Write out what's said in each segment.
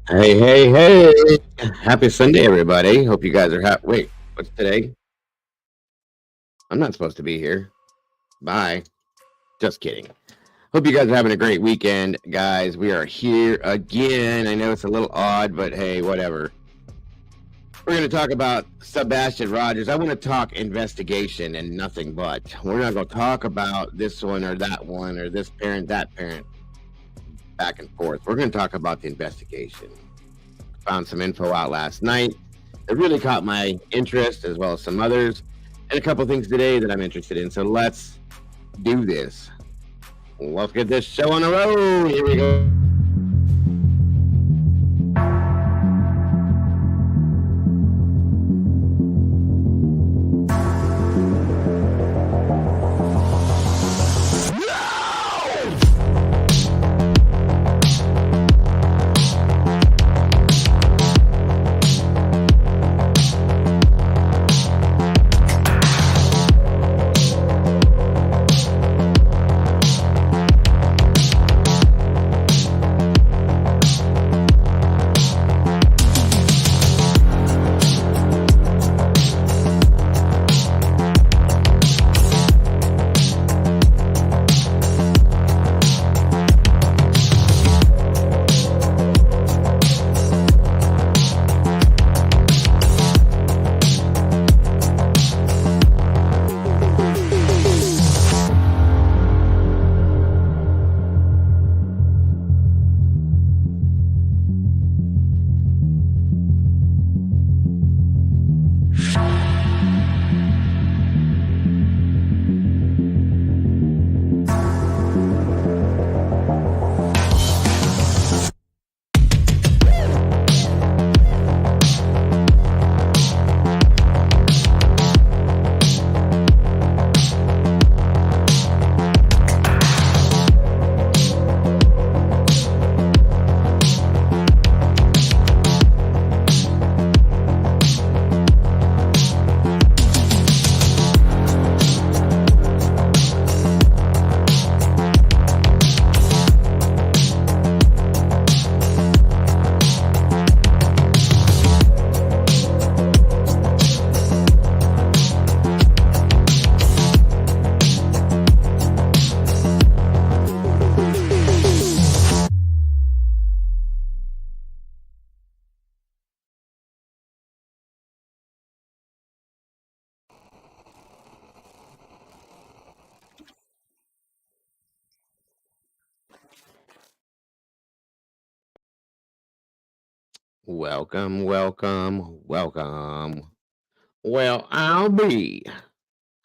Hey, hey, hey. Happy Sunday, everybody. Hope you guys are happy. Wait, what's today? I'm not supposed to be here. Bye. Just kidding. Hope you guys are having a great weekend, guys. We are here again. I know it's a little odd, but hey, whatever. We're going to talk about Sebastian Rogers. I want to talk investigation and nothing but. We're not going to talk about this one or that one or this parent, that parent, back and forth. We're going to talk about the investigation. Found some info out last night. It really caught my interest as well as some others, and a couple things today that I'm interested in. So let's do this. Let's get this show on the road. Here we go. Welcome, welcome, welcome. Well, I'll be.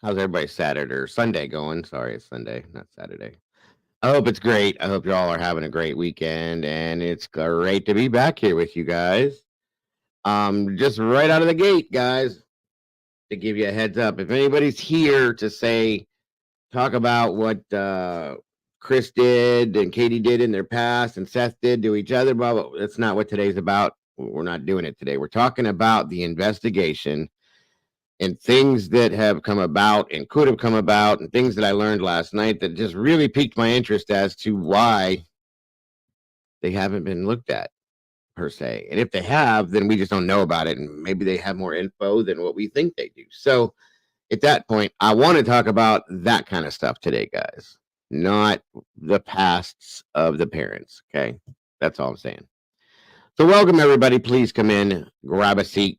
How's everybody's Saturday or Sunday going? Sorry, it's Sunday, not Saturday. I hope it's great. I hope you all are having a great weekend, and it's great to be back here with you guys. Just right out of the gate, guys, to give you a heads up. If anybody's here to say, talk about what Chris did and Katie did in their past and Seth did to each other, blah, blah, that's not what today's about. We're not doing it today. We're talking about the investigation and things that have come about and could have come about and things that I learned last night that just really piqued my interest as to why they haven't been looked at per se. And if they have, then we just don't know about it. And maybe they have more info than what we think they do. So at that point, I want to talk about that kind of stuff today, guys, not the pasts of the parents. Okay. That's all I'm saying. So, welcome everybody. Please come in, grab a seat,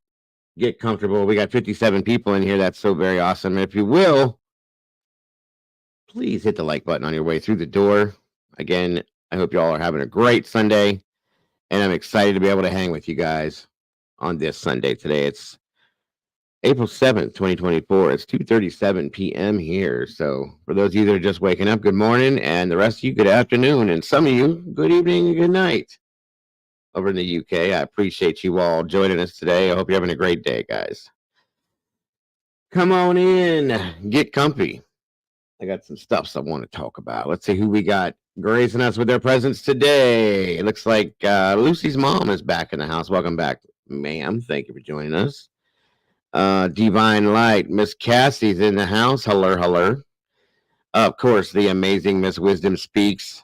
get comfortable. We got 57 people in here. That's so very awesome. If you will, please hit the like button on your way through the door. Again, I hope you all are having a great Sunday, and I'm excited to be able to hang with you guys on this Sunday today. It's April 7th, 2024. It's 2:37 p.m. here. So for those of you that are just waking up, good morning, and the rest of you, good afternoon, and some of you, good evening and good night. Over in the UK, I appreciate you all joining us today. I hope you're having a great day, guys. Come on in, get comfy. I got some stuff I want to talk about. Let's see who we got gracing us with their presence today. It looks like Lucy's mom is back in the house. Welcome back, ma'am. Thank you for joining us. Divine Light, Miss Cassie's in the house. Hello, hello. Of course, the amazing Miss Wisdom Speaks.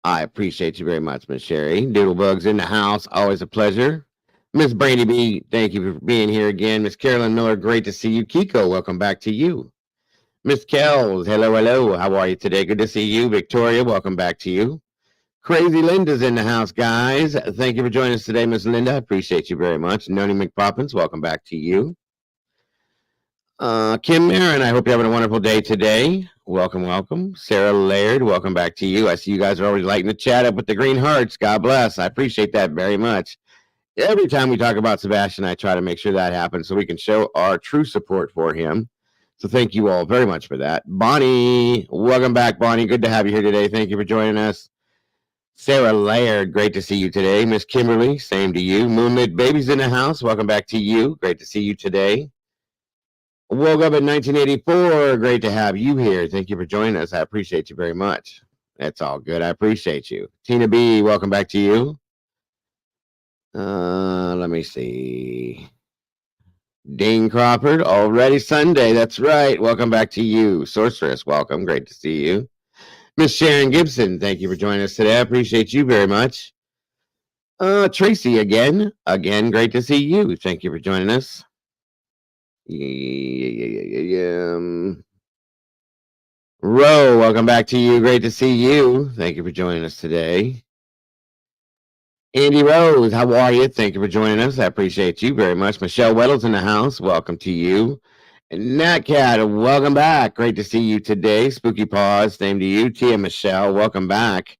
I appreciate you very much, Miss Sherry. Doodlebugs in the house, always a pleasure. Miss Brandy B, thank you for being here again. Miss Carolyn Miller, great to see you. Kiko, welcome back to you. Miss Kells, hello, hello. How are you today? Good to see you. Victoria, welcome back to you. Crazy Linda's in the house, guys. Thank you for joining us today, Miss Linda. I appreciate you very much. Noni McPoppins, welcome back to you. Kim Marin, I hope you're having a wonderful day today. Welcome, welcome. Sarah Laird, welcome back to you. I see you guys are always lighting the chat up with the green hearts. God bless. I appreciate that very much. Every time we talk about Sebastian, I try to make sure that happens so we can show our true support for him. So thank you all very much for that. Bonnie, welcome back, Bonnie. Good to have you here today. Thank you for joining us. Sarah Laird, great to see you today. Miss Kimberly, same to you. Moonlit Babies in the house, welcome back to you. Great to see you today. Woke up in 1984. Great to have you here. Thank you for joining us. I appreciate you very much. That's all good. I appreciate you. Tina B, welcome back to you. Let me see. Dean Crawford, already Sunday. That's right. Welcome back to you. Sorceress, welcome. Great to see you. Miss Sharon Gibson, thank you for joining us today. I appreciate you very much. Tracy again. Again, great to see you. Thank you for joining us. Ro, welcome back to you. Great to see you. Thank you for joining us today. Andy Rose, how are you? Thank you for joining us. I appreciate you very much. Michelle Weddle's in the house. Welcome to you. And Nat Cat, welcome back. Great to see you today. Spooky Paws, same to you. Tia Michelle, welcome back.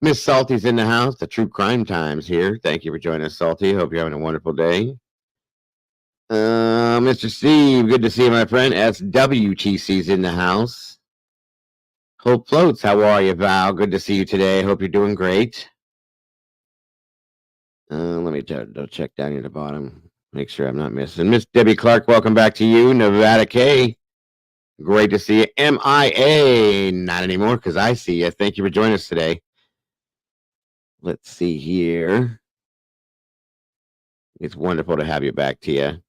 Miss Salty's in the house. The True Crime Times here. Thank you for joining us, Salty. Hope you're having a wonderful day. Mr. Steve, good to see you, my friend. SWTC's in the house. Hope Floats, how are you, Val? Good to see you today. Hope you're doing great. Let me check down here at the bottom. Make sure I'm not missing. Miss Debbie Clark, welcome back to you. Nevada K, great to see you. MIA, not anymore because I see you. Thank you for joining us today. Let's see here. It's wonderful to have you back, Tia.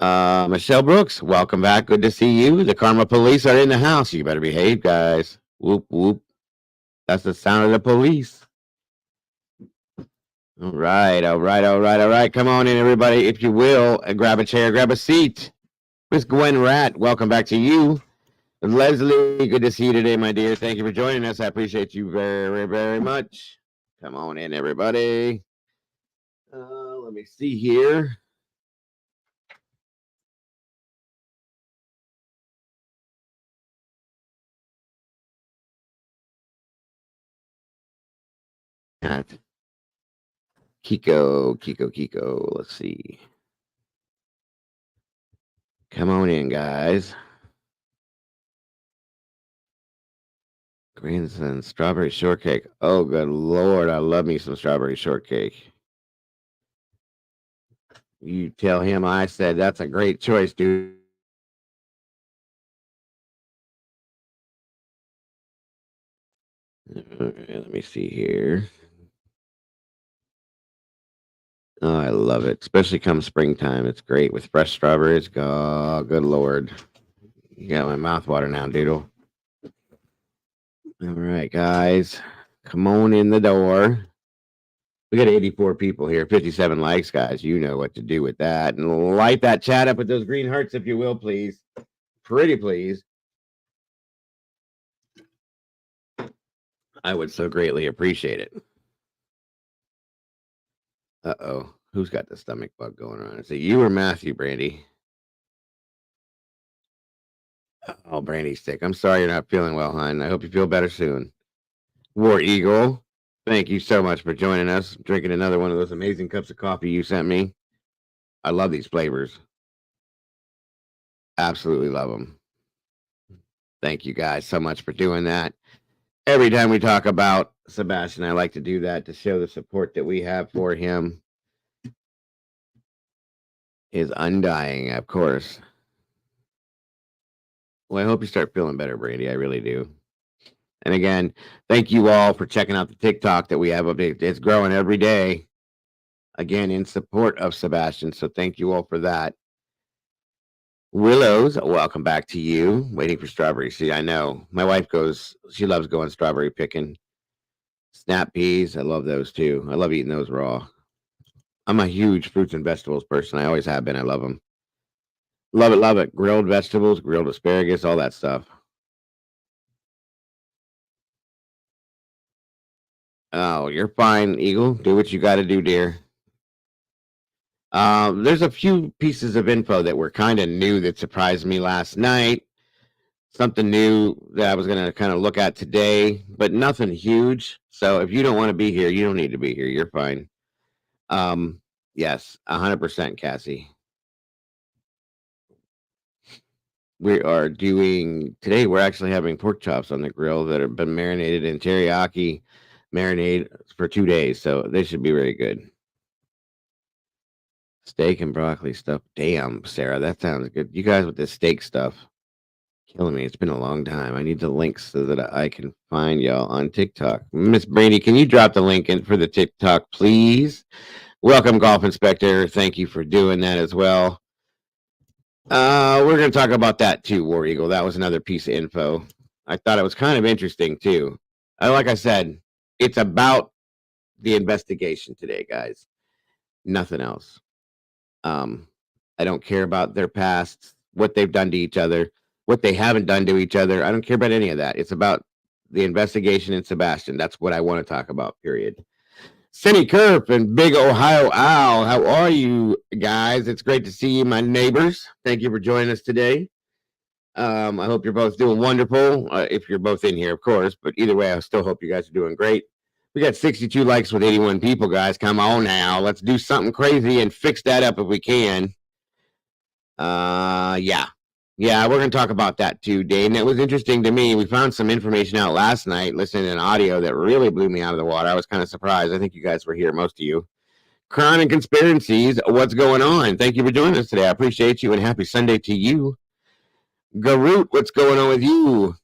Michelle Brooks, welcome back. Good to see you. The Karma Police are in the house. You better behave, guys. Whoop, whoop. That's the sound of the police. All right, all right, all right, all right. Come on in, everybody, if you will. Grab a chair, grab a seat. Miss Gwen Rat, welcome back to you. Leslie, good to see you today, my dear. Thank you for joining us. I appreciate you very, very much. Come on in, everybody. Let me see here. Kiko. Let's see. Come on in, guys. Grandson, strawberry shortcake. Oh, good Lord. I love me some strawberry shortcake. You tell him I said that's a great choice, dude. Let me see here. Oh, I love it, especially come springtime. It's great with fresh strawberries. Oh, good Lord. You got my mouth water now, Doodle. All right, guys. Come on in the door. We got 84 people here, 57 likes, guys. You know what to do with that. And light that chat up with those green hearts, if you will, please. Pretty please. I would so greatly appreciate it. Uh-oh. Who's got the stomach bug going on? Is it you or Matthew, Brandy? Oh, Brandy's sick. I'm sorry you're not feeling well, hon. I hope you feel better soon. War Eagle, thank you so much for joining us. Drinking another one of those amazing cups of coffee you sent me. I love these flavors. Absolutely love them. Thank you guys so much for doing that. Every time we talk about Sebastian, I like to do that to show the support that we have for him is undying, of course. Well, I hope you start feeling better, Brady. I really do. And again, thank you all for checking out the TikTok that we have up. It's growing every day. Again, in support of Sebastian. So thank you all for that. Willows, welcome back to you. Waiting for strawberries. See, I know my wife she loves going strawberry picking. Snap peas, I love those too. I love eating those raw. I'm a huge fruits and vegetables person. I always have been. I love them. Love it, love it. Grilled vegetables, grilled asparagus, all that stuff. Oh, you're fine, Eagle. Do what you got to do, dear. There's a few pieces of info that were kind of new that surprised me last night. Something new that I was going to kind of look at today, but nothing huge. So if you don't want to be here, you don't need to be here. You're fine. Yes, 100%, Cassie. We are doing today. We're actually having pork chops on the grill that have been marinated in teriyaki marinade for 2 days, so they should be very good. Steak and broccoli stuff. Damn, Sarah, that sounds good. You guys with this steak stuff, killing me. It's been a long time. I need the links so that I can find y'all on TikTok. Miss Brady, can you drop the link in for the TikTok, please? Welcome, Golf Inspector. Thank you for doing that as well. We're going to talk about that too, War Eagle. That was another piece of info. I thought it was kind of interesting too. Like I said, it's about the investigation today, guys. Nothing else. I don't care about their past, what they've done to each other, what they haven't done to each other. I don't care about any of that. It's about the investigation in Sebastian. That's what I want to talk about, period. Cindy Kerp and Big Ohio Owl. How are you guys? It's great to see you, my neighbors. Thank you for joining us today. I hope you're both doing wonderful. If you're both in here, of course, but either way, I still hope you guys are doing great. We got 62 likes with 81 people, guys. Come on now. Let's do something crazy and fix that up if we can. Yeah. Yeah, we're going to talk about that too, Dave. And it was interesting to me. We found some information out last night, listening to an audio that really blew me out of the water. I was kind of surprised. I think you guys were here, most of you. Crime and conspiracies. What's going on? Thank you for joining us today. I appreciate you and happy Sunday to you. Garut, what's going on with you?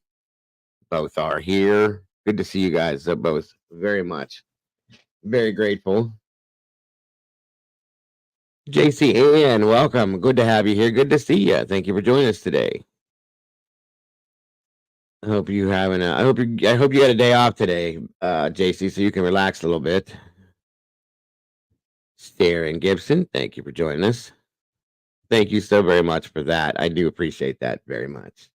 Both are here. Good to see you guys both very much. Very grateful. JC Ann, welcome. Good to have you here. Good to see you. Thank you for joining us today. I hope you having a. I hope you had a day off today, JC, so you can relax a little bit. Darren Gibson, thank you for joining us. Thank you so very much for that. I do appreciate that very much.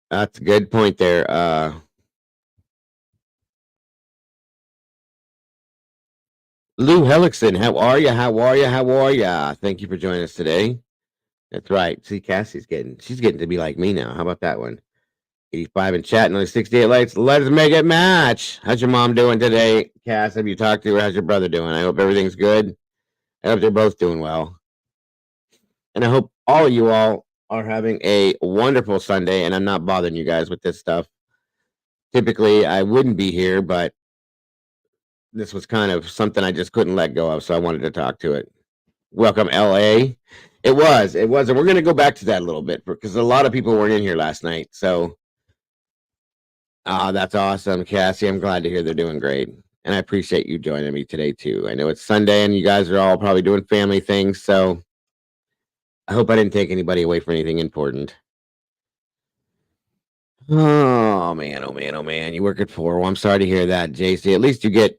That's a good point there. Lou Hellickson, how are you? How are you? How are you? Thank you for joining us today. That's right. See, she's getting to be like me now. How about that one? 85 in chat, and only 68 likes. Let's make it match. How's your mom doing today, Cass? Have you talked to her? How's your brother doing? I hope everything's good. I hope they're both doing well. And I hope all of you all are having a wonderful Sunday, and I'm not bothering you guys with this stuff. Typically, I wouldn't be here, but this was kind of something I just couldn't let go of, so I wanted to talk to it. Welcome, LA. It was, and we're going to go back to that a little bit because a lot of people weren't in here last night. So, that's awesome, Cassie. I'm glad to hear they're doing great, and I appreciate you joining me today too. I know it's Sunday, and you guys are all probably doing family things, so I hope I didn't take anybody away from anything important. Oh man, oh man, oh man! You work at 4. Well, I'm sorry to hear that, JC. At least you get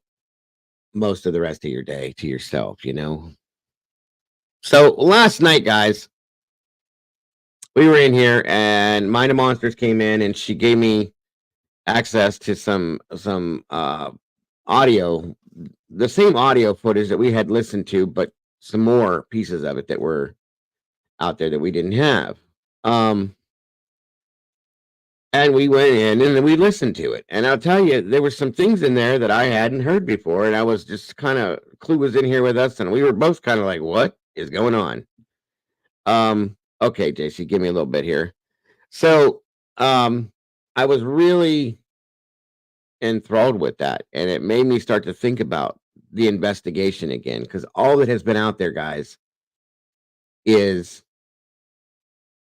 most of the rest of your day to yourself, you know. So last night, guys, we were in here and Mind of Monsters came in and she gave me access to some audio, the same audio footage that we had listened to, but some more pieces of it that were out there that we didn't have. And we went in and we listened to it. And I'll tell you, there were some things in there that I hadn't heard before. And I was just kind of, Clue was in here with us and we were both kind of like, what is going on? Okay, JC, give me a little bit here. So, I was really enthralled with that, and it made me start to think about the investigation again, because all that has been out there, guys, is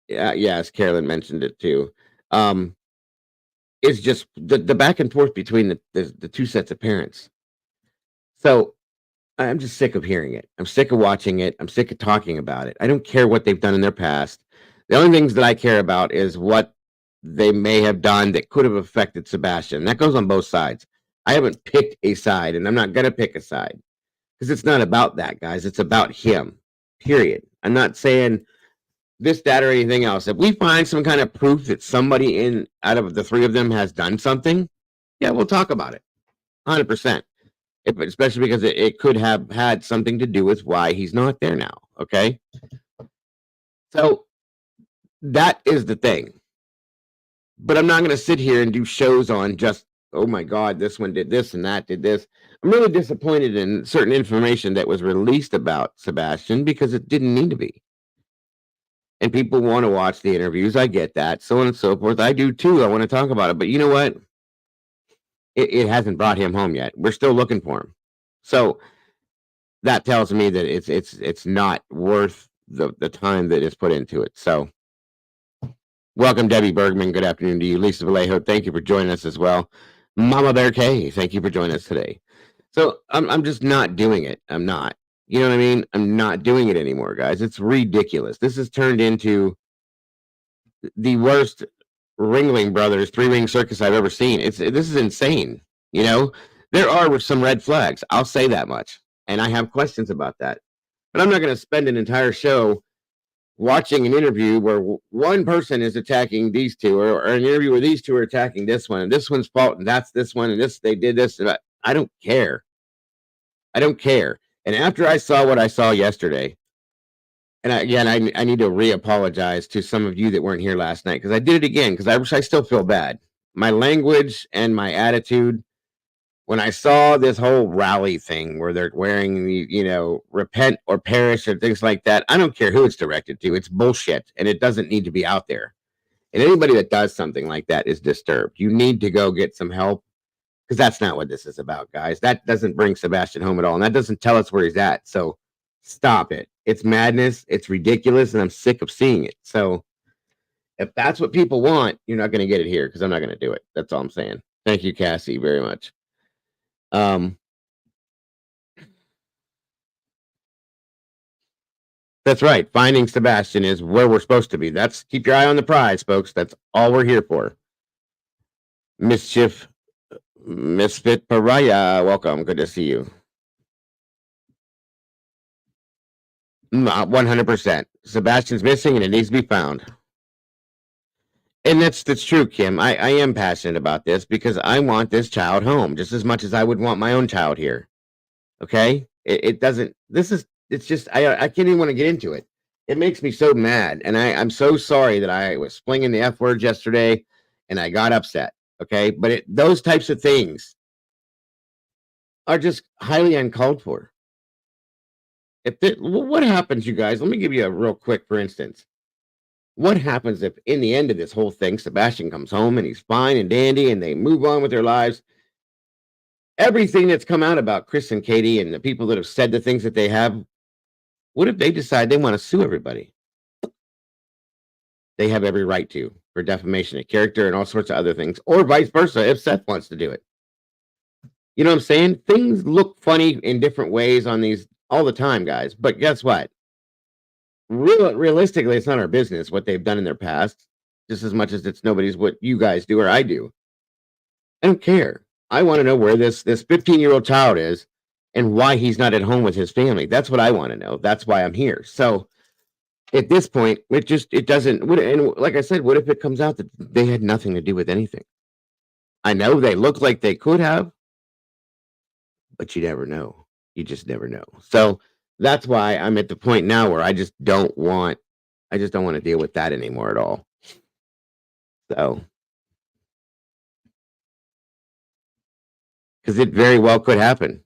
yes, Carolyn mentioned it too. It's just the back and forth between the two sets of parents. So I'm just sick of hearing it. I'm sick of watching it. I'm sick of talking about it. I don't care what they've done in their past. The only things that I care about is what they may have done that could have affected Sebastian. That goes on both sides. I haven't picked a side, and I'm not going to pick a side because it's not about that, guys. It's about him, period. I'm not saying this, that, or anything else. If we find some kind of proof that somebody in out of the three of them has done something, yeah, we'll talk about it. 100%. Especially because it could have had something to do with why he's not there now. Okay. So that is the thing. But I'm not going to sit here and do shows on just, oh my God, this one did this and that did this. I'm really disappointed in certain information that was released about Sebastian because it didn't need to be. And people want to watch the interviews. I get that, so on and so forth. I do too. I want to talk about it. But you know what? It hasn't brought him home yet. We're still looking for him. So that tells me that it's not worth the time that is put into it. So welcome, Debbie Bergman. Good afternoon to you. Lisa Vallejo, thank you for joining us as well. Mama Bear K, thank you for joining us today. So I'm just not doing it. I'm not. You know what I mean? I'm not doing it anymore, guys. It's ridiculous. This has turned into the worst Ringling Brothers three-ring circus I've ever seen. This is insane. You know, there are some red flags. I'll say that much, and I have questions about that. But I'm not going to spend an entire show watching an interview where one person is attacking these two, or an interview where these two are attacking this one, and this one's fault, and that's this one, and this they did this. And I don't care. I don't care. And after I saw what I saw yesterday, and I need to re-apologize to some of you that weren't here last night because I did it again because I still feel bad. My language and my attitude when I saw this whole rally thing where they're wearing the, repent or perish or things like that, I don't care who it's directed to. It's bullshit and it doesn't need to be out there. And anybody that does something like that is disturbed. You need to go get some help because that's not what this is about, guys. That doesn't bring Sebastian home at all. And that doesn't tell us where he's at. So stop it. It's madness. It's ridiculous. And I'm sick of seeing it. So if that's what people want, you're not going to get it here because I'm not going to do it. That's all I'm saying. Thank you, Cassie, very much. That's right. Finding Sebastian is where we're supposed to be. That's keep your eye on the prize, folks. That's all we're here for. Mischief, Misfit Pariah, welcome. Good to see you. 100%. Sebastian's missing and it needs to be found. And that's true, Kim. I am passionate about this because I want this child home just as much as I would want my own child here. Okay? It doesn't, it's just, I can't even want to get into it. It makes me so mad. And I'm so sorry that I was flinging the F word yesterday and I got upset. Okay? But those types of things are just highly uncalled for. What happens, you guys? Let me give you a real quick, for instance. What happens if, in the end of this whole thing, Sebastian comes home and he's fine and dandy and they move on with their lives? Everything that's come out about Chris and Katie and the people that have said the things that they have, what if they decide they want to sue everybody? They have every right to for defamation of character and all sorts of other things, or vice versa if Seth wants to do it. You know what I'm saying? Things look funny in different ways on these all the time, guys. But guess what? Realistically, it's not our business what they've done in their past, just as much as it's nobody's what you guys do or I do. I don't care. I want to know where this 15-year-old child is and why he's not at home with his family. That's what I want to know. That's why I'm here. So at this point, it doesn't. And like I said, what if it comes out that they had nothing to do with anything? I know they look like they could have, but you never know. You just never know. So that's why I'm at the point now where I just don't want to deal with that anymore at all. So, because it very well could happen.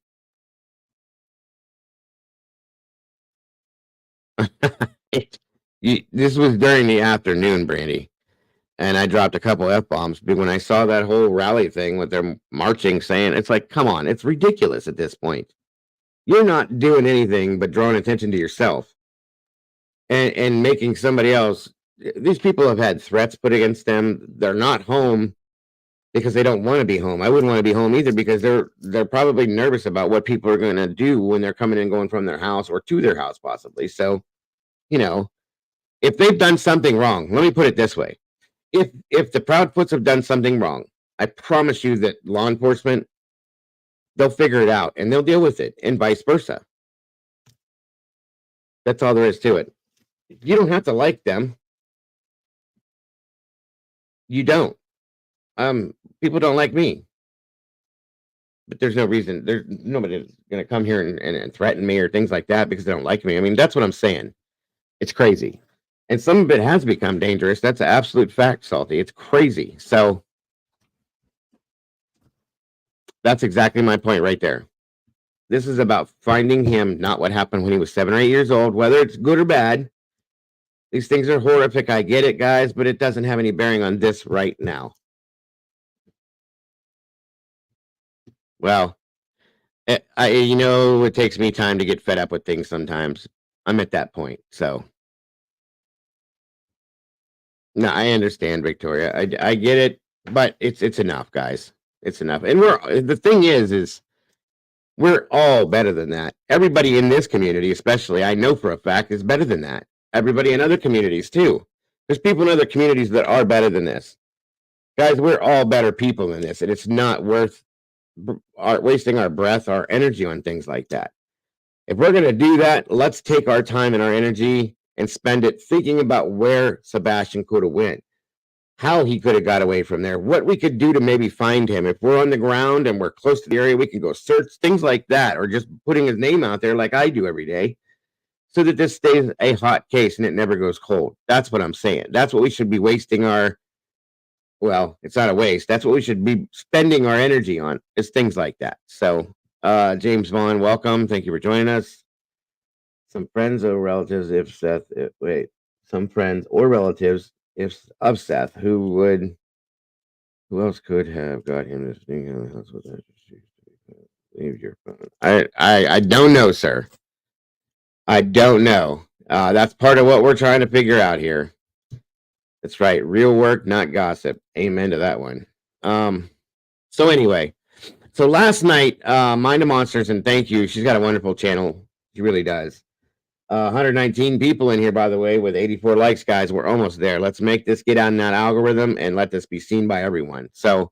This was during the afternoon, Brandy, and I dropped a couple F-bombs. But when I saw that whole rally thing with them marching, saying, it's like, come on, it's ridiculous at this point. You're not doing anything but drawing attention to yourself and making somebody else. These people have had threats put against them. They're not home because they don't want to be home. I wouldn't want to be home either because they're probably nervous about what people are going to do when they're coming and going from their house or to their house possibly. So, If they've done something wrong, let me put it this way. If the Proudfoots have done something wrong, I promise you that law enforcement, they'll figure it out and they'll deal with it, and vice versa. That's all there is to it. You don't have to like them. You don't. People don't like me, but there's no reason. There's nobody going to come here and threaten me or things like that because they don't like me. I mean, that's what I'm saying. It's crazy. And some of it has become dangerous. That's an absolute fact, Salty. It's crazy. So that's exactly my point right there. This is about finding him, not what happened when he was 7 or 8 years old, whether it's good or bad. These things are horrific. I get it, guys, but it doesn't have any bearing on this right now. Well, it takes me time to get fed up with things sometimes. I'm at that point. So, no, I understand, Victoria. I get it, but it's enough, guys. It's enough. And the thing is we're all better than that. Everybody in this community, especially, I know for a fact, is better than that. Everybody in other communities, too. There's people in other communities that are better than this. Guys, we're all better people than this, and it's not worth wasting our breath, our energy on things like that. If we're going to do that, let's take our time and our energy and spend it thinking about where Sebastian could have went, how he could have got away from there, what we could do to maybe find him. If we're on the ground and we're close to the area, we can go search, things like that, or just putting his name out there like I do every day so that this stays a hot case and it never goes cold. That's what I'm saying. That's what we should be wasting well, it's not a waste. That's what we should be spending our energy on, is things like that. So, James Vaughn, welcome. Thank you for joining us. Some friends or relatives, some friends or relatives of Seth who else could have got him to sneak in the house with that? Leave your phone. I don't know, sir. I don't know. That's part of what we're trying to figure out here. That's right. Real work, not gossip. Amen to that one. So anyway, so last night, Mind of Monsters, and thank you. She's got a wonderful channel. She really does. 119 people in here, by the way, with 84 likes, guys. We're almost there. Let's make this get on that algorithm and let this be seen by everyone. So,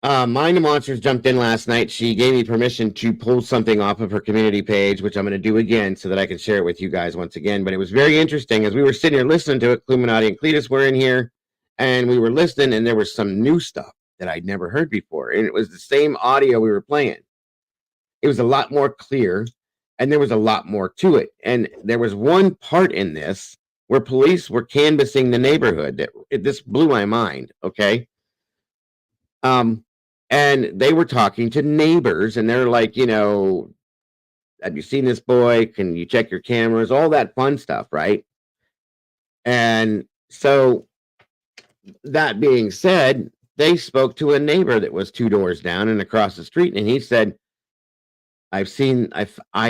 Mind of Monsters jumped in last night. She gave me permission to pull something off of her community page, which I'm going to do again so that I can share it with you guys once again. But it was very interesting as we were sitting here listening to it. Illuminati and Cletus were in here, and we were listening, and there was some new stuff that I'd never heard before. And it was the same audio we were playing. It was a lot more clear, and there was a lot more to it. And there was one part in this where police were canvassing the neighborhood. This blew my mind, okay? And they were talking to neighbors, and they're like, have you seen this boy? Can you check your cameras? All that fun stuff, right? And so, that being said, they spoke to a neighbor that was 2 doors down and across the street, and he said, I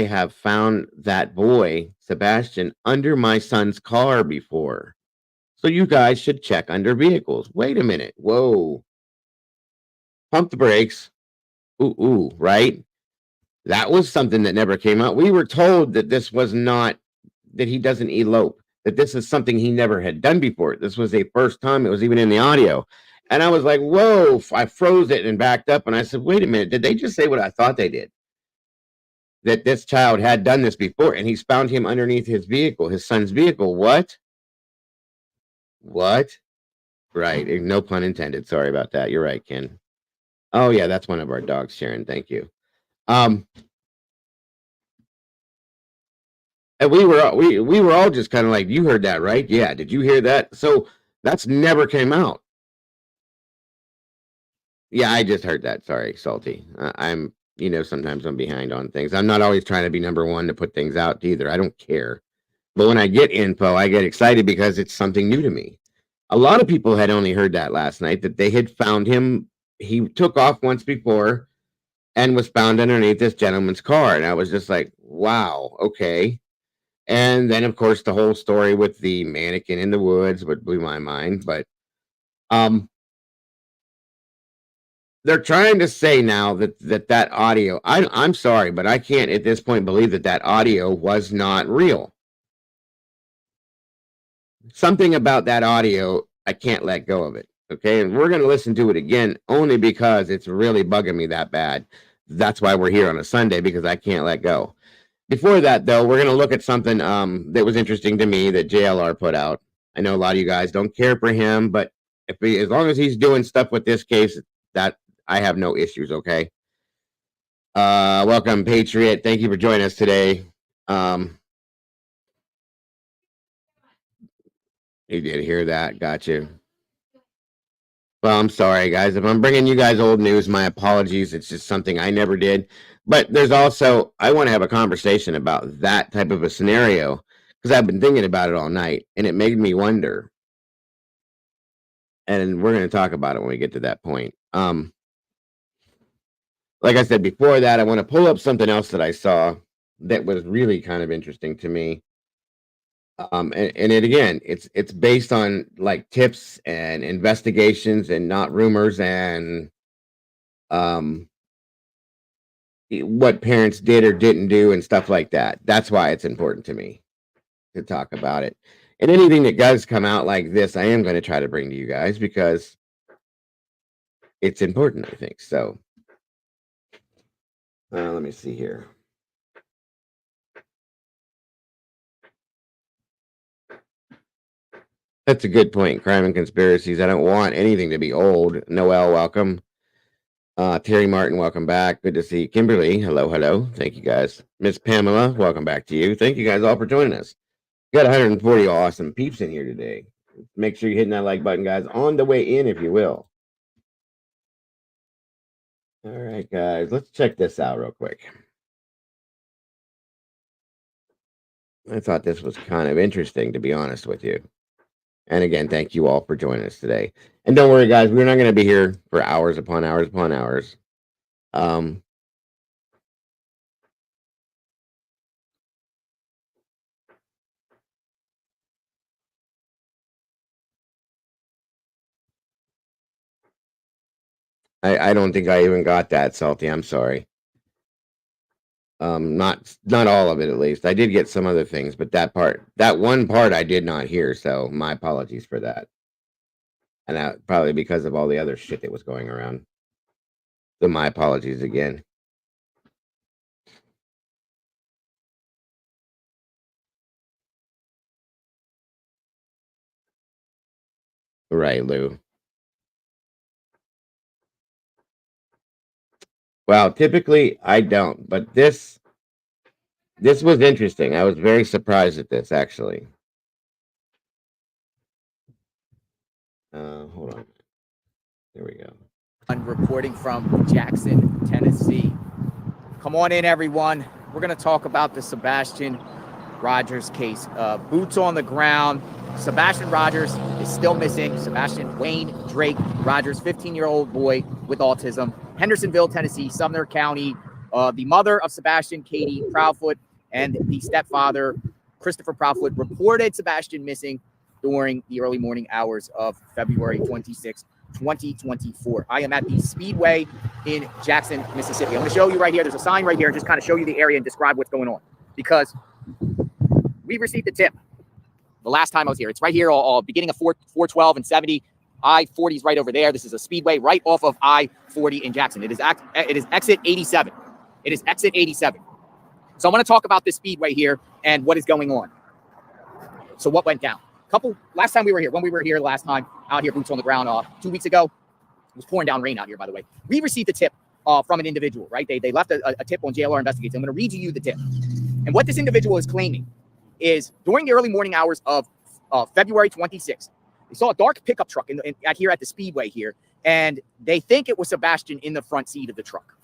have found that boy, Sebastian, under my son's car before. So you guys should check under vehicles. Wait a minute. Whoa. Pump the brakes. Ooh, right? That was something that never came out. We were told that this was not, that he doesn't elope, that this is something he never had done before. This was a first time. It was even in the audio. And I was like, whoa, I froze it and backed up. And I said, wait a minute. Did they just say what I thought they did? That this child had done this before, and he's found him underneath his vehicle, his son's vehicle. What? Right. No pun intended. Sorry about that. You're right, Ken. Oh yeah, that's one of our dogs, Sharon. Thank you. And we were all just kind of like, you heard that, right? Yeah. Did you hear that? So that's never came out. Yeah, I just heard that. Sorry, Salty. I'm, sometimes I'm behind on things. I'm not always trying to be number one to put things out either. I don't care. But when I get info, I get excited because it's something new to me. A lot of people had only heard that last night, that they had found him. He took off once before and was found underneath this gentleman's car. And I was just like, wow, okay. And then, of course, the whole story with the mannequin in the woods, what blew my mind. But they're trying to say now that audio, I'm sorry, but I can't at this point believe that audio was not real. something about that audio, I can't let go of it. Okay. And we're going to listen to it again only because it's really bugging me that bad. That's why we're here on a Sunday, because I can't let go. Before that, though, we're going to look at something that was interesting to me that JLR put out. I know a lot of you guys don't care for him, but as long as he's doing stuff with this case, that I have no issues. Okay. Welcome, Patriot. Thank you for joining us today. You did hear that. Got you. Well, I'm sorry, guys. If I'm bringing you guys old news, my apologies. It's just something I never did. But there's also, I want to have a conversation about that type of a scenario because I've been thinking about it all night and it made me wonder. And we're going to talk about it when we get to that point. Like I said before that, I want to pull up something else that I saw that was really kind of interesting to me. And it again, it's based on like tips and investigations and not rumors and what parents did or didn't do and stuff like that. That's why it's important to me to talk about it. And anything that does come out like this, I am going to try to bring to you guys because it's important, I think. So let me see here. That's a good point. Crime and conspiracies. I don't want anything to be old. Noel, welcome. Terry Martin, welcome back. Good to see you. Kimberly, hello, hello. Thank you, guys. Miss Pamela, welcome back to you. Thank you, guys, all for joining us. We got 140 awesome peeps in here today. Make sure you're hitting that like button, guys, on the way in, if you will. All right, guys, let's check this out real quick. I thought this was kind of interesting, to be honest with you. And again, thank you all for joining us today. And don't worry, guys, we're not going to be here for hours upon hours upon hours. I don't think I even got that, Salty. I'm sorry. Not all of it, at least. I did get some other things, but that one part I did not hear. So my apologies for that. And probably because of all the other shit that was going around. So my apologies again. Right, Lou. Well, typically I don't, but this was interesting. I was very surprised at this, actually. Hold on. There we go. I'm reporting from Jackson, Tennessee. Come on in, everyone. We're going to talk about the Sebastian Rogers case. Boots on the ground. Sebastian Rogers is still missing. Sebastian Wayne Drake Rogers, 15-year-old boy with autism. Hendersonville, Tennessee, Sumner County. The mother of Sebastian, Katie Proudfoot, and the stepfather, Christopher Proudfoot, reported Sebastian missing during the early morning hours of February 26, 2024. I am at the Speedway in Jackson, Mississippi. I'm going to show you right here. There's a sign right here and just kind of show you the area and describe what's going on, because we received a tip the last time I was here. It's right here, all beginning of 412 and 70. I-40 is right over there. This is a speedway right off of I-40 in Jackson. It is exit 87. It is exit 87. So I want to talk about this speedway here and what is going on. So what went down? Last time we were here, when we were here last time, out here, boots on the ground, 2 weeks ago, it was pouring down rain out here, by the way. We received a tip from an individual, right? They left a tip on JLR Investigates. I'm going to read you the tip. And what this individual is claiming is during the early morning hours of February 26th, they saw a dark pickup truck here at the Speedway here, and they think it was Sebastian in the front seat of the truck.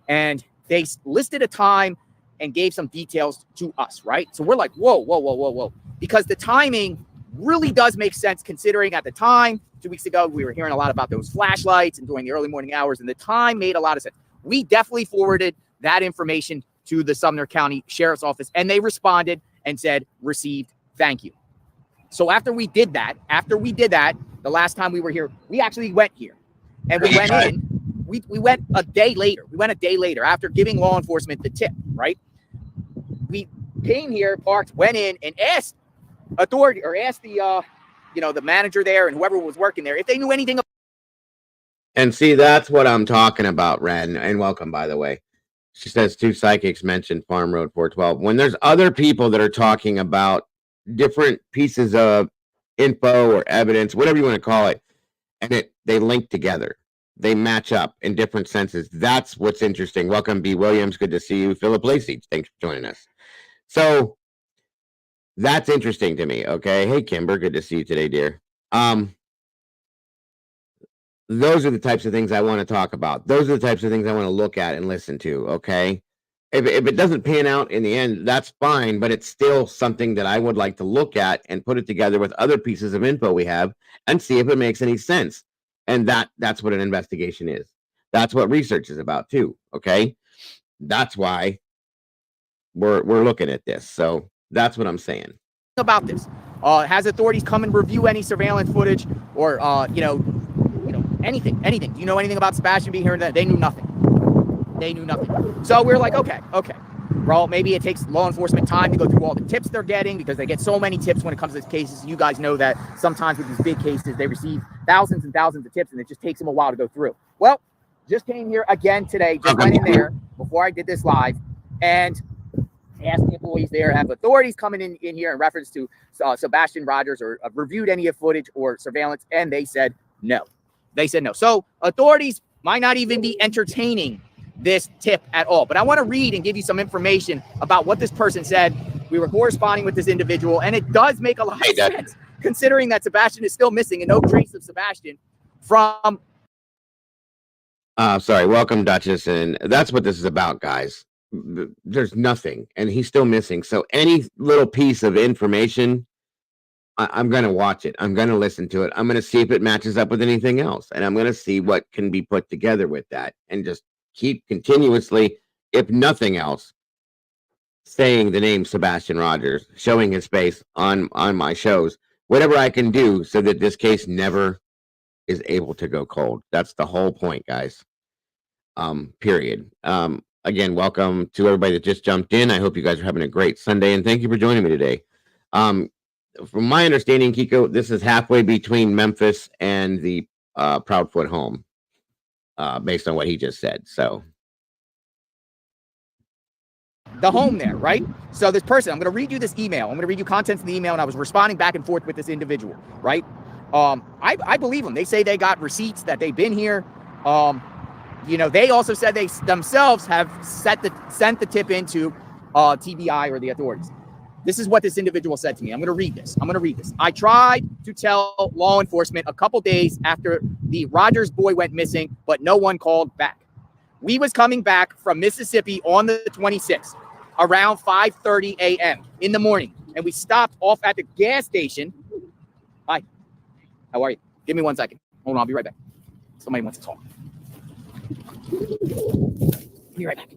And they listed a time and gave some details to us, right? So we're like, whoa. Because the timing really does make sense, considering at the time, 2 weeks ago, we were hearing a lot about those flashlights and during the early morning hours, and the time made a lot of sense. We definitely forwarded that information to the Sumner County Sheriff's Office, and they responded and said, received, thank you. So after we did that, the last time we were here, we actually went here. And we went in, we went a day later. We went a day later after giving law enforcement the tip, right? We came here, parked, went in, and asked authority or ask the the manager there and whoever was working there if they knew anything. And see, that's what I'm talking about, Ren. And welcome, by the way. She says 2 psychics mentioned Farm Road 412. When there's other people that are talking about different pieces of info or evidence, whatever you want to call it, and they link together, they match up in different senses. That's what's interesting. Welcome, B. Williams. Good to see you. Philip Lacey, thanks for joining us. So that's interesting to me. Okay. Hey, Kimber. Good to see you today, dear. Those are the types of things I want to talk about. Those are the types of things I want to look at and listen to. Okay. If it doesn't pan out in the end, that's fine, but it's still something that I would like to look at and put it together with other pieces of info we have and see if it makes any sense. And that's what an investigation is. That's what research is about too. Okay. That's why we're looking at this. So that's what I'm saying about this. Has authorities come and review any surveillance footage or anything? Do you know anything about Sebastian being here? They knew nothing. So we're like, okay. Well, maybe it takes law enforcement time to go through all the tips they're getting because they get so many tips when it comes to these cases. You guys know that sometimes with these big cases, they receive thousands and thousands of tips and it just takes them a while to go through. Well, just came here again today, just went in there before I did this live and asked the employees there, have authorities coming in here in reference to Sebastian Rogers or reviewed any of footage or surveillance, and they said no. So authorities might not even be entertaining this tip at all. But I want to read and give you some information about what this person said. We were corresponding with this individual, and it does make a lot of sense, considering that Sebastian is still missing and no trace of Sebastian from... Sorry, welcome, Duchess, and that's what this is about, guys. There's nothing, and he's still missing. So any little piece of information, I'm going to watch it. I'm going to listen to it. I'm going to see if it matches up with anything else, and I'm going to see what can be put together with that, and just keep continuously, if nothing else, saying the name Sebastian Rogers, showing his face on my shows, whatever I can do so that this case never is able to go cold. That's the whole point, guys. Period. Again, welcome to everybody that just jumped in. I hope you guys are having a great Sunday, and thank you for joining me today. From my understanding, Kiko, this is halfway between Memphis and the Proudfoot home, based on what he just said. So the home there, right? So this person, I'm going to read you this email. I'm going to read you contents in the email, and I was responding back and forth with this individual, right? I believe them. They say they got receipts that they've been here. They also said they themselves have sent the tip into TBI or the authorities. This is what this individual said to me. I'm going to read this. I tried to tell law enforcement a couple days after the Rogers boy went missing, but no one called back. We was coming back from Mississippi on the 26th around 5:30 a.m. in the morning, and we stopped off at the gas station. Hi, how are you? Give me 1 second. Hold on, I'll be right back. Somebody wants to talk. Be right back.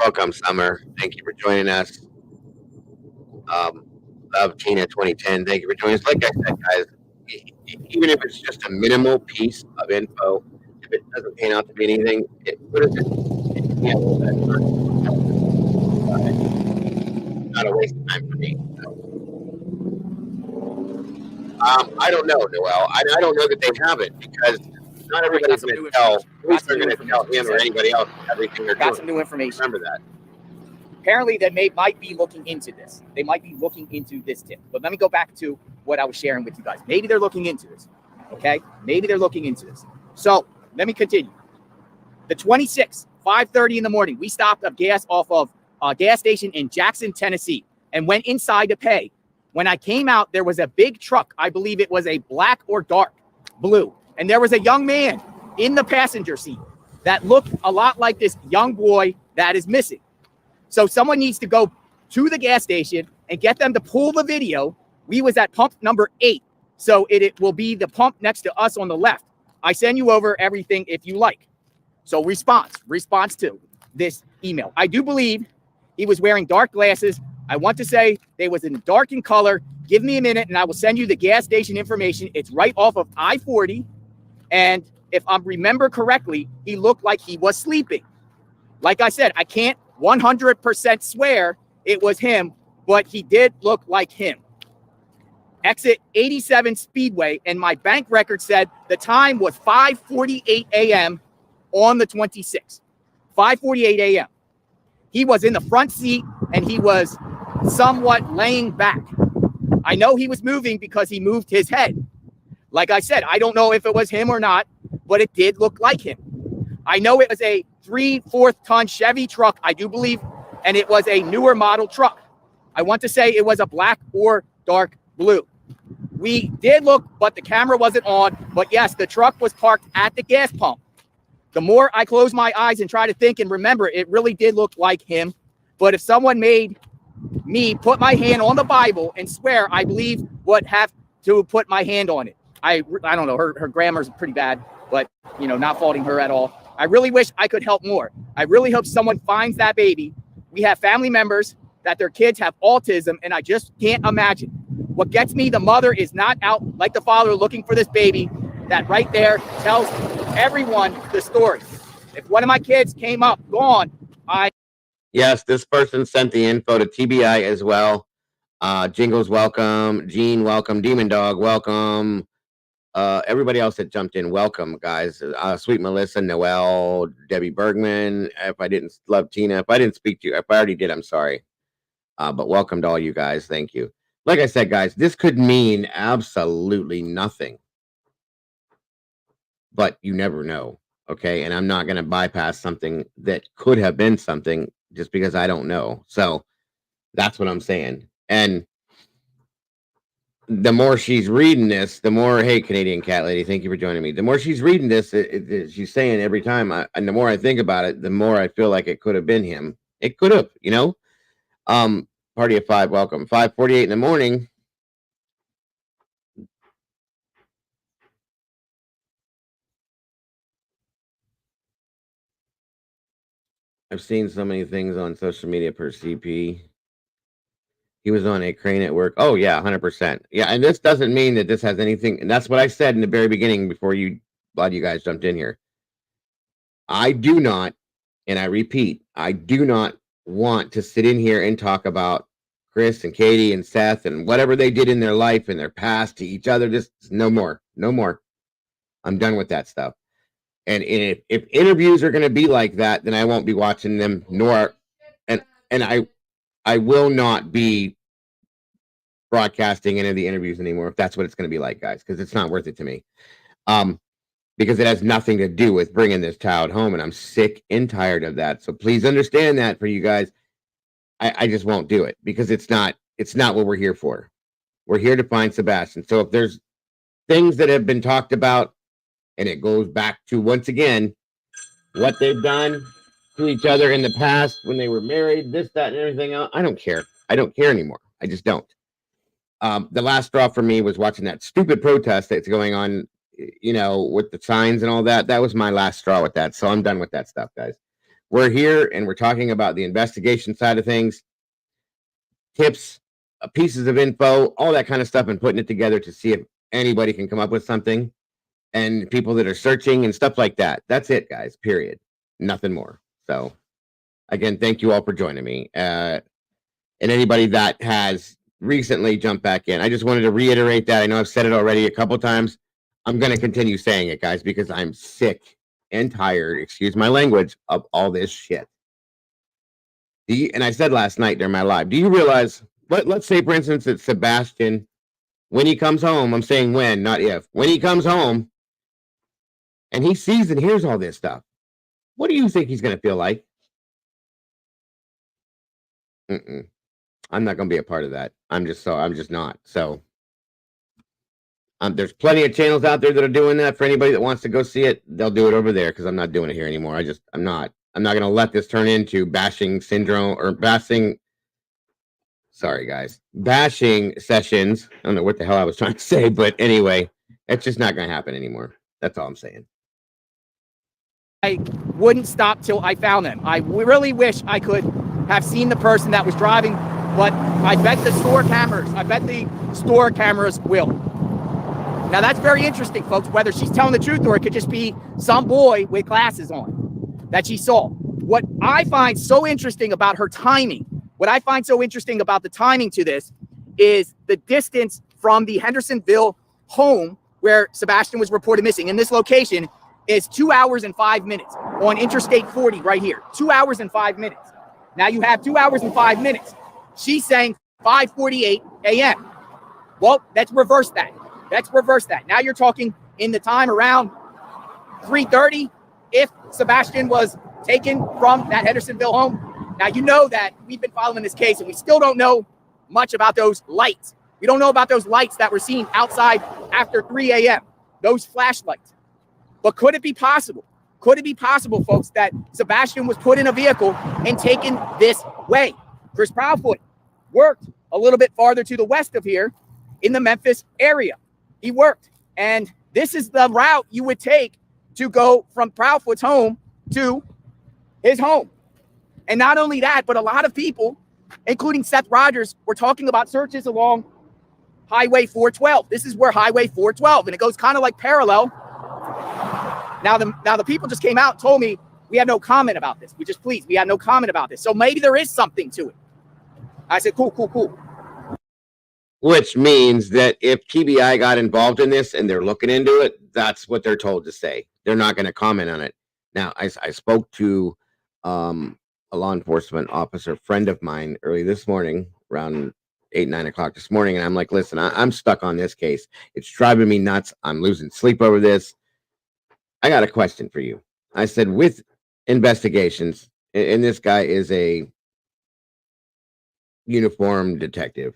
welcome, Summer. Thank you for joining us. Love Tina 2010. Thank you for joining us. Like I said, guys, even if it's just a minimal piece of info, if it doesn't pan out to be anything, what is it? Not a waste of time for me. I don't know, Noel. I don't know that they have it because not everybody's going to tell. At least they're going to tell him or anybody else everything they're doing. Got some new information. Remember that. Apparently, they might be looking into this. They might be looking into this tip. But let me go back to what I was sharing with you guys. Maybe they're looking into this. Okay? Maybe they're looking into this. So let me continue. The 26th, 5:30 in the morning, we stopped up gas off of a gas station in Jackson, Tennessee, and went inside to pay. When I came out, there was a big truck. I believe it was a black or dark blue. And there was a young man in the passenger seat that looked a lot like this young boy that is missing. So someone needs to go to the gas station and get them to pull the video. We was at pump number 8. So it will be the pump next to us on the left. I send you over everything if you like. So response to this email. I do believe he was wearing dark glasses. I want to say they was in dark in color. Give me a minute and I will send you the gas station information. It's right off of I-40. And if I remember correctly, he looked like he was sleeping. Like I said, I can't 100% swear it was him, but he did look like him. Exit 87 Speedway, and my bank record said the time was 5:48 a.m. on the 26th. 5:48 a.m. He was in the front seat, and he was somewhat laying back. I know he was moving because he moved his head. Like I said, I don't know if it was him or not, but it did look like him. I know it was a 3/4 ton Chevy truck, I do believe, and it was a newer model truck. I want to say it was a black or dark blue. We did look, but the camera wasn't on. But yes, the truck was parked at the gas pump. The more I close my eyes and try to think and remember, it really did look like him. But if someone made me put my hand on the Bible and swear, I believe would have to put my hand on it. I don't know, her grammar's pretty bad, but, you know, not faulting her at all. I really wish I could help more. I really hope someone finds that baby. We have family members that their kids have autism, and I just can't imagine. What gets me, the mother is not out like the father looking for this baby. That right there tells everyone the story. If one of my kids came up gone, Yes, this person sent the info to TBI as well. Jingles, welcome. Gene, welcome. Demon Dog, welcome. Everybody else that jumped in, welcome, guys. Sweet Melissa, Noel, Debbie Bergman. If I didn't love Tina, if I didn't speak to you, if I already did, I'm sorry. But welcome to all you guys. Thank you. Like I said, guys, this could mean absolutely nothing, but you never know. Okay. And I'm not going to bypass something that could have been something just because I don't know. So that's what I'm saying. And the more she's reading this, the more, hey, Canadian Cat Lady, thank you for joining me. The more she's reading this, she's saying every time, and the more I think about it, the more I feel like it could have been him. It could have, you know. Party of 5, welcome. 5:48 in the morning. I've seen so many things on social media per CP. He was on a crane at work. Oh, yeah, 100%. Yeah, and this doesn't mean that this has anything. And that's what I said in the very beginning before you, a lot of you guys jumped in here. I do not, and I repeat, I do not want to sit in here and talk about Chris and Katie and Seth and whatever they did in their life and their past to each other. Just no more. No more. I'm done with that stuff. And if interviews are going to be like that, then I won't be watching them, nor, and I will not be broadcasting any of the interviews anymore if that's what it's going to be like, guys, because it's not worth it to me. Because it has nothing to do with bringing this child home, and I'm sick and tired of that. So please understand that for you guys. I just won't do it because it's not what we're here for. We're here to find Sebastian. So if there's things that have been talked about, and it goes back to, once again, what they've done to each other in the past when they were married, this, that, and everything else, I don't care. I don't care anymore. I just don't. The last straw for me was watching that stupid protest that's going on, you know, with the signs and all that. That was my last straw with that. So I'm done with that stuff, guys. We're here and we're talking about the investigation side of things, tips, pieces of info, all that kind of stuff, and putting it together to see if anybody can come up with something, and people that are searching and stuff like that. That's it, guys, period. Nothing more. So again, thank you all for joining me. And anybody that has recently jumped back in, I just wanted to reiterate that. I know I've said it already a couple times. I'm going to continue saying it, guys, because I'm sick and tired, excuse my language, of all this shit. And I said last night during my live, do you realize, let's say, for instance, that Sebastian, when he comes home, I'm saying when, not if, when he comes home and he sees and hears all this stuff, what do you think he's going to feel like? I'm not going to be a part of that. I'm just not. So there's plenty of channels out there that are doing that. For anybody that wants to go see it, they'll do it over there, because I'm not doing it here anymore. I'm not going to let this turn into bashing syndrome or bashing. Sorry, guys. Bashing sessions. I don't know what the hell I was trying to say, but anyway, it's just not going to happen anymore. That's all I'm saying. I wouldn't stop till I found them. I really wish I could have seen the person that was driving, but I bet the store cameras will. Now, that's very interesting, folks, whether she's telling the truth or it could just be some boy with glasses on that she saw. What I find so interesting about her timing What I find so interesting about the timing to this is the distance from the Hendersonville home where Sebastian was reported missing. In this location is 2 hours and 5 minutes on Interstate 40 right here. 2 hours and 5 minutes. Now you have 2 hours and 5 minutes. She's saying 5:48 a.m. Well, let's reverse that. Let's reverse that. Now you're talking in the time around 3:30 if Sebastian was taken from that Hendersonville home. Now, you know that we've been following this case and we still don't know much about those lights. We don't know about those lights that were seen outside after 3 a.m., those flashlights. But could it be possible? Could it be possible, folks, that Sebastian was put in a vehicle and taken this way? Chris Proudfoot worked a little bit farther to the west of here in the Memphis area. He worked. And this is the route you would take to go from Proudfoot's home to his home. And not only that, but a lot of people, including Seth Rogers, were talking about searches along Highway 412. This is where Highway 412, and it goes kind of like parallel. Now the people just came out and told me we had no comment about this. We had no comment about this. So maybe there is something to it. I said, cool. Which means that if TBI got involved in this and they're looking into it, that's what they're told to say. They're not going to comment on it. Now, I spoke to a law enforcement officer friend of mine early this morning, around 8-9 o'clock this morning, and I'm like, listen, I'm stuck on this case. It's driving me nuts. I'm losing sleep over this. I got a question for you. I said, with investigations, and this guy is a uniformed detective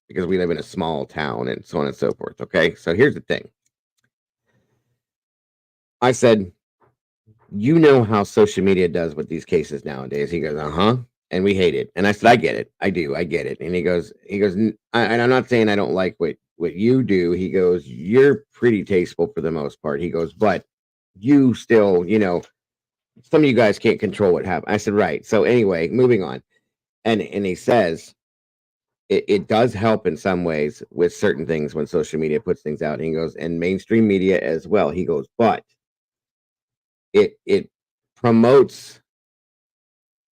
because we live in a small town and so on and so forth. Okay, so here's the thing. I said, you know how social media does with these cases nowadays. He goes, and we hate it. And I said, I get it. I do. I get it. And he goes, and I'm not saying I don't like what you do. He goes, you're pretty tasteful for the most part. He goes, but you still, some of you guys can't control what happens. I said, right. So anyway, moving on. And he says, it does help in some ways with certain things when social media puts things out. And he goes, and mainstream media as well. He goes, but it promotes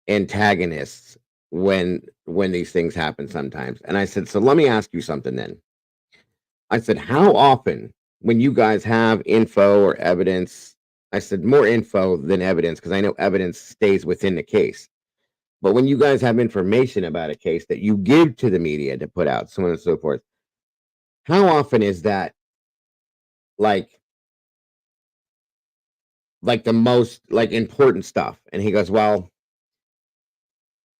antagonists when these things happen sometimes. And I said, so let me ask you something then. I said, how often when you guys have info or evidence, I said more info than evidence, because I know evidence stays within the case. But when you guys have information about a case that you give to the media to put out, so on and so forth, how often is that like the most important stuff? And he goes, well,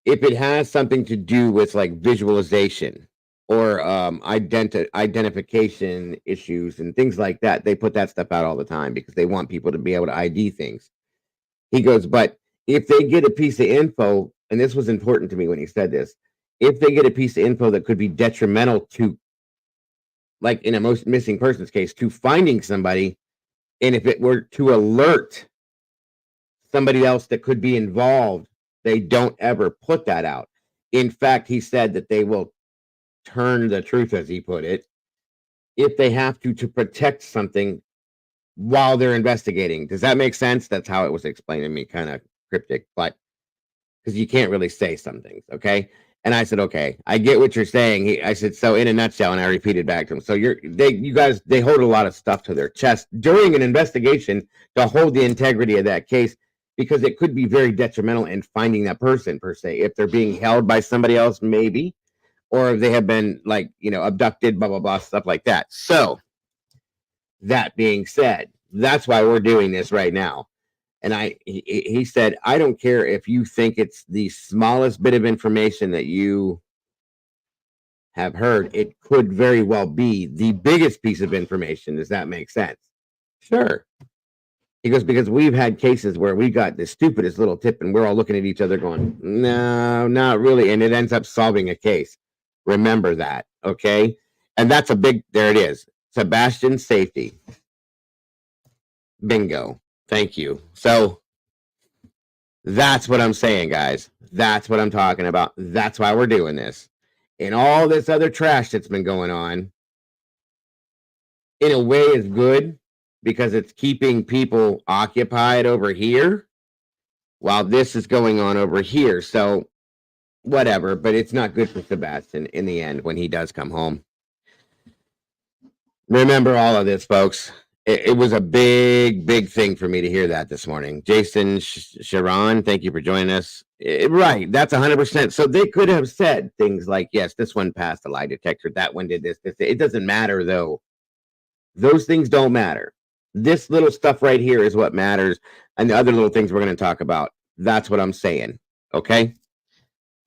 if it has something to do with like visualization or identification issues and things like that, they put that stuff out all the time because they want people to be able to ID things. He goes, but if they get a piece of info, and this was important to me when he said this, if they get a piece of info that could be detrimental to, like in a most missing persons case, to finding somebody, and if it were to alert somebody else that could be involved, they don't ever put that out. In fact, he said that they will turn the truth, as he put it, if they have to protect something while they're investigating. Does that make sense? That's how it was explained to me, kind of cryptic, but because you can't really say some things, okay? And I said, okay, I get what you're saying. I said, so in a nutshell, and I repeated back to him. So you guys hold a lot of stuff to their chest during an investigation to hold the integrity of that case, because it could be very detrimental in finding that person per se. If they're being held by somebody else, maybe, or if they have been abducted, blah, blah, blah, stuff like that. So that being said, that's why we're doing this right now. And he said, I don't care if you think it's the smallest bit of information that you have heard. It could very well be the biggest piece of information. Does that make sense? Sure. He goes, because we've had cases where we got the stupidest little tip and we're all looking at each other going, no, not really. And it ends up solving a case. Remember that. Okay. And that's there it is. Sebastian's safety. Bingo. Thank you. So that's what I'm saying, guys. That's what I'm talking about. That's why we're doing this. And all this other trash that's been going on, in a way, is good because it's keeping people occupied over here while this is going on over here. So whatever, but it's not good for Sebastian in the end when he does come home. Remember all of this, folks. It was a big thing for me to hear that this morning. Jason Sharon, thank you for joining us. Right, that's 100%. So they could have said things like, yes, this one passed the lie detector, that one did this. It doesn't matter, though. Those things don't matter. This little stuff right here is what matters, and the other little things we're going to talk about. That's what I'm saying, okay?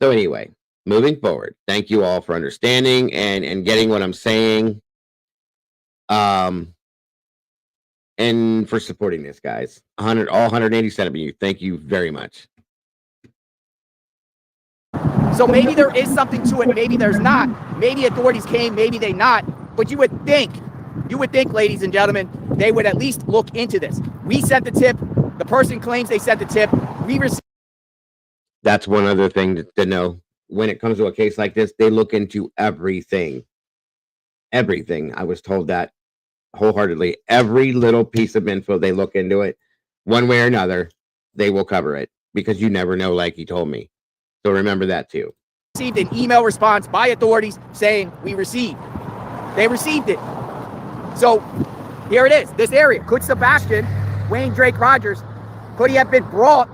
So anyway, moving forward, thank you all for understanding and getting what I'm saying. And for supporting this, guys. 187 of you. Thank you very much. So maybe there is something to it, maybe there's not. Maybe authorities came, maybe they not. But you would think, ladies and gentlemen, they would at least look into this. We sent the tip. The person claims they sent the tip. We received. That's one other thing to know. When it comes to a case like this, they look into everything. Everything. I was told that wholeheartedly. Every little piece of info, they look into it. One way or another, they will cover it because you never know, like he told me. So remember that too. Received an email response by authorities saying we received. They received it. So here it is. This area. Could Sebastian, Wayne Drake Rogers, could he have been brought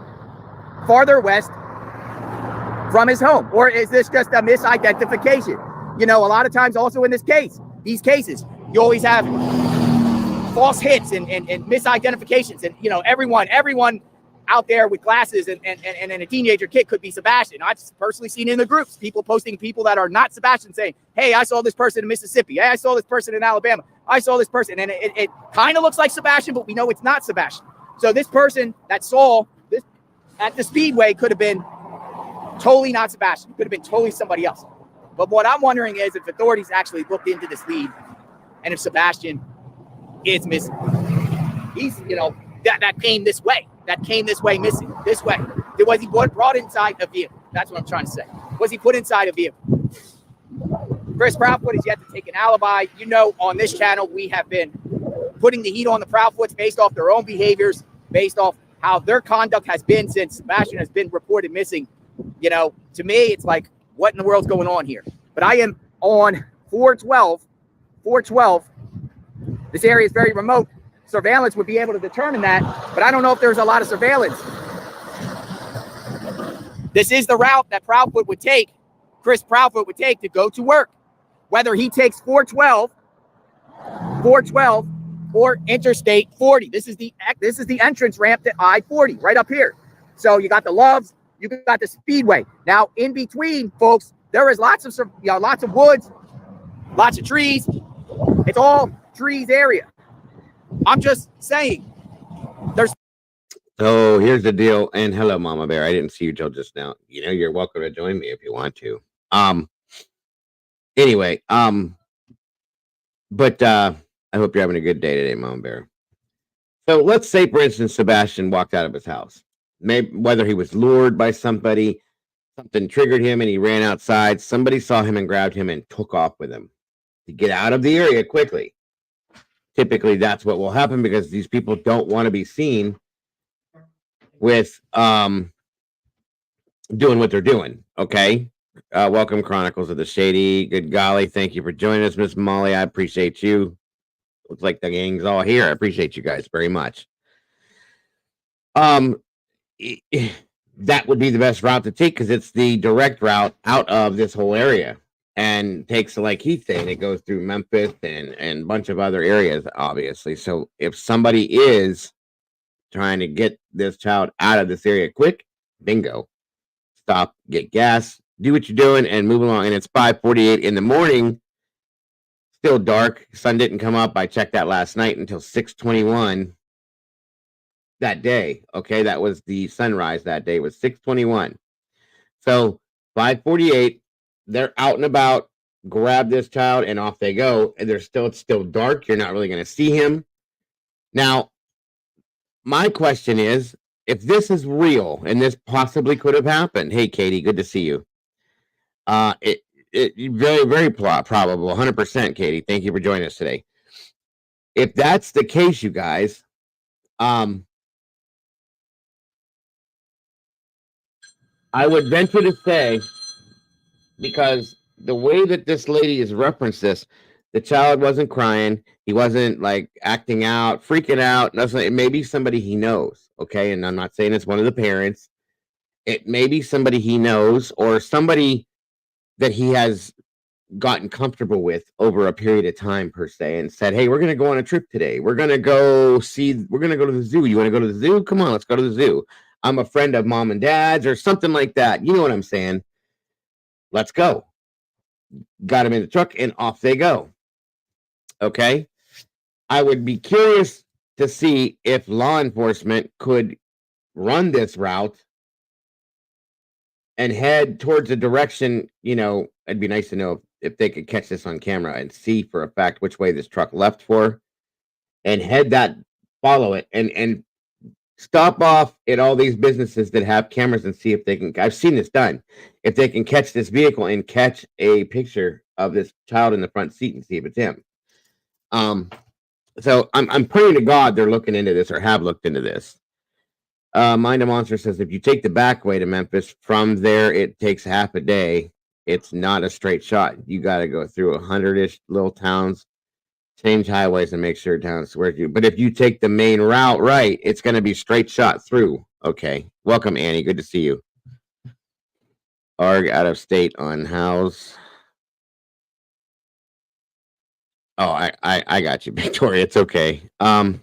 farther west from his home? Or is this just a misidentification? You know, a lot of times also in these cases, you always have false hits and misidentifications. And, you know, everyone out there with glasses and a teenager kid could be Sebastian. I've personally seen in the groups, people posting people that are not Sebastian saying, hey, I saw this person in Mississippi. Hey, I saw this person in Alabama. I saw this person. And it kind of looks like Sebastian, but we know it's not Sebastian. So this person that saw this at the Speedway could have been totally not Sebastian. Could have been totally somebody else. But what I'm wondering is if authorities actually looked into this lead and if Sebastian is missing. He's, you know, that came this way. That came this way missing. This way. Was he brought inside a vehicle? That's what I'm trying to say. Was he put inside a vehicle? Chris Proudfoot is yet to take an alibi. You know, on this channel, we have been putting the heat on the Proudfoots based off their own behaviors, based off how their conduct has been since Sebastian has been reported missing. You know, to me, it's like, what in the world's going on here? But I am on 412. This area is very remote. Surveillance would be able to determine that, but I don't know if there's a lot of surveillance. This is the route that Proudfoot would take, Chris Proudfoot would take to go to work. Whether he takes 412 or Interstate 40. This is the entrance ramp to I-40 right up here. So you got the Loves, you got the Speedway. Now in between, folks, there is lots of woods, lots of trees. It's all trees area. I'm just saying, there's. Oh, here's the deal. And hello, Mama Bear. I didn't see you till just now. You know, you're welcome to join me if you want to. Anyway, but I hope you're having a good day today, Mama Bear. So let's say, for instance, Sebastian walked out of his house. Maybe whether he was lured by somebody, something triggered him and he ran outside. Somebody saw him and grabbed him and took off with him to get out of the area quickly. Typically, that's what will happen because these people don't want to be seen with doing what they're doing. Okay. Welcome, Chronicles of the Shady. Good golly, thank you for joining us, Miss Molly. I appreciate you. Looks like the gang's all here. I appreciate you guys very much. That would be the best route to take because it's the direct route out of this whole area. And takes, like he's saying, it goes through Memphis and a bunch of other areas, obviously. So if somebody is trying to get this child out of this area quick, bingo. Stop, get gas, do what you're doing, and move along. And it's 5:48 in the morning. Still dark. Sun didn't come up. I checked that last night until 6:21 that day. Okay, that was the sunrise that day. It was 6:21. So 5:48. They're out and about, grab this child, and off they go. And it's still dark. You're not really going to see him. Now, my question is, if this is real and this possibly could have happened, hey, Katie, good to see you. It very, very probable, 100%, Katie. Thank you for joining us today. If that's the case, you guys, I would venture to say because the way that this lady has referenced this, the child wasn't crying. He wasn't like acting out, freaking out. Nothing. It may be somebody he knows. Okay. And I'm not saying it's one of the parents. It may be somebody he knows or somebody that he has gotten comfortable with over a period of time per se and said, hey, we're going to go on a trip today. We're going to go to the zoo. You want to go to the zoo? Come on, let's go to the zoo. I'm a friend of mom and dad's or something like that. You know what I'm saying? Let's go. Got him in the truck and off they go. Okay. I would be curious to see if law enforcement could run this route and head towards a direction, it'd be nice to know if they could catch this on camera and see for a fact which way this truck left for and follow it and stop off at all these businesses that have cameras and see if they can. I've seen this done. If they can catch this vehicle and catch a picture of this child in the front seat and see if it's him. So I'm praying to God they're looking into this or have looked into this. Mind a Monster says if you take the back way to Memphis, from there it takes half a day. It's not a straight shot. You got to go through 100-ish little towns, change highways, and make sure town's where you. But if you take the main route right, it's going to be straight shot through. Okay. Welcome, Annie. Good to see you. Arg out of state on house. Oh, I got you, Victoria. It's okay. Don't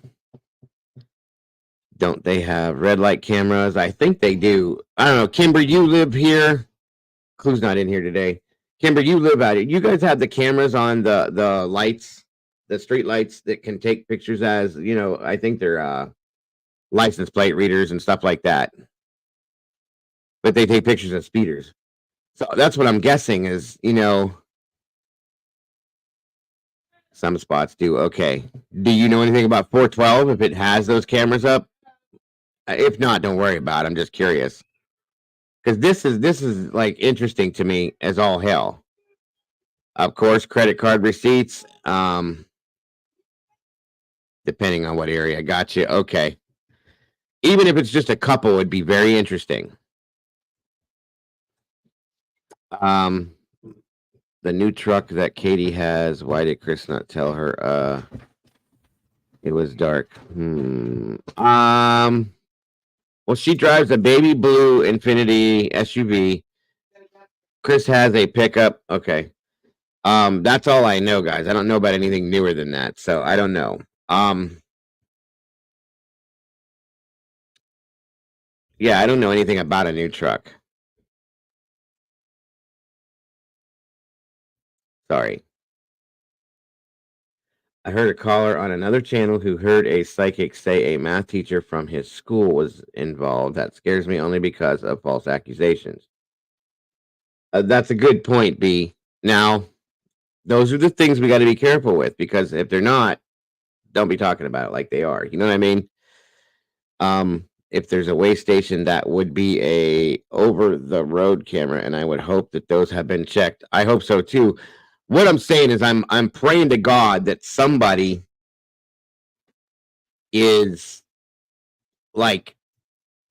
they have red light cameras? I think they do. I don't know. Kimber, you live here. Clue's not in here today. Kimber, you live out here. You guys have the cameras on the lights, the street lights that can take pictures as, I think they're license plate readers and stuff like that. But they take pictures of speeders. So that's what I'm guessing is, some spots do. Okay. Do you know anything about 412 if it has those cameras up? If not, don't worry about it. I'm just curious. Because this is like interesting to me as all hell. Of course, credit card receipts. Depending on what area. Gotcha. Okay. Even if it's just a couple, would be very interesting. The new truck that Katie has, why did Chris not tell her? It was dark. Well, she drives a baby blue Infiniti SUV. Chris has a pickup. Okay. That's all I know, guys. I don't know about anything newer than that, so I don't know. Yeah, I don't know anything about a new truck. Sorry. I heard a caller on another channel who heard a psychic say a math teacher from his school was involved. That scares me only because of false accusations. That's a good point, B. Now, those are the things we got to be careful with because if they're not, don't be talking about it like they are. You know what I mean? If there's a way station, that would be a over the road camera, and I would hope that those have been checked. I hope so too. What I'm saying is I'm praying to God that somebody is like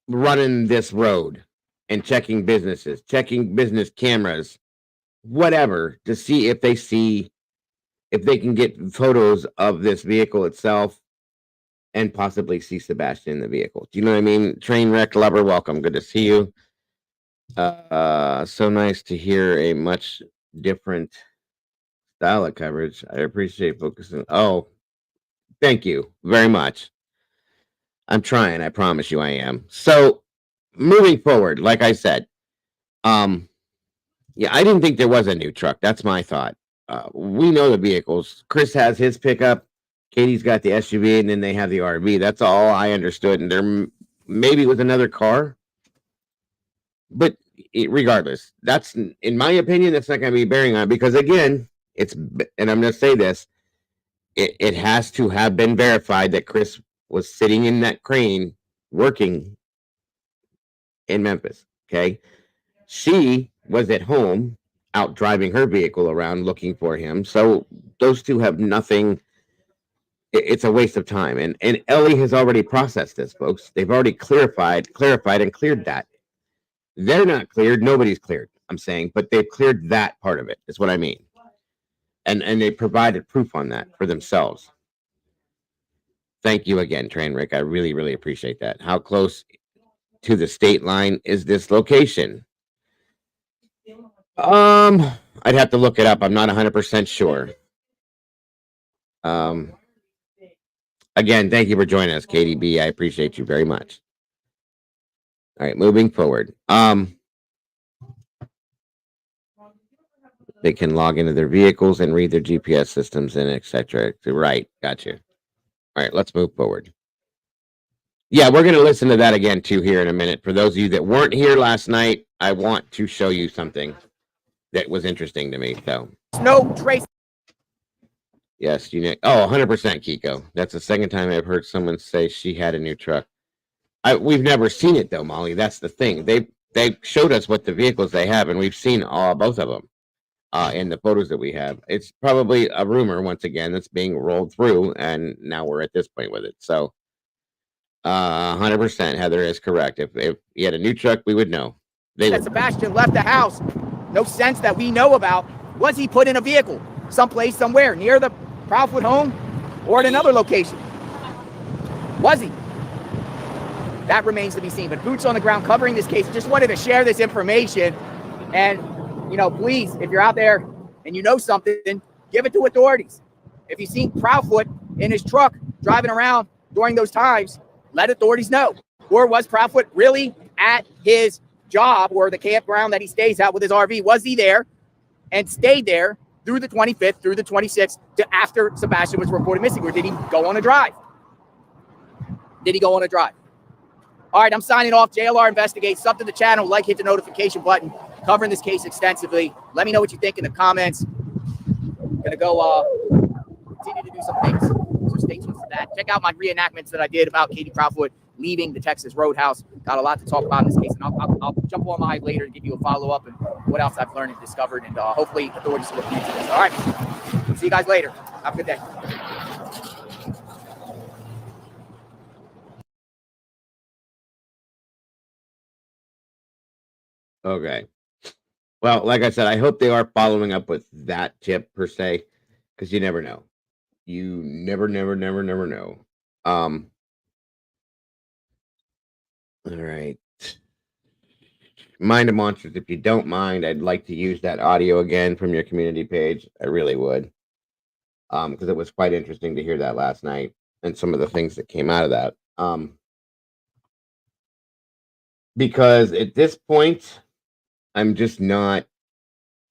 running this road and checking businesses, checking business cameras, whatever, to see if they can get photos of this vehicle itself and possibly see Sebastian in the vehicle. Do you know what I mean? Train wreck lover, welcome. Good to see you. So nice to hear a much different style of coverage. I appreciate focusing. Oh, thank you very much. I'm trying. I promise you I am. So moving forward, like I said, yeah, I didn't think there was a new truck. That's my thought. We know the vehicles. Chris has his pickup. Katie's got the SUV, and then they have the RV. That's all I understood. And there maybe was another car, but regardless, that's in my opinion, that's not going to be bearing on it because again, and I'm going to say this, it has to have been verified that Chris was sitting in that crane working in Memphis. Okay, she was at home out driving her vehicle around looking for him. So those two have nothing. It's a waste of time. And Ellie has already processed this, folks. They've already clarified and cleared that. They're not cleared. Nobody's cleared. I'm saying, but they've cleared that part of it. Is what I mean. And they provided proof on that for themselves. Thank you again, Trainwreck. I really, really appreciate that. How close to the state line is this location? I'd have to look it up. I'm not 100% sure. Um, again, thank you for joining us, KDB. I appreciate you very much. All right, moving forward. They can log into their vehicles and read their GPS systems and etc. Right, gotcha. All right, let's move forward. Yeah, we're going to listen to that again too here in a minute. For those of you that weren't here last night, I want to show you something that was interesting to me. So, no trace. Yes, you know. Oh, 100%, Kiko. That's the second time I've heard someone say she had a new truck. We've never seen it though, Molly. That's the thing. They showed us what the vehicles they have, and we've seen both of them in the photos that we have. It's probably a rumor once again that's being rolled through, and now we're at this point with it. So, 100%, Heather is correct. If he had a new truck, we would know. That Sebastian left the house, no sense that we know about. Was he put in a vehicle someplace, somewhere near the Proudfoot home, or at another location? Was he? That remains to be seen. But boots on the ground covering this case. Just wanted to share this information. And, you know, please, if you're out there and you know something, give it to authorities. If you've seen Proudfoot in his truck driving around during those times, let authorities know. Or was Proudfoot really at his job or the campground that he stays at with his RV? Was he there and stayed there through the 25th, through the 26th, to after Sebastian was reported missing? Or did he go on a drive? All right, I'm signing off. JLR Investigates. Sub to the channel, like, hit the notification button. Covering this case extensively. Let me know what you think in the comments. Gonna go continue to do some things. So stay tuned for that. Check out my reenactments that I did about Katie Proudfoot leaving the Texas Roadhouse. Got a lot to talk about in this case, and I'll jump on live later to give you a follow-up and what else I've learned and discovered, and hopefully authorities will look into this. All right, see you guys later. Have a good day. Okay. Well, like I said, I hope they are following up with that tip per se, because you never know. You never know. All right. Mind of Monsters, if you don't mind, I'd like to use that audio again from your community page. I really would. Because it was quite interesting to hear that last night and some of the things that came out of that. Because at this point, I'm just not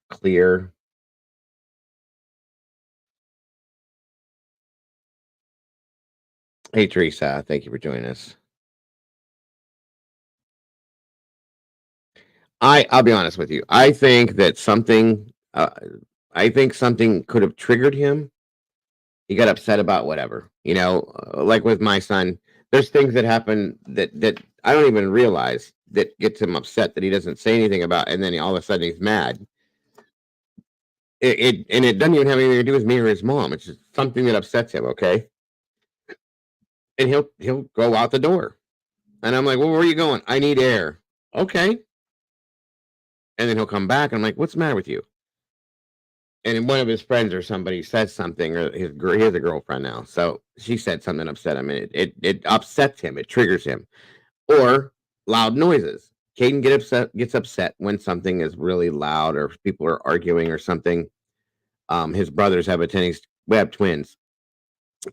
clear. Hey, Teresa, thank you for joining us. I'll be honest with you. I think that something could have triggered him. He got upset about whatever, like with my son. There's things that happen that I don't even realize that gets him upset that he doesn't say anything about, and then all of a sudden he's mad. It doesn't even have anything to do with me or his mom. It's just something that upsets him. Okay, and he'll go out the door, and I'm like, well, where are you going? I need air. Okay. And then he'll come back, and I'm like, what's the matter with you? And one of his friends or somebody says something, or he has a girlfriend now, so she said something upset him, and it upsets him. It triggers him. Or loud noises. Caden gets upset when something is really loud, or people are arguing or something. His brothers have a tendency. We have twins.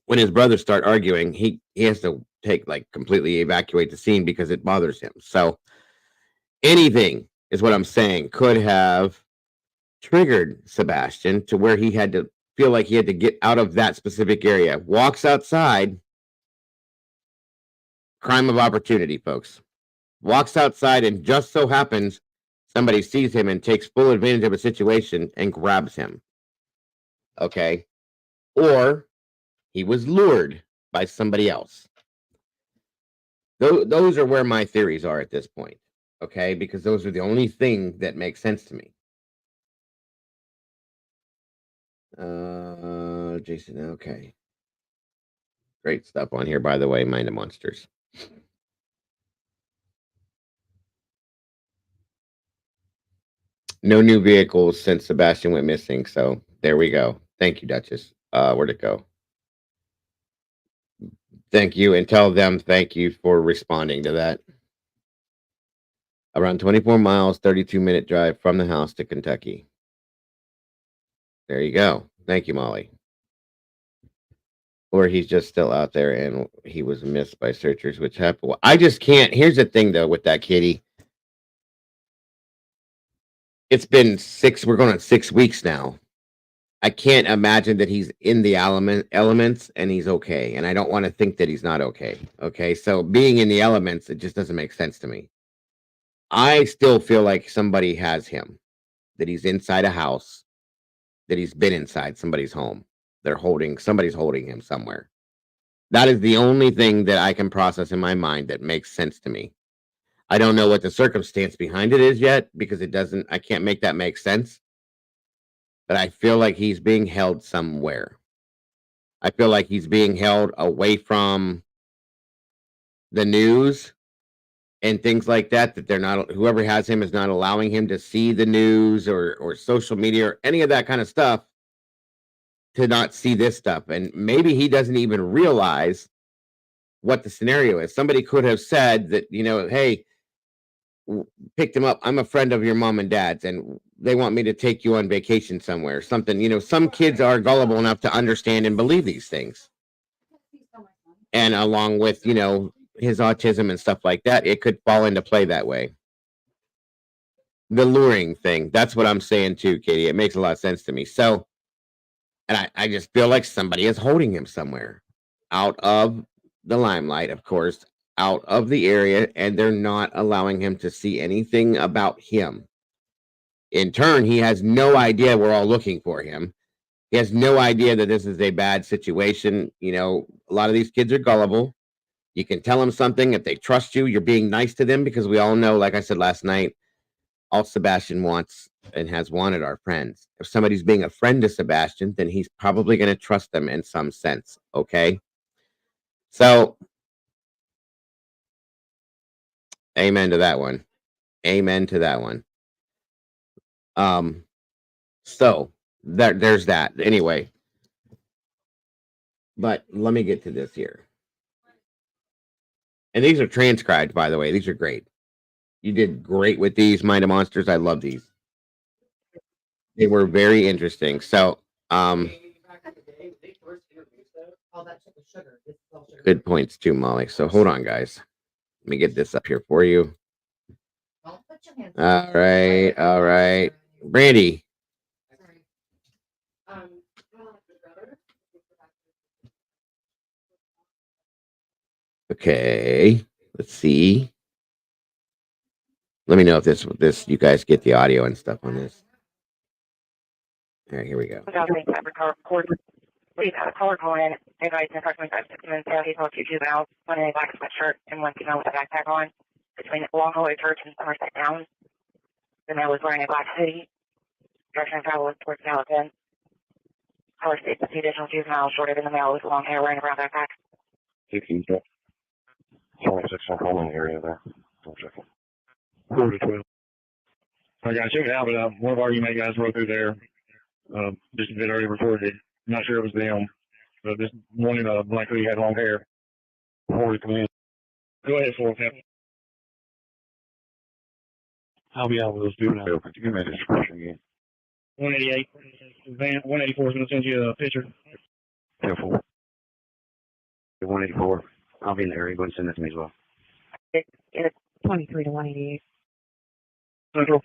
When his brothers start arguing, he has to completely evacuate the scene because it bothers him. So anything is what I'm saying could have triggered Sebastian to where he had to feel like he had to get out of that specific area. Walks outside. Crime of opportunity, folks. Walks outside, and just so happens somebody sees him and takes full advantage of a situation and grabs him. Okay. Or he was lured by somebody else. Those are where my theories are at this point. Okay. Because those are the only thing that makes sense to me. Jason. Okay. Great stuff on here, by the way. Mind of Monsters. No new vehicles since Sebastian went missing. So there we go. Thank you, Duchess. Where'd it go? Thank you, and tell them thank you for responding to that. Around 24 miles, 32-minute drive from the house to Kentucky. There you go. Thank you, Molly. Or he's just still out there and he was missed by searchers, which happened. Well, I just can't. Here's the thing, though, with that kitty. It's been we're going on 6 weeks now. I can't imagine that he's in the elements and he's okay. And I don't want to think that he's not okay. Okay. So being in the elements, it just doesn't make sense to me. I still feel like somebody has him, that he's inside a house, that he's been inside somebody's home. Somebody's holding him somewhere. That is the only thing that I can process in my mind that makes sense to me. I don't know what the circumstance behind it is yet because I can't make that make sense. But I feel like he's being held somewhere. I feel like he's being held away from the news and things like that, that they're not, whoever has him is not allowing him to see the news or social media or any of that kind of stuff, to not see this stuff. And maybe he doesn't even realize what the scenario is. Somebody could have said that, hey, picked him up. I'm a friend of your mom and dad's, and they want me to take you on vacation somewhere. Something, some kids are gullible enough to understand and believe these things. And along with, his autism and stuff like that, it could fall into play that way. The luring thing, that's what I'm saying too, Katie. It makes a lot of sense to me. So, and I just feel like somebody is holding him somewhere out of the limelight, of course, out of the area, and they're not allowing him to see anything about him. In turn, he has no idea we're all looking for him. He has no idea that this is a bad situation. A lot of these kids are gullible. You can tell them something. If they trust you, you're being nice to them, because we all know, like I said last night, all Sebastian wants and has wanted are friends. If somebody's being a friend to Sebastian, then he's probably going to trust them in some sense. Okay. So, amen to that one. Amen to that one. So there's that. Anyway, but let me get to this here. And these are transcribed, by the way. These are great. You did great with these, Mind of Monsters. I love these. They were very interesting. So, good points too, Molly. So hold on, guys. Let me get this up here for you. All right. Brandy. Okay. Let's see. Let me know if this you guys get the audio and stuff on this. All right, here we go. We've had a caller call in, advising approximately 5 6 minutes ago. He saw two juveniles, one in a black sweatshirt and one female with a backpack on, between Long Hollow Church and Somerset Downs. The male was wearing a black hoodie. Direction of travel was towards Gallatin. Caller states that the additional juvenile shorter than the male with long hair wearing a brown backpack. 26 on Holland area there. 1 second. 4 to 12. I got to check it out, but one of our UMA guys rode through there just a bit earlier reported. I'm not sure it was them, but this morning black hoodie had long hair. 4 to 12. Go ahead, 4. I'll be out with those juveniles. Give me the description again. 188. 184 is going to send you a picture. Yeah, 4. 184. I'll be in the area. Go and send that to me as well. It's 23 to 188. Central.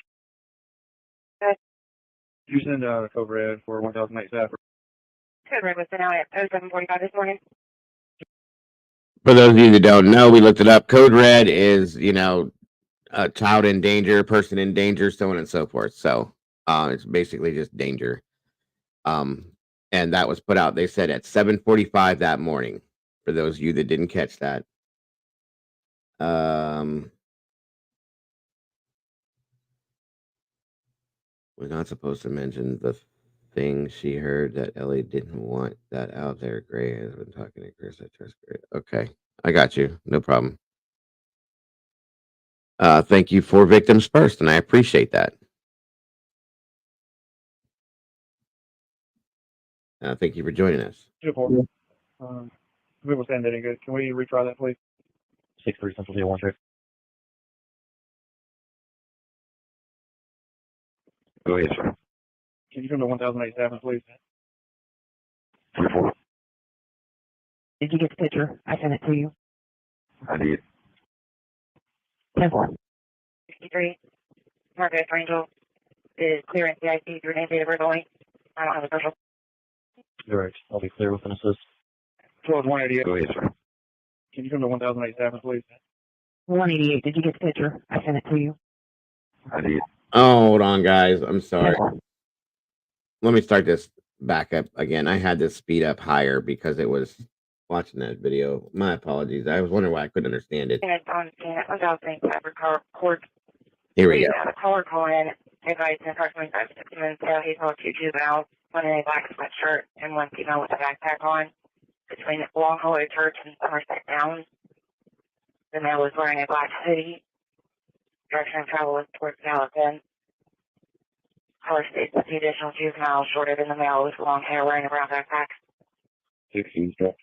Okay. You send a code red for 1008 staff. Code red was sent out at 07:45 this morning. For those of you that don't know, we looked it up. Code red is, a child in danger, person in danger, so on and so forth. So it's basically just danger. And that was put out, they said, at 7:45 that morning. For those of you that didn't catch that. We're not supposed to mention the thing she heard that Ellie didn't want that out there. Gray has been talking to Chris. I trust Gray. Okay, I got you. No problem. Thank you for victims first, and I appreciate that. Thank you for joining us. 2-4. We were saying that ain't good. Can we retry that, please? 6-3 Central Deal 1 check. Go ahead, sir. Can you come to 1087, please? 3-4. Did you get the picture? I sent it to you. I did. 10-4. 63. Marcus Rangel is clear in CIC through name date of birth only. I don't have a social. Correct. I'll be clear with an assist. 12-188. Go ahead, sir. Can you come to 1087, please? 188. Did you get the picture? I sent it to you. I did. Oh, hold on, guys. I'm sorry. 10-4. Let me start this back up again. I had this speed up higher because it was watching that video. My apologies. I was wondering why I couldn't understand it. And it's on scene at 1000 Cyber Court. Here we We go. had a caller call in, advised in approximately 5 to 6 minutes ago he saw 2 juveniles, one in a black sweatshirt and one female with a backpack on, between Long Hollow Church and Somerset Downs. The male was wearing a black hoodie. Direction of travel was towards Gallatin. Caller states that the additional juvenile shorter than the male with long hair wearing a brown backpack. 16 sir.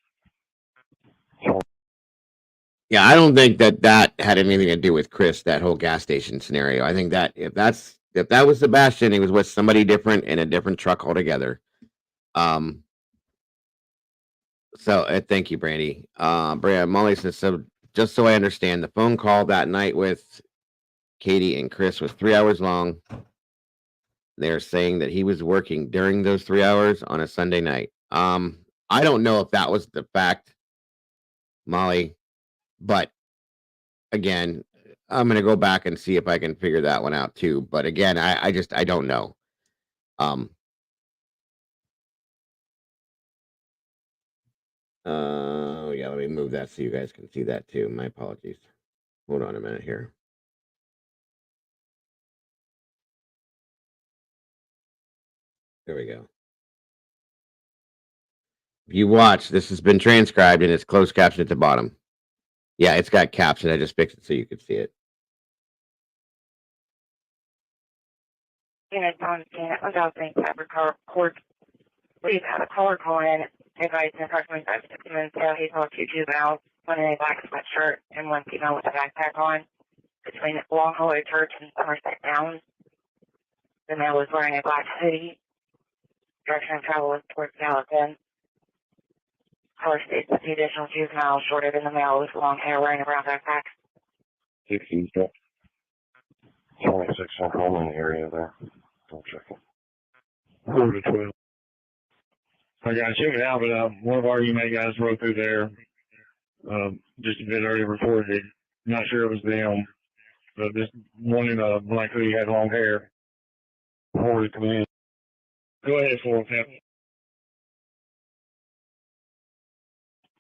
Yeah, I don't think that had anything to do with Chris, that whole gas station scenario. I think that if that was Sebastian, he was with somebody different in a different truck altogether. So thank you, Brandy. Bria Molly says, so just so I understand, the phone call that night with Katie and Chris was 3 hours long. They're saying that he was working during those 3 hours on a Sunday night. I don't know if that was the fact, Molly, but again, I'm gonna go back and see if I can figure that one out too. But again, I don't know. Yeah, let me move that so you guys can see that too. My apologies. Hold on a minute here. There we go. If you watch, this has been transcribed and it's closed caption at the bottom. Yeah, it's got caption. I just fixed it so you could see it. And it's on scene at 1000 Cyber Court. We've had a caller call in, advised in approximately 5 to 6 minutes ago he saw 2 juveniles, one in a black sweatshirt and one female with a backpack on, between Long Hollow Church and Somerset Downs. The male was wearing a black hoodie. Direction of travel was towards Gallatin. Caller states that the additional juvenile shorter than the male with long hair wearing a brown backpack. 16 sir. 26 on home in the area there. Double checking. 4 to 12. I got checked it out, but one of our UMA guys rode through there just a bit earlier reported. Not sure it was them, but this one in a black hoodie had long hair. Forward to come in. Go ahead, for Captain.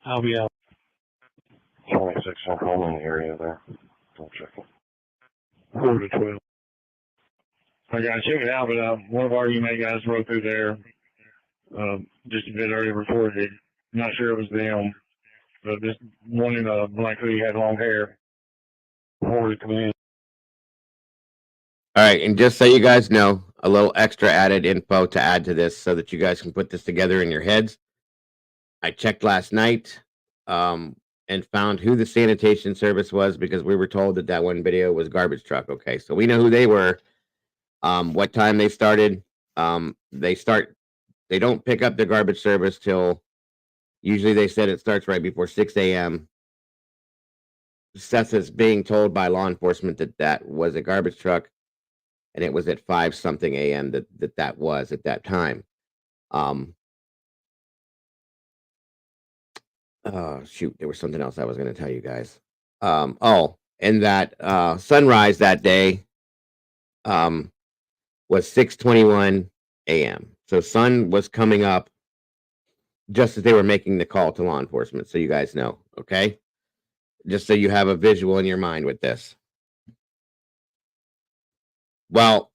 I'll be out. 26 on home in the area there. Double checking. 4 to 12. I got checked it out, but one of our UMA guys rode through there just a bit earlier reported. Not sure it was them, but this one in a black hoodie had long hair. Forward to come in. All right, and just so you guys know, a little extra added info to add to this so that you guys can put this together in your heads. I checked last night and found who the sanitation service was because we were told that one video was garbage truck. Okay, so we know who they were. What time they started. They don't pick up the garbage service till usually they said it starts right before 6 a.m. Seth is being told by law enforcement that was a garbage truck, and it was at 5 something a.m. that was at that time. Shoot, there was something else I was going to tell you guys. And that sunrise that day was 6:21 a.m. So sun was coming up just as they were making the call to law enforcement. So you guys know, okay? Just so you have a visual in your mind with this. Well,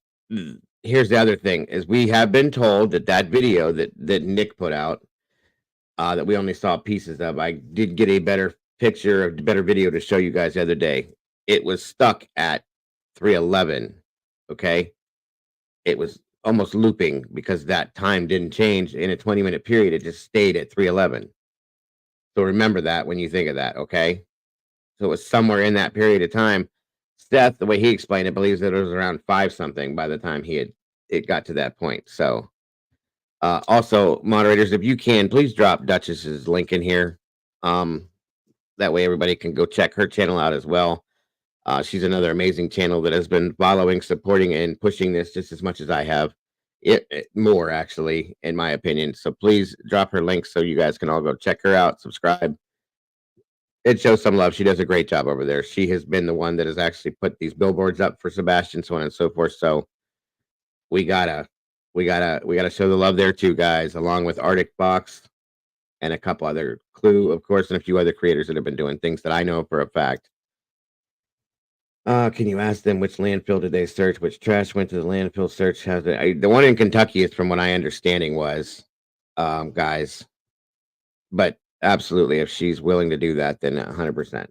here's the other thing: is we have been told that video that Nick put out, that we only saw pieces of. I did get a better picture, a better video to show you guys the other day. It was stuck at 311. Okay, it was almost looping because that time didn't change in a 20-minute period. It just stayed at 3:11. So remember that when you think of that, okay? So it was somewhere in that period of time. Seth, the way he explained it, believes that it was around 5 something by the time it got to that point. So also, moderators, if you can, please drop Duchess's link in here. That way everybody can go check her channel out as well. She's another amazing channel that has been following, supporting, and pushing this just as much as I have. It more actually, in my opinion. So please drop her link so you guys can all go check her out, subscribe. It shows some love. She does a great job over there. She has been the one that has actually put these billboards up for Sebastian, so on and so forth. So we gotta, we gotta show the love there too, guys. Along with Arctic Fox and a couple other Clue, of course, and a few other creators that have been doing things that I know for a fact. Can you ask them which landfill did they search? Which trash went to the landfill search? The one in Kentucky is from what I understanding was, guys. But absolutely, if she's willing to do that, then 100%.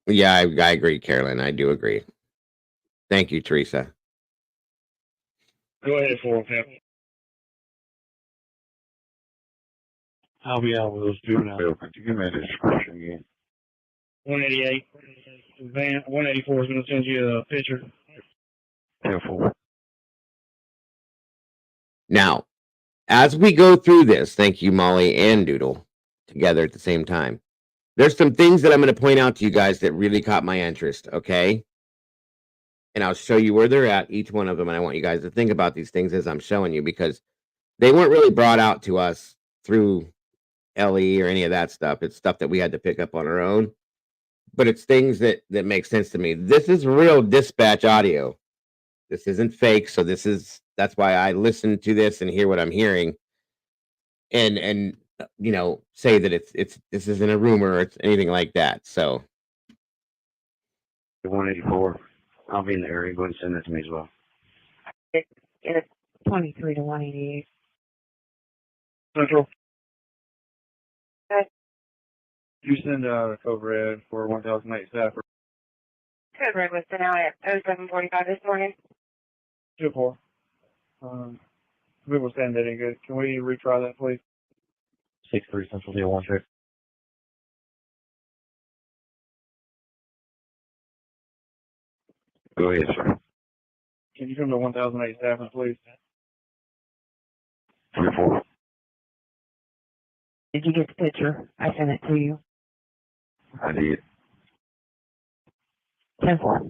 Yeah, I agree, Carolyn. I do agree. Thank you, Teresa. Go ahead, 410. I'll be out with those juveniles. Could you give me the description again? 188. Van 184 is going to send you a picture. 10-4. Now, as we go through this, thank you, Molly and Doodle, together at the same time. There's some things that I'm going to point out to you guys that really caught my interest, okay? And I'll show you where they're at, each one of them, and I want you guys to think about these things as I'm showing you because they weren't really brought out to us through LE or any of that stuff. It's stuff that we had to pick up on our own, but it's things that make sense to me. This is real dispatch audio. This isn't fake, so that's why I listen to this and hear what I'm hearing, and say that it's this isn't a rumor or it's anything like that. So 184. I'll be in the area. Go ahead and send that to me as well. It's 23 to 188. Central. Okay. You send a code red for 1008 staff. Code red was sent out at 07:45 this morning. 2-4. We will send that in good. Can we retry that, please? 6-3 Central Deal 1 6. Go ahead, sir. Can you come to 1008 staffing, please? 3-4. Did you get the picture? I sent it to you. I did. 10-4.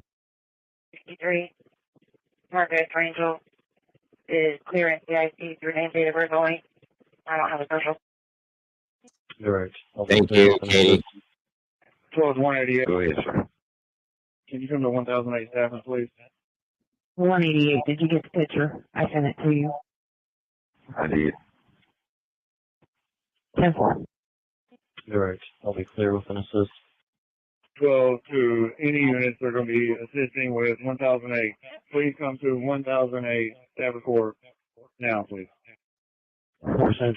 63. Margaret Rangel is clearance CIC through name, date of birth only. I don't have a social. You're right. thank you, Katie. 188. Go ahead, sir. Can you come to 1008 staffing, please? 188. Did you get the picture? I sent it to you. I did. 10-4. You're right. I'll be clear with an assist. 12 to any units that are going to be assisting with 1008. Please come to 1008 staff report now, please. 4 Central.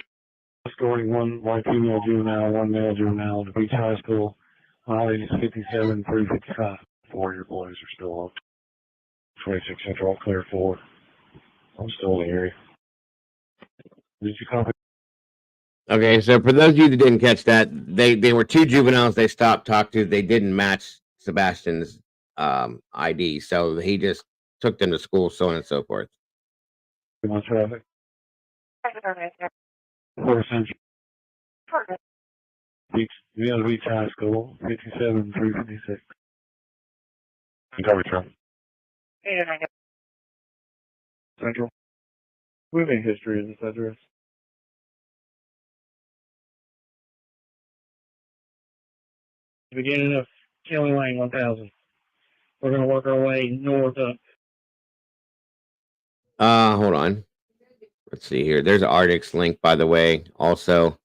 Escorting one white female juvenile, one male juvenile to Beach High School. On ages 57 through 55. 4 of your boys are still up. 26 Central, all clear 4. I'm still in the area. Did you copy? Okay, so for those of you that didn't catch that, they were 2 juveniles they stopped, talked to. They didn't match Sebastian's ID, so he just took them to school, so on and so forth. On traffic. 4 Central. Beach High School, 57 through 56. You copy, traffic. Central. Moving history is this address. Beginning of Kelly Lane 1000. We're going to work our way north up. Hold on. Let's see here. There's an Arctic's link, by the way. Also,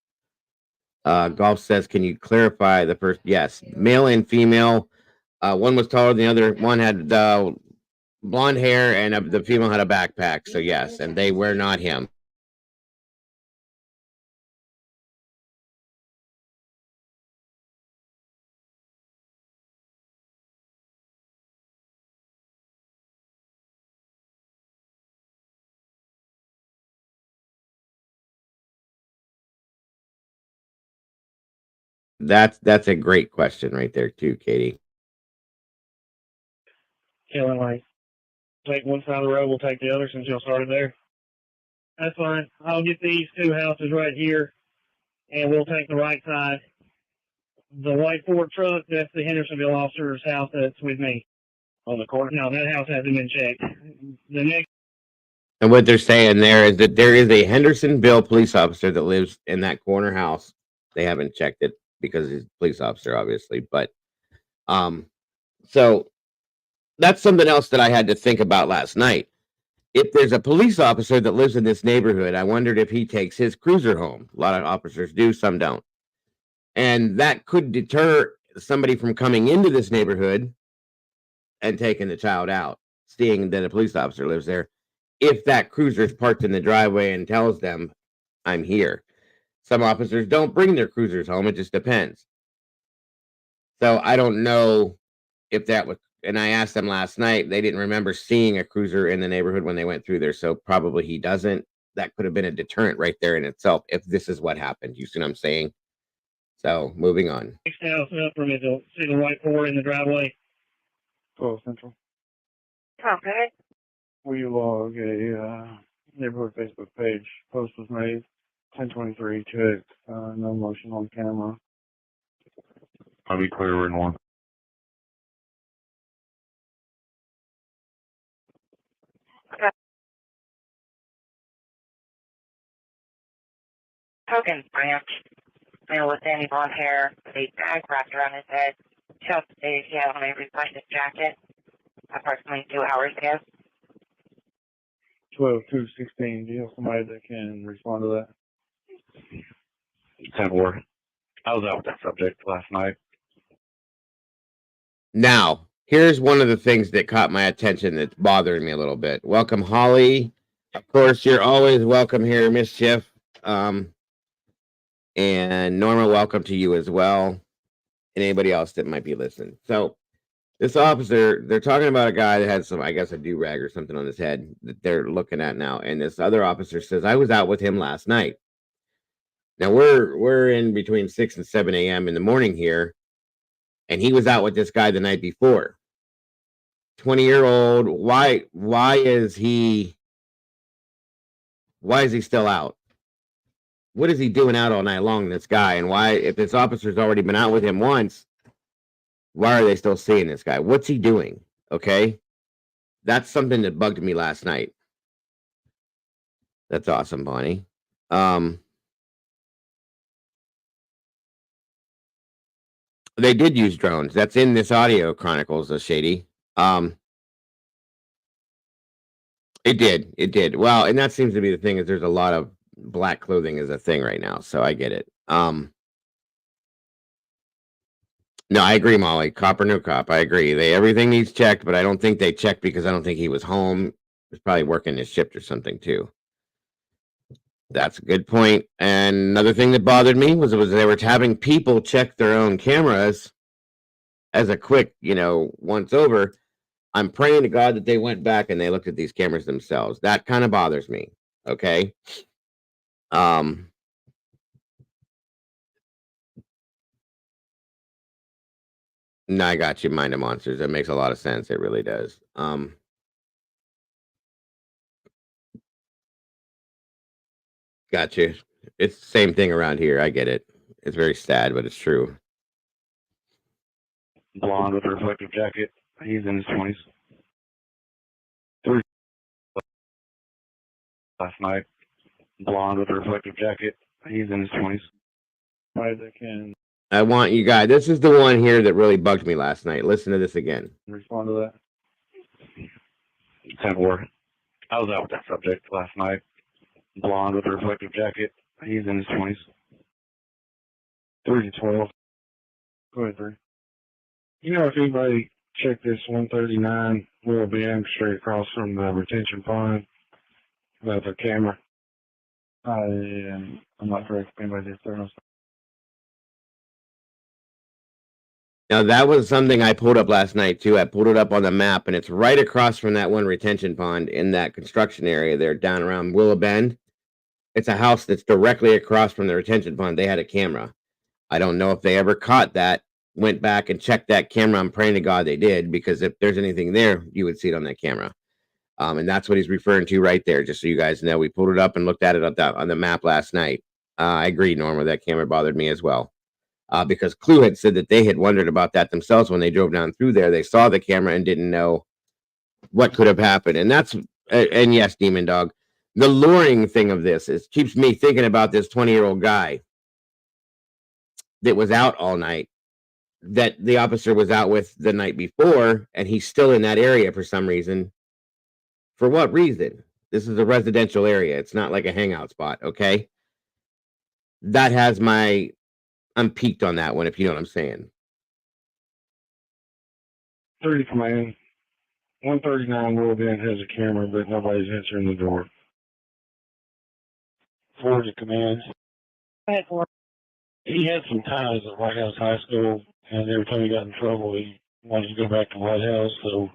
Golf says, can you clarify the first? Yes, male and female. One was taller than the other. One had blonde hair, and the female had a backpack. So yes, and they were not him. That's a great question right there too, Katie. Killing like take one side of the road, we'll take the other since y'all started there. That's fine. I'll get these two houses right here, and we'll take the right side. The white Ford truck, that's the Hendersonville officer's house that's with me. On the corner? No, that house hasn't been checked. The next. And what they're saying there is that there is a Hendersonville police officer that lives in that corner house. They haven't checked it because he's a police officer, obviously. But so that's something else that I had to think about last night. If there's a police officer that lives in this neighborhood, I wondered if he takes his cruiser home. A lot of officers do, some don't. And that could deter somebody from coming into this neighborhood and taking the child out, seeing that a police officer lives there. If that cruiser is parked in the driveway and tells them, I'm here. Some officers don't bring their cruisers home. It just depends. So I don't know if that was, and I asked them last night, they didn't remember seeing a cruiser in the neighborhood when they went through there. So probably he doesn't. That could have been a deterrent right there in itself if this is what happened. You see what I'm saying? So moving on. Next house up from it, you'll see the white Ford in the driveway. 12 Central. Okay. We log a neighborhood Facebook page. Post was made 10:23. Checked. No motion on camera. I'll be clear. We're in one. Token branch. Male with sandy blonde hair, with a bag wrapped around his head. Chest stated he had on a reflective jacket. Approximately 2 hours ago. 12/2/16. Do you have somebody that can respond to that? 10-4. I was out with that subject last night. Now, here's one of the things that caught my attention that's bothering me a little bit. Welcome, Holly. Of course, you're always welcome here, Mischief. And Norma, welcome to you as well. And anybody else that might be listening. So this officer, they're talking about a guy that had some, I guess, a do-rag or something on his head that they're looking at now. And this other officer says, I was out with him last night. Now we're in between 6 and 7 a.m. in the morning here. And he was out with this guy the night before. 20-year-old. Why is he still out? What is he doing out all night long, this guy? And why, if this officer's already been out with him once, why are they still seeing this guy? What's he doing? Okay. That's something that bugged me last night. That's awesome, Bonnie. They did use drones. That's in this audio chronicles of Shady. It did. Well, and that seems to be the thing, is there's a lot of black clothing is a thing right now, so I get it. No, I agree, Molly. Cop or no cop, I agree. Everything needs checked, but I don't think they checked because I don't think he was home. He was probably working his shift or something too. That's a good point. And another thing that bothered me was they were having people check their own cameras as a quick, once over. I'm praying to God that they went back and they looked at these cameras themselves. That kind of bothers me. Okay. No, I got you, Mind of Monsters. That makes a lot of sense. It really does. Gotcha. It's the same thing around here. I get it. It's very sad, but it's true. Blonde with a reflective jacket. He's in his 20s. 3 last night. Blonde with a reflective jacket. He's in his 20s. Right, they can I want you guys. This is the one here that really bugged me last night. Listen to this again. respond to that. 10-4. I was out with that subject last night. Blonde with a reflective jacket. He's in his 20s. 3-12. Go ahead, 3. If anybody checked this 139 Will BM straight across from the retention pond, that's a camera. I'm not sure if anybody did there. Now, that was something I pulled up last night, too. I pulled it up on the map, and it's right across from that one retention pond in that construction area there down around Willow Bend. It's a house that's directly across from the retention pond. They had a camera. I don't know if they ever caught that, went back and checked that camera. I'm praying to God they did, because if there's anything there, you would see it on that camera. And that's what he's referring to right there, just so you guys know. We pulled it up and looked at it on the map last night. I agree, Norma, that camera bothered me as well. Because Clue had said that they had wondered about that themselves when they drove down through there. They saw the camera and didn't know what could have happened. And that's, and yes, Demon Dog, the luring thing of this is keeps me thinking about this 20-year-old guy that was out all night, that the officer was out with the night before, and he's still in that area for some reason. For what reason? This is a residential area. It's not like a hangout spot, okay? That has my, I'm peaked on that one, if you know what I'm saying. 30 command. 139 World End has a camera, but nobody's answering the door. 40 command. Go ahead, Ford. He had some ties at White House High School, and every time he got in trouble, he wanted to go back to White House, so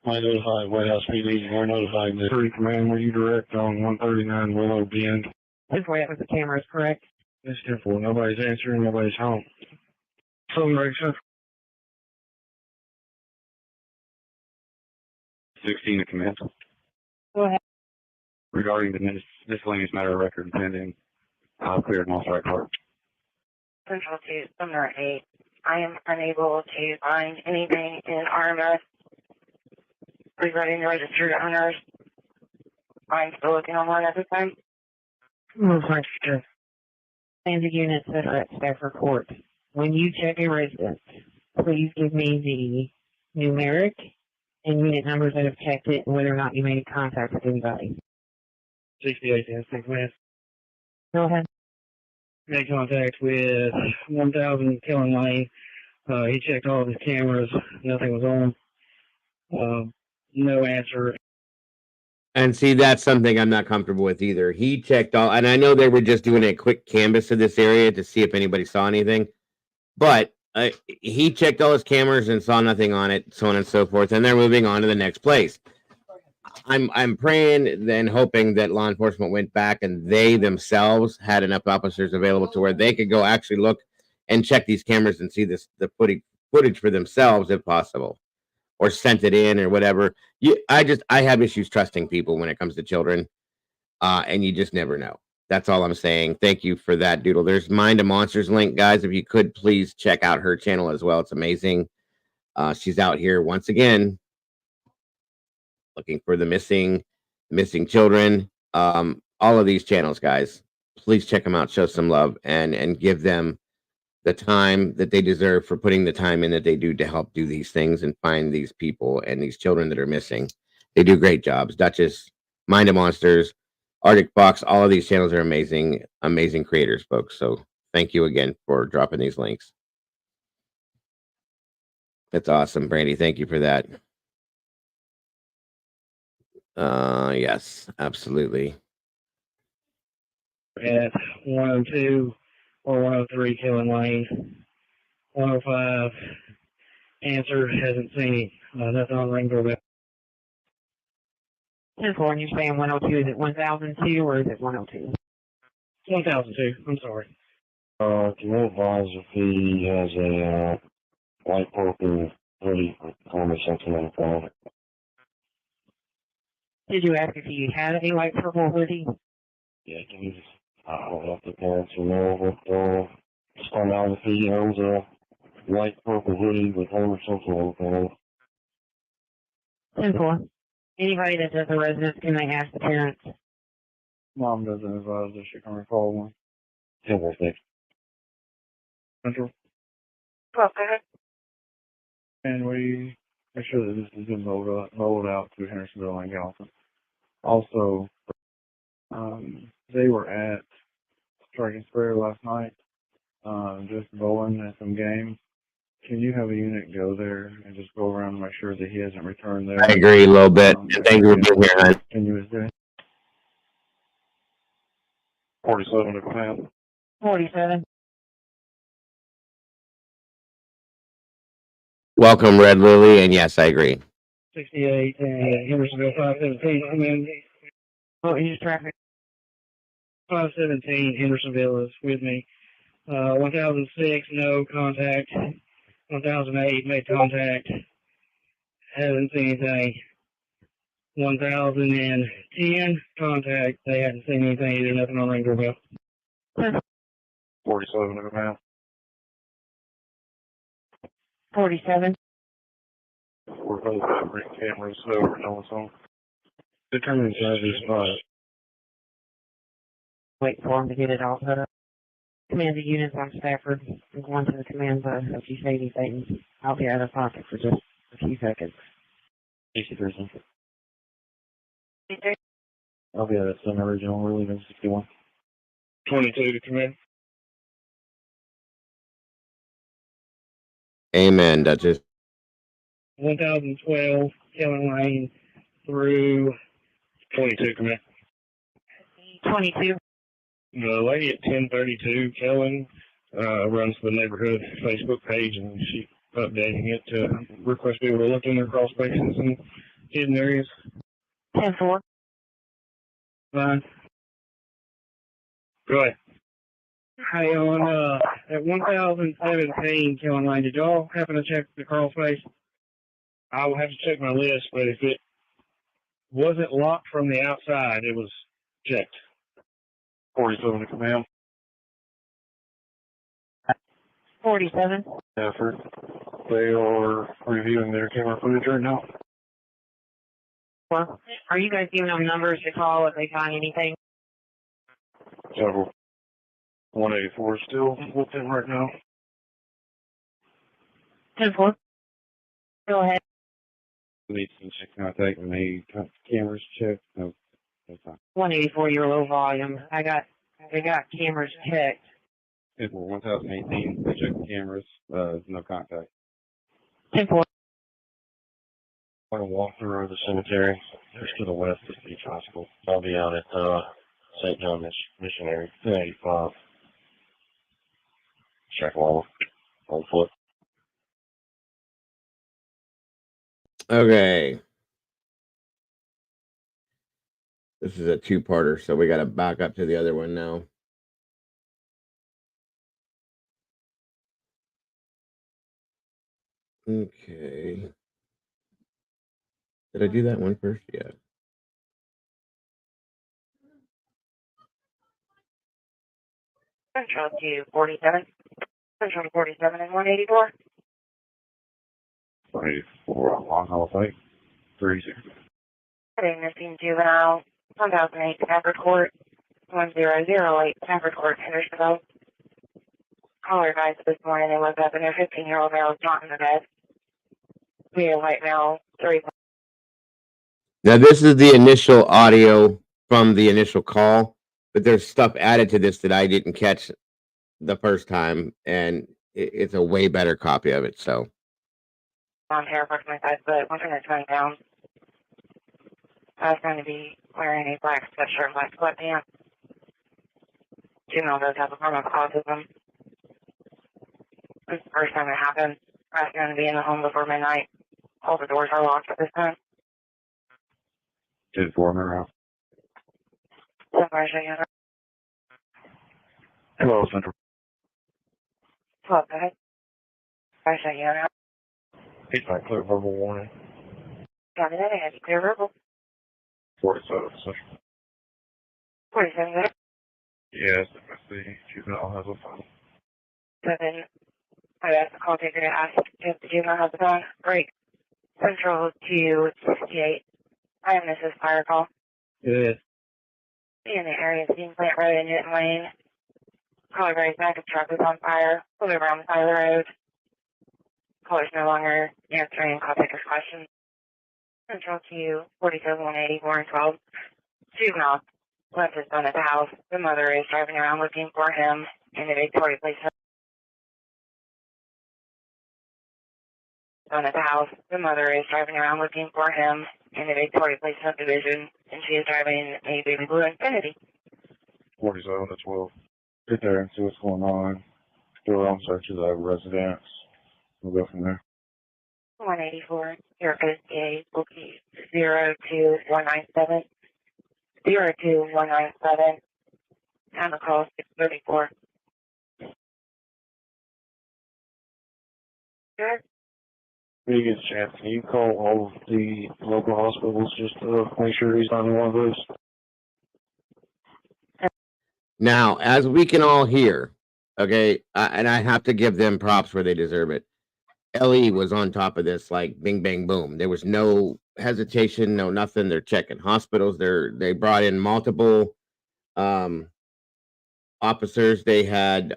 I notified White House PD, and we're notifying the 30 command. Were you direct on 139 Willow Bend? This way up with the cameras, correct? It's 10-4. Nobody's answering, nobody's home. Phone Rachel. 16 to command. Go ahead. Regarding the miscellaneous matter of record pending, cleared and authorized court. Central to Sumner 8. I am unable to find anything in RMS regarding the registered owners. I'm still looking online at this time. Looks like the transit units that are at staff report. When you check a residence, please give me the numeric and unit numbers that have checked it and whether or not you made contact with anybody. 68 and 6 minutes. Go ahead. Made contact with 1000 Killing Lane. He checked all of his cameras. Nothing was on. No answer. And see, that's something I'm not comfortable with either. He checked all, and I know they were just doing a quick canvas of this area to see if anybody saw anything, but he checked all his cameras and saw nothing on it, so on and so forth, and they're moving on to the next place. I'm praying and hoping that law enforcement went back and they themselves had enough officers available to where they could go actually look and check these cameras and see the footage for themselves if possible, or sent it in or whatever. I have issues trusting people when it comes to children, and you just never know. That's all I'm saying. Thank you for that, Doodle. There's Mind of Monsters link, guys. If you could please check out her channel as well. It's amazing. She's out here once again looking for the missing children. All of these channels, guys, please check them out. Show some love and give them the time that they deserve for putting the time in that they do to help do these things and find these people and these children that are missing. They do great jobs. Duchess, Mind of Monsters, Arctic Fox, all of these channels are amazing, amazing creators, folks. So thank you again for dropping these links. That's awesome, Brandy. Thank you for that. Yes, absolutely. At 102 or 103 Killing Lane. 105. Answer, hasn't seen nothing on the ring doorbell. 10-4, and you're saying 102, is it 1002 or is it 102? 1002, I'm sorry. Can you advise if he has a light purple hoodie with Thomas something on the phone? Did you ask if he had a light purple hoodie? Yeah, can you just, I don't know if the parents will know what, just find out if he owns a light purple hoodie with Homer Simpson on the phone. 10-4. Anybody that's at the residence, can they ask the parents? Mom doesn't advise that she can recall one. 10-4, thanks. Central. Well, go ahead. And we make sure that this has been rolled out to Hendersonville and Gallatin. Also, they were at Strike and Square last night, just bowling at some games. Can you have a unit go there and just go around and make sure that he hasn't returned there? I agree a little bit. Thank you for being here, hon. Can you do it? 47 to command. 47. Welcome, Red Lily, and yes, I agree. 68 and Hendersonville 517. I mean, What is your traffic? 517 Hendersonville is with me. 1006, no contact. 1008, made contact. Haven't seen anything. 1010, contact. They hadn't seen anything. There's nothing on ring doorbell. 47 to command. 47. We're both bring cameras over and all this. Determine size of the spot. Wait for him to get it all set up. Command the units on Stafford. I'm going to the command post. If you say anything, I'll be out of pocket for just a few seconds. 63. 63. I'll be at a Sun Original. We're leaving 61. 22 to command. Amen, Duchess. 1012, Killing Lane through 22 command. 22. The lady at 1032, Kellen, runs the neighborhood Facebook page, and she's updating it to request people to look in their crawl spaces and hidden areas. 10-4. Fine. Go ahead. Hey, on at 1017 Killing Lane, did y'all happen to check the crawl space? I will have to check my list, but if it wasn't locked from the outside, it was checked. 47 to command. 47. Effort. They are reviewing their camera footage right now. Well, are you guys giving them numbers to call if they find anything? Several. 184 is still with them right now. 10-4. Go ahead. Need some check contact and they cameras checked. No, that's fine. 184, you're low volume. They got cameras checked. It was 1018. They checked the cameras. No contact. 10-4. I'm going to walk through the cemetery. Just to the west of Beach High School. I'll be out at St. John Missionary. 85. Check along on foot. Okay. This is a two-parter, so we got to back up to the other one now. Okay. Did I do that one first? Yeah. Central to 47. Central to 47 and 184. 184. Long Haul Site. 360. Heading missing juvenile. 1008 Stafford Court. 1008 Stafford Court, Hendersonville. Caller advised this morning they woke up and their 15-year-old male is not in the bed. We have white male 3. Now, this is the initial audio from the initial call, but there's stuff added to this that I didn't catch the first time, and it's a way better copy of it. So, Long hair, approximately 5 foot, 120 pounds. I was going to be wearing a black sweatshirt, black sweatpants. Juvenile does have a form of autism. This is the first time it happened. I was going to be in the home before midnight. All the doors are locked at this time. 10-4 mirror. So far, show you. Hello, Central. 12, go ahead. I show you now. He's my clear verbal warning. Got it, I had you clear verbal. 47 Central. 47, go ahead. Yes, the juvenile has a phone. So then I asked the call taker to ask if the juvenile has a phone. Great. Central to 68. I am Mrs. Fire Call. Yes. In the area of Dean Plant Road and Newton Lane. Caller very back of truck is on fire. Pulled over on the side of the road. Caller's no longer answering call taker's questions. Central to 47, 184, and 12. Juvenile left his son at the house. The mother is driving around looking for him in the Victoria Place. Son at the house. The mother is driving around looking for him in the Victoria Place subdivision, and she is driving a baby blue Infiniti. 47 to 12. Get there and see what's going on. Do our own searches of residents. We'll go from there. 184. Your OCA will be 02197. 02197. And the call 634. Good. When you get a chance, can you call all of the local hospitals just to make sure he's not in one of those? Now, as we can all hear, okay, and I have to give them props where they deserve it. Ellie was on top of this, like bing, bang, boom. There was no hesitation, no nothing. They're checking hospitals. They brought in multiple officers. They had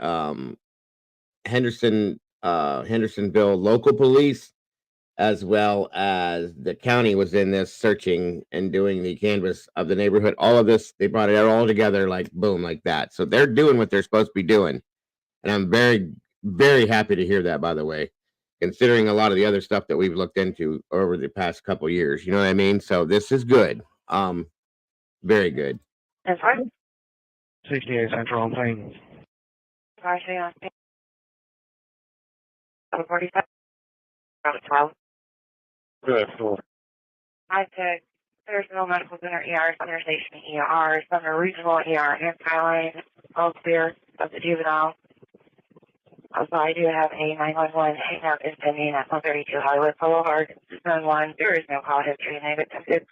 Hendersonville local police, as well as the county was in this searching and doing the canvas of the neighborhood. All of this, they brought it all together like boom, like that. So they're doing what they're supposed to be doing. And I'm very, very happy to hear that, by the way, considering a lot of the other stuff that we've looked into over the past couple years. You know what I mean? So this is good. Very good. That's fine. 68 Central on Plain. Partially on 45. 12. Good, cool. I said there's no medical center ER, center station ER, Sumner Regional ER, and Skyline, all clear of the juvenile. Also, I do have a 911 hangout in pending at 132 Hollywood Boulevard, Zone 1. There is no call history negative.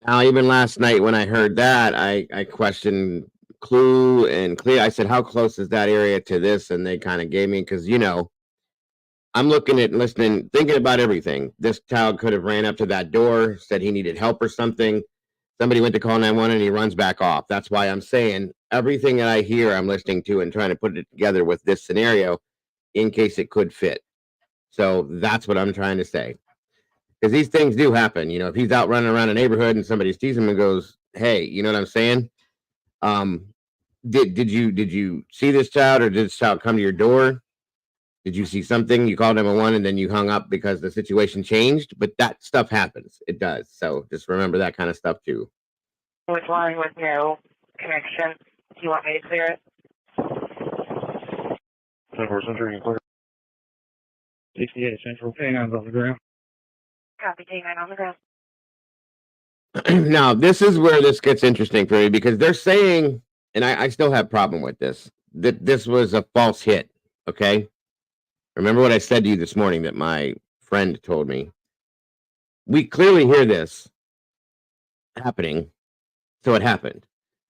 Now, even last night when I heard that, I questioned Clue and Clea. I said, how close is that area to this? And they kind of gave me, because, you know, I'm looking at, listening, thinking about everything. This child could have ran up to that door, said he needed help or something. Somebody went to call 911 and he runs back off. That's why I'm saying everything that I hear, I'm listening to and trying to put it together with this scenario in case it could fit. So that's what I'm trying to say. Because these things do happen. You know, if he's out running around a neighborhood and somebody sees him and goes, hey, you know what I'm saying? Did you see this child, or did this child come to your door? Did you see something? You called 911 and then you hung up because the situation changed, but that stuff happens. It does. So just remember that kind of stuff too. With line with no connection. Do you want me to clear it? 10-4 Central, you clear. 68 Central, K9's on the ground. Copy, K9 on the ground. Now, this is where this gets interesting for me, because they're saying, and I still have a problem with this, that this was a false hit. Okay. Remember what I said to you this morning that my friend told me? We clearly hear this happening, so it happened.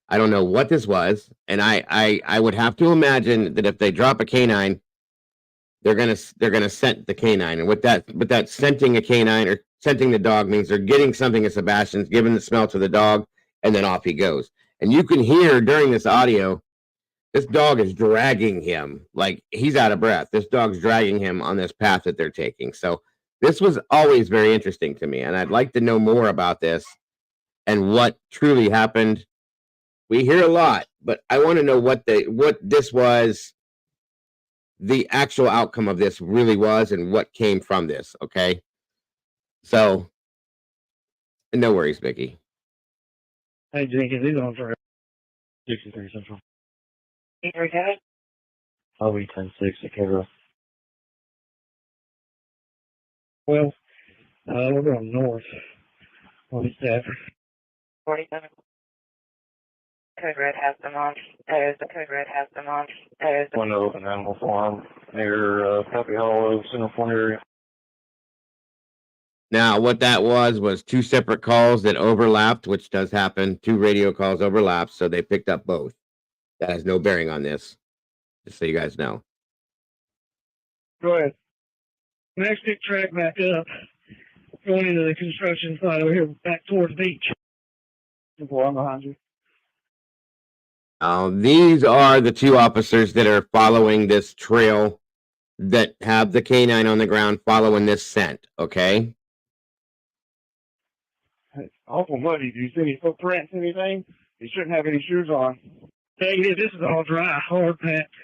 I don't know what this was, and I would have to imagine that if they drop a canine, they're gonna scent the canine, and with that scenting a canine or scenting the dog means they're getting something at Sebastian's, giving the smell to the dog, and then off he goes. And you can hear during this audio, this dog is dragging him like he's out of breath. This dog's dragging him on this path that they're taking. So this was always very interesting to me, and I'd like to know more about this and what truly happened. We hear a lot, but I want to know what this was, the actual outcome of this really was, and what came from this. Okay, so no worries, Vicky. Hey, Jenkins, he's on for 63 Central. 837. I'll be 10-6 at Canberra. well. We're going north on the Stafford. 47. Code Red has them on. There's the Code Red has them on. There's the Window open animal farm near Happy Hollow, Center Point area. Now, what that was two separate calls that overlapped, which does happen. Two radio calls overlapped, so they picked up both. That has no bearing on this, just so you guys know. Go ahead. Next big track back up, going into the construction side over here, back towards the beach. Boy, I'm behind you. These are the two officers that are following this trail, that have the canine on the ground following this scent, okay? It's awful muddy. Do you see any footprints, anything? You shouldn't have any shoes on. Hey, this is all dry, hard packed.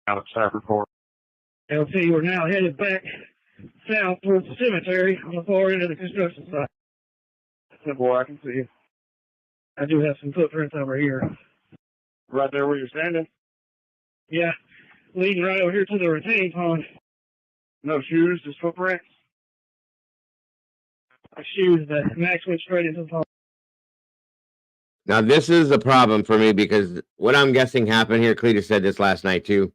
Out at Stafford Court. LT, we're now headed back south towards the cemetery on the far end of the construction site. So, boy, I can see you. I do have some footprints over here. Right there where you're standing? Yeah, leading right over here to the retaining pond. No shoes, just footprints? My shoes, the Max went straight into the pond. Now, this is a problem for me, because what I'm guessing happened here, Cletus said this last night too,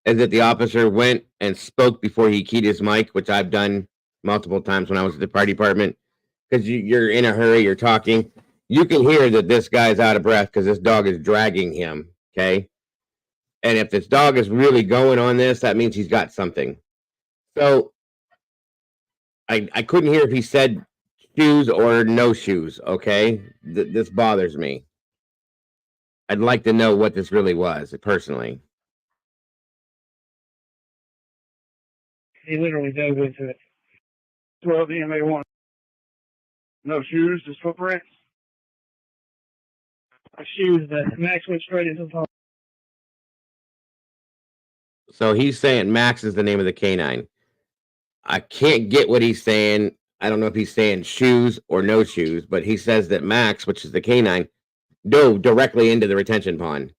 is that the officer went and spoke before he keyed his mic, which I've done multiple times when I was at the fire department, because you're in a hurry, you're talking. You can hear that this guy's out of breath because this dog is dragging him, okay? And if this dog is really going on this, that means he's got something. So I couldn't hear if he said shoes or no shoes, okay? This bothers me. I'd like to know what this really was, personally. He literally dove into it. 12 EMA1. No shoes, just footprints. Shoes that Max went straight into the phone. So he's saying Max is the name of the canine. I can't get what he's saying. I don't know if he's saying shoes or no shoes, but he says that Max, which is the canine, dove directly into the retention pond.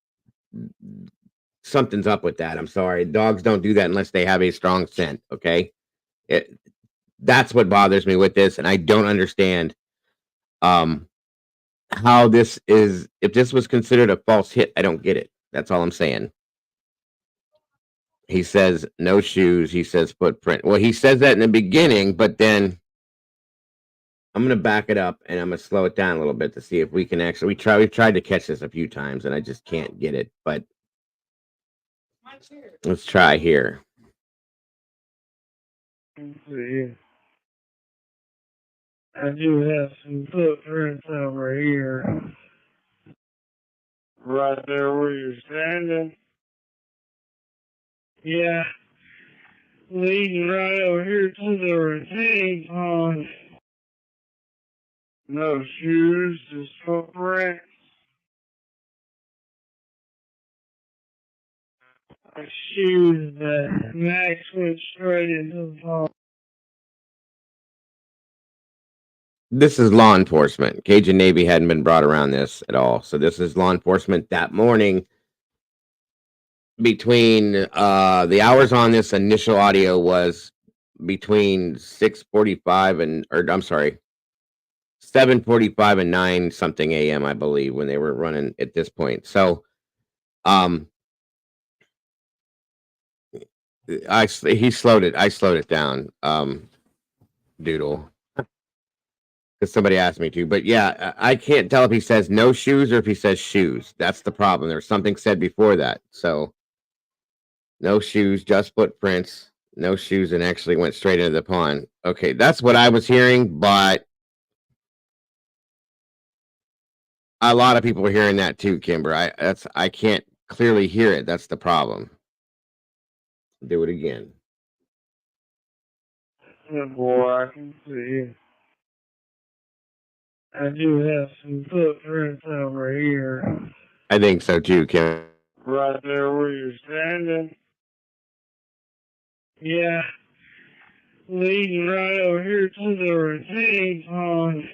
Something's up with that. I'm sorry. Dogs don't do that unless they have a strong scent, okay? That's what bothers me with this, and I don't understand how this is. If this was considered a false hit, I don't get it. That's all I'm saying. He says no shoes. He says footprint. Well, he says that in the beginning, but then I'm going to back it up and I'm going to slow it down a little bit to see if we can actually. We've tried to catch this a few times and I just can't get it. But let's try here. Let's see. I do have some footprints over here. Right there where you're standing. Yeah. Leading right over here to the retaining pond. No shoes, just footprints. Shoes that Max went straight into the pond. This is law enforcement. Cajun Navy hadn't been brought around this at all. So this is law enforcement that morning. Between the hours on this initial audio was between 6:45 and, or I'm sorry, 7:45 and 9 something a.m. I believe when they were running at this point. So I slowed it down, Doodle, because somebody asked me to. But yeah, I can't tell if he says no shoes or if he says shoes. That's the problem. There's something said before that. So no shoes, just footprints, no shoes, and actually went straight into the pond. Okay, that's what I was hearing, but a lot of people are hearing that too, Kimber. I can't clearly hear it. That's the problem. Do it again. Good boy, I can see. I do have some footprints over here. I think so too, Kim. Right there where you're standing. Yeah. Leading right over here to the retaining pond.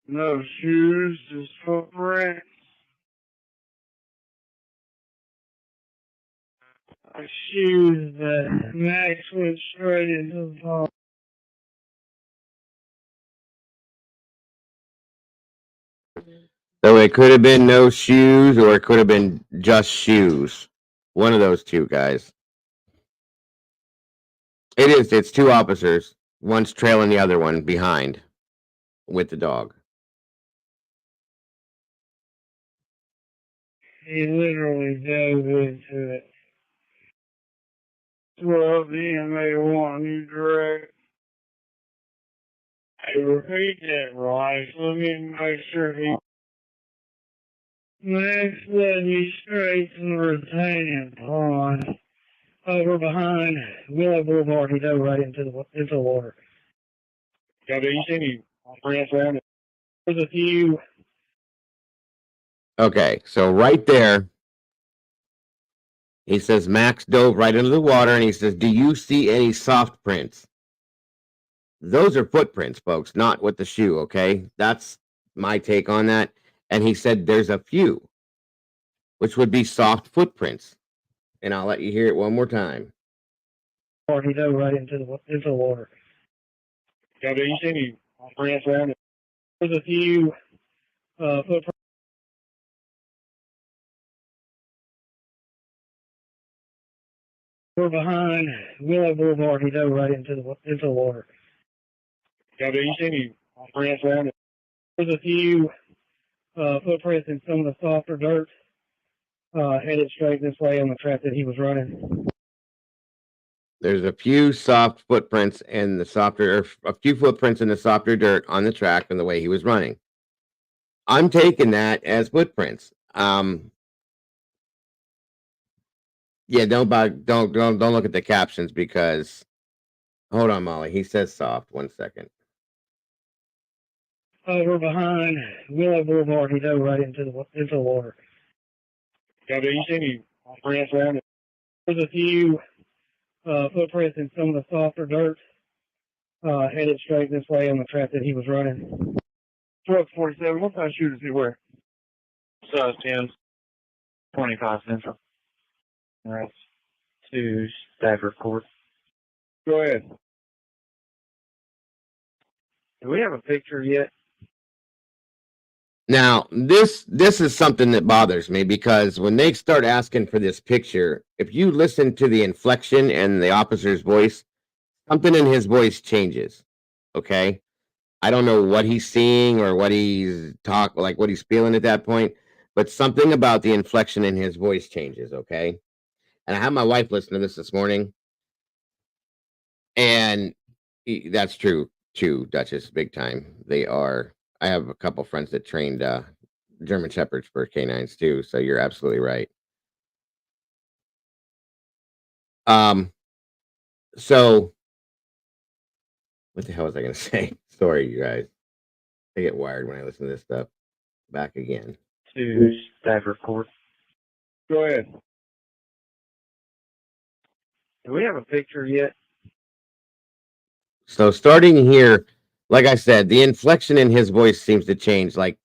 No shoes, just footprints. Shoes that Max went straight into the pond. So it could have been no shoes or it could have been just shoes. One of those two guys. It's two officers. One's trailing the other one behind with the dog. He literally dove into it. 12 EMA1, you direct. Hey, repeat that, Rice. Let me make sure he... Max led me straight to the retaining pond. Over behind Willow Boulevard, he dove right into the water. Yeah, do you see any prints around it? There's a few. Okay, so right there, he says Max dove right into the water and he says, do you see any soft prints? Those are footprints, folks, not with the shoe, okay? That's my take on that. And he said there's a few, which would be soft footprints. And I'll let you hear it one more time. He dove right into the water. Yeah, do you see any prints around it? There's a few footprints. We're behind Willow Boulevard. We dove right into the water. Yeah, do you see any prints around it? There's a few footprints in some of the softer dirt headed straight this way on the track that he was running. There's a few soft footprints in the softer, or a few footprints in the softer dirt on the track and the way he was running. I'm taking that as footprints. Yeah, don't look at the captions because hold on, Molly. He says soft. 1 second. We're behind Willow Boulevard. We dove right into the water. Yeah, do you see any prints around it? There's a few footprints in some of the softer dirt headed straight this way on the track that he was running. Truck 47, what kind of shoe does he wear? Size 10, 25 Central. That's 2 Stafford Court. Go ahead. Do we have a picture yet? Now, this is something that bothers me because when they start asking for this picture, if you listen to the inflection and the officer's voice, something in his voice changes. Okay? I don't know what he's seeing or what what he's feeling at that point, but something about the inflection in his voice changes, okay? And I had my wife listen to this morning, and that's true too, Duchess, big time. They are. I have a couple friends that trained German Shepherds for canines too, so you're absolutely right. So what the hell was I gonna say? Sorry, you guys. I get wired when I listen to this stuff. Back again. 2 Stafford Court. Go ahead. Do we have a picture yet? So starting here, like I said, the inflection in his voice seems to change, like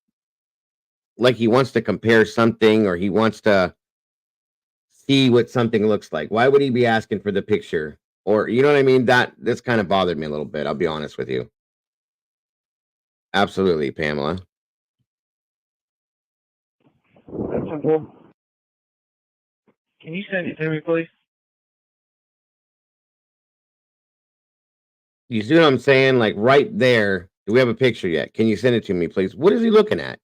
he wants to compare something or he wants to see what something looks like. Why would he be asking for the picture? Or you know what I mean? This kind of bothered me a little bit. I'll be honest with you. Absolutely, Pamela. That's simple. Can you send it to me, please? You see what I'm saying? Like right there. Do we have a picture yet? Can you send it to me, please? What is he looking at?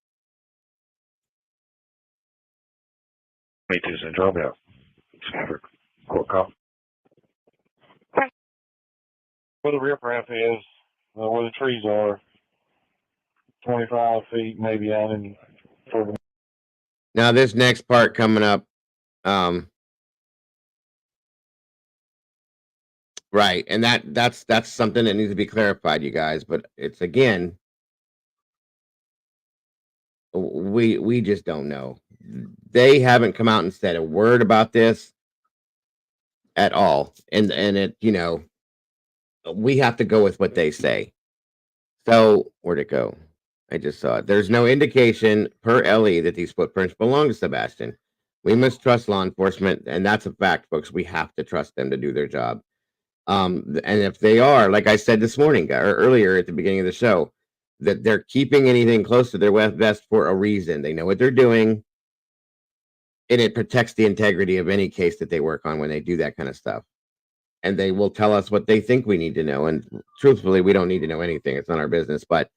Me too, Central. I'll be out. Stafford Court call. Where the riprap is, where the trees are, 25 feet maybe out in further. Now this next part coming up, right, and that's something that needs to be clarified, you guys. But it's again, we just don't know. They haven't come out and said a word about this at all, and it we have to go with what they say. So where'd it go? I just saw it. There's no indication per LE that these footprints belong to Sebastian. We must trust law enforcement, and that's a fact, folks. We have to trust them to do their job. And if they are, like I said this morning or earlier at the beginning of the show, that they're keeping anything close to their vest for a reason. They know what they're doing, and it protects the integrity of any case that they work on when they do that kind of stuff. And they will tell us what they think we need to know. And truthfully, we don't need to know anything. It's not our business. But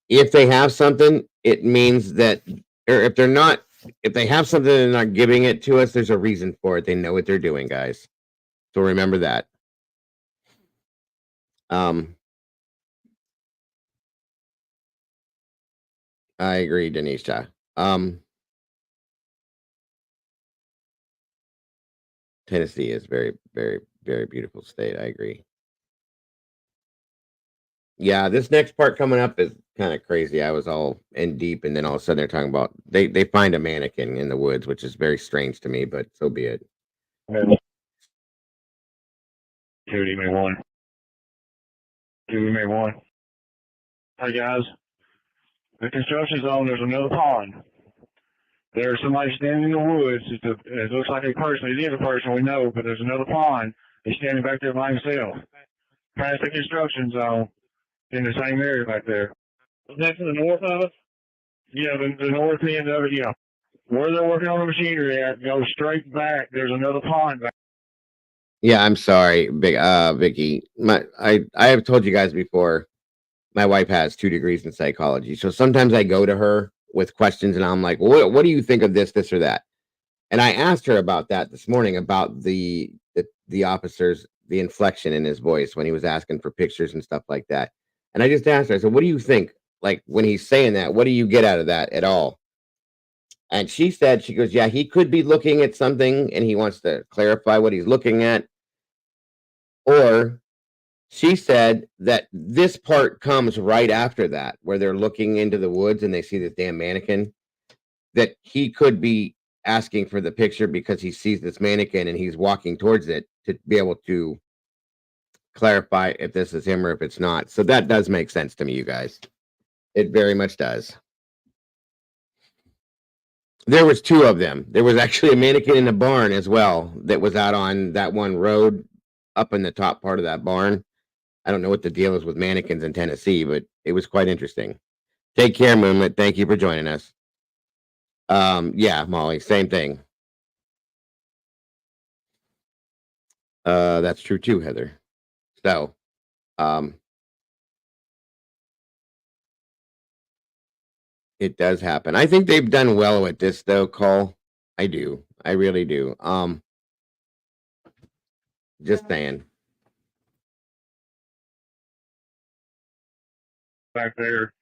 if they have something, it means that, or if they have something and they're not giving it to us, there's a reason for it. They know what they're doing, guys. So remember that. I agree, Denisha. Tennessee is very, very, very beautiful state. I agree. Yeah, this next part coming up is kind of crazy. I was all in deep, and then all of a sudden they're talking about they find a mannequin in the woods, which is very strange to me, but so be it. Duty may one. Duty may one. Hey guys, the construction zone, there's another pond. There's somebody standing in the woods. It looks like a person. It is a person, we know, but there's another pond. He's standing back there by himself. Past the construction zone in the same area back there. Is that to the north of us? Yeah, the north end of it, yeah. Where they're working on the machinery at, goes straight back. There's another pond back Yeah, I'm sorry, Vicky. I have told you guys before. My wife has 2 degrees in psychology, so sometimes I go to her with questions, and I'm like, "What do you think of this or that?" And I asked her about that this morning about the officer's the inflection in his voice when he was asking for pictures and stuff like that. And I just asked her, I said, "What do you think? Like when he's saying that, what do you get out of that at all?" And she said, she goes, "Yeah, he could be looking at something and he wants to clarify what he's looking at." Or she said that this part comes right after that, where they're looking into the woods and they see this damn mannequin, that he could be asking for the picture because he sees this mannequin and he's walking towards it to be able to clarify if this is him or if it's not. So that does make sense to me, you guys. It very much does. There was 2 of them. There was actually a mannequin in the barn as well that was out on that one road up in the top part of that barn. I don't know what the deal is with mannequins in Tennessee, but it was quite interesting. Take care, Moonlit. Thank you for joining us. Yeah, Molly, same thing. That's true too, Heather. So, um, it does happen. I think they've done well with this though, Cole. I do. I really do. Just saying. Back there.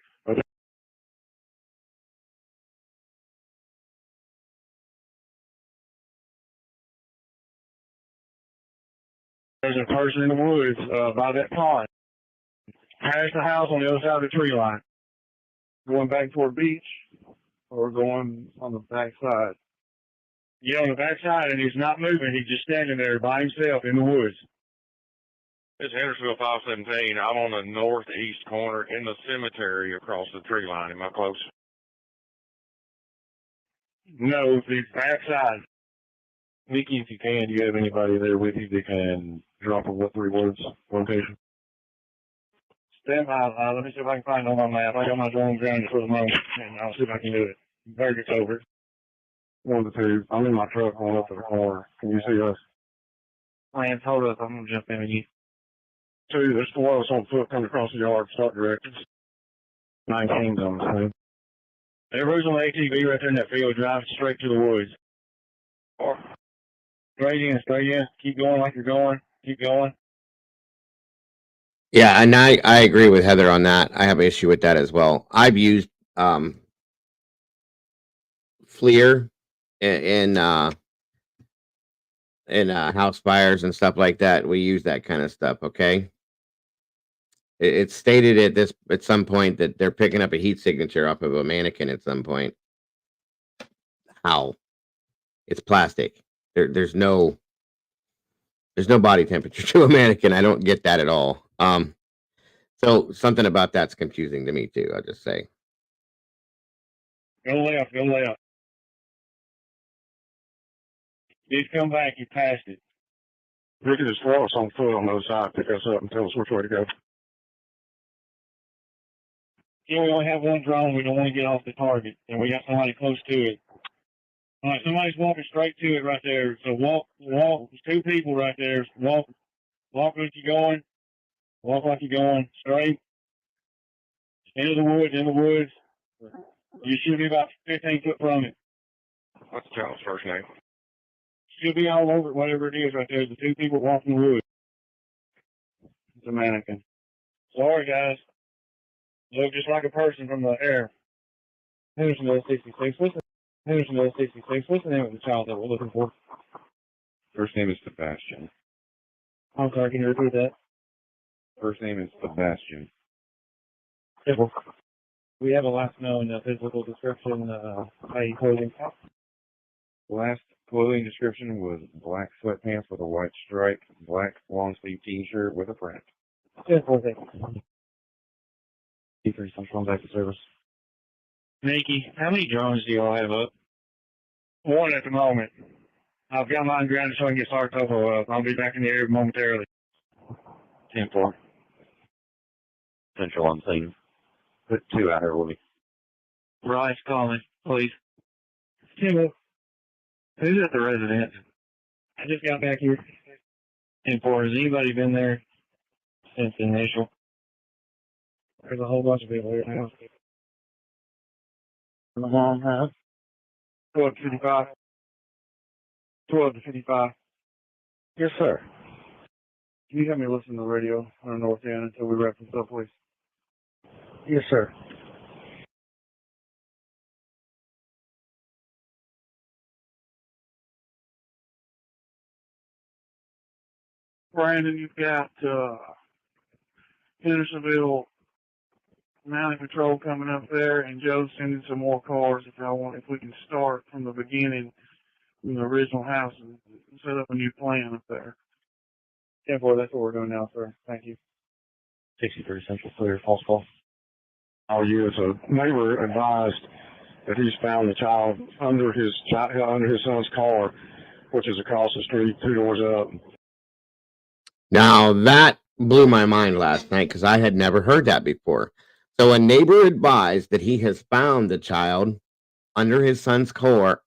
There's a person in the woods by that pond. Past the house on the other side of the tree line. Going back toward the beach or going on the back side? Yeah, on the back side, and he's not moving. He's just standing there by himself in the woods. It's Hendersonville 517. I'm on the northeast corner in the cemetery across the tree line. Am I close? No, the back side. Nikki, if you can, do you have anybody there with you that can drop a what 3 words location? Stand by. Let me see if I can find it on my map. I got my drone grounded for the moment, and I'll see if I can do it. Very good over. 1 to 2. I'm in my truck going up to the corner. Can you see us? Lance, hold up. I'm going to jump in with you. 2, there's 4 of us on foot coming across the yard, start directions. 19's on the scene. Everybody's on the ATV right there in that field, driving straight to the woods. Straight in, straight in. Keep going like you're going. Keep going. Yeah, and I agree with Heather on that. I have an issue with that as well. I've used FLIR in house fires and stuff like that. We use that kind of stuff. Okay, it's stated at some point that they're picking up a heat signature off of a mannequin at some point. How? It's plastic. There's no body temperature to a mannequin. I don't get that at all. So something about that's confusing to me too. I'll just say. Go left, go left. Just come back, you passed it. Look at this slow us on foot on the other side, pick us up and tell us which way to go. Yeah, we only have 1 drone. We don't want to get off the target, and we got somebody close to it. All right, somebody's walking straight to it right there. So walk. There's 2 people right there. Walk like you're going. Walk like you're going straight. Into the woods. You should be about 15 foot from it. What's the child's first name? She'll be all over it, whatever it is right there. The 2 people walking the woods. It's a mannequin. Sorry, guys. Look just like a person from the air. Hendersonville 66. Hendersonville 66. What's the name of the child that we're looking for? First name is Sebastian. I'm sorry, can you repeat that? First name is Sebastian. We have a last known physical description, i.e. clothing. Last clothing description was black sweatpants with a white stripe, black long sleeve t-shirt with a print. T3 Central back to service. Nikki, how many drones do y'all have up? 1 at the moment. I've got mine grounded so I can get Sergeant Topo up. I'll be back in the area momentarily. 10-4. Central on scene. Put 2 out here with me. Bryce, call me, please. Tim, who's at the residence? I just got back here. And has anybody been there since the initial? There's a whole bunch of people here now. The mom has. 12 to 55. 12 to 55. Yes, sir. Can you help me listen to the radio on the north end until we wrap this up, please? Yes, sir. Brandon, you've got Hendersonville Mountain Patrol coming up there, and Joe's sending some more cars if we can start from the beginning from the original house and set up a new plan up there. 10-4, that's what we're doing now, sir. Thank you. 63 Central Clear, false call. Our units, a neighbor advised that he's found the child under his son's car, which is across the street, 2 doors up. Now that blew my mind last night because I had never heard that before. So a neighbor advised that he has found the child under his son's car,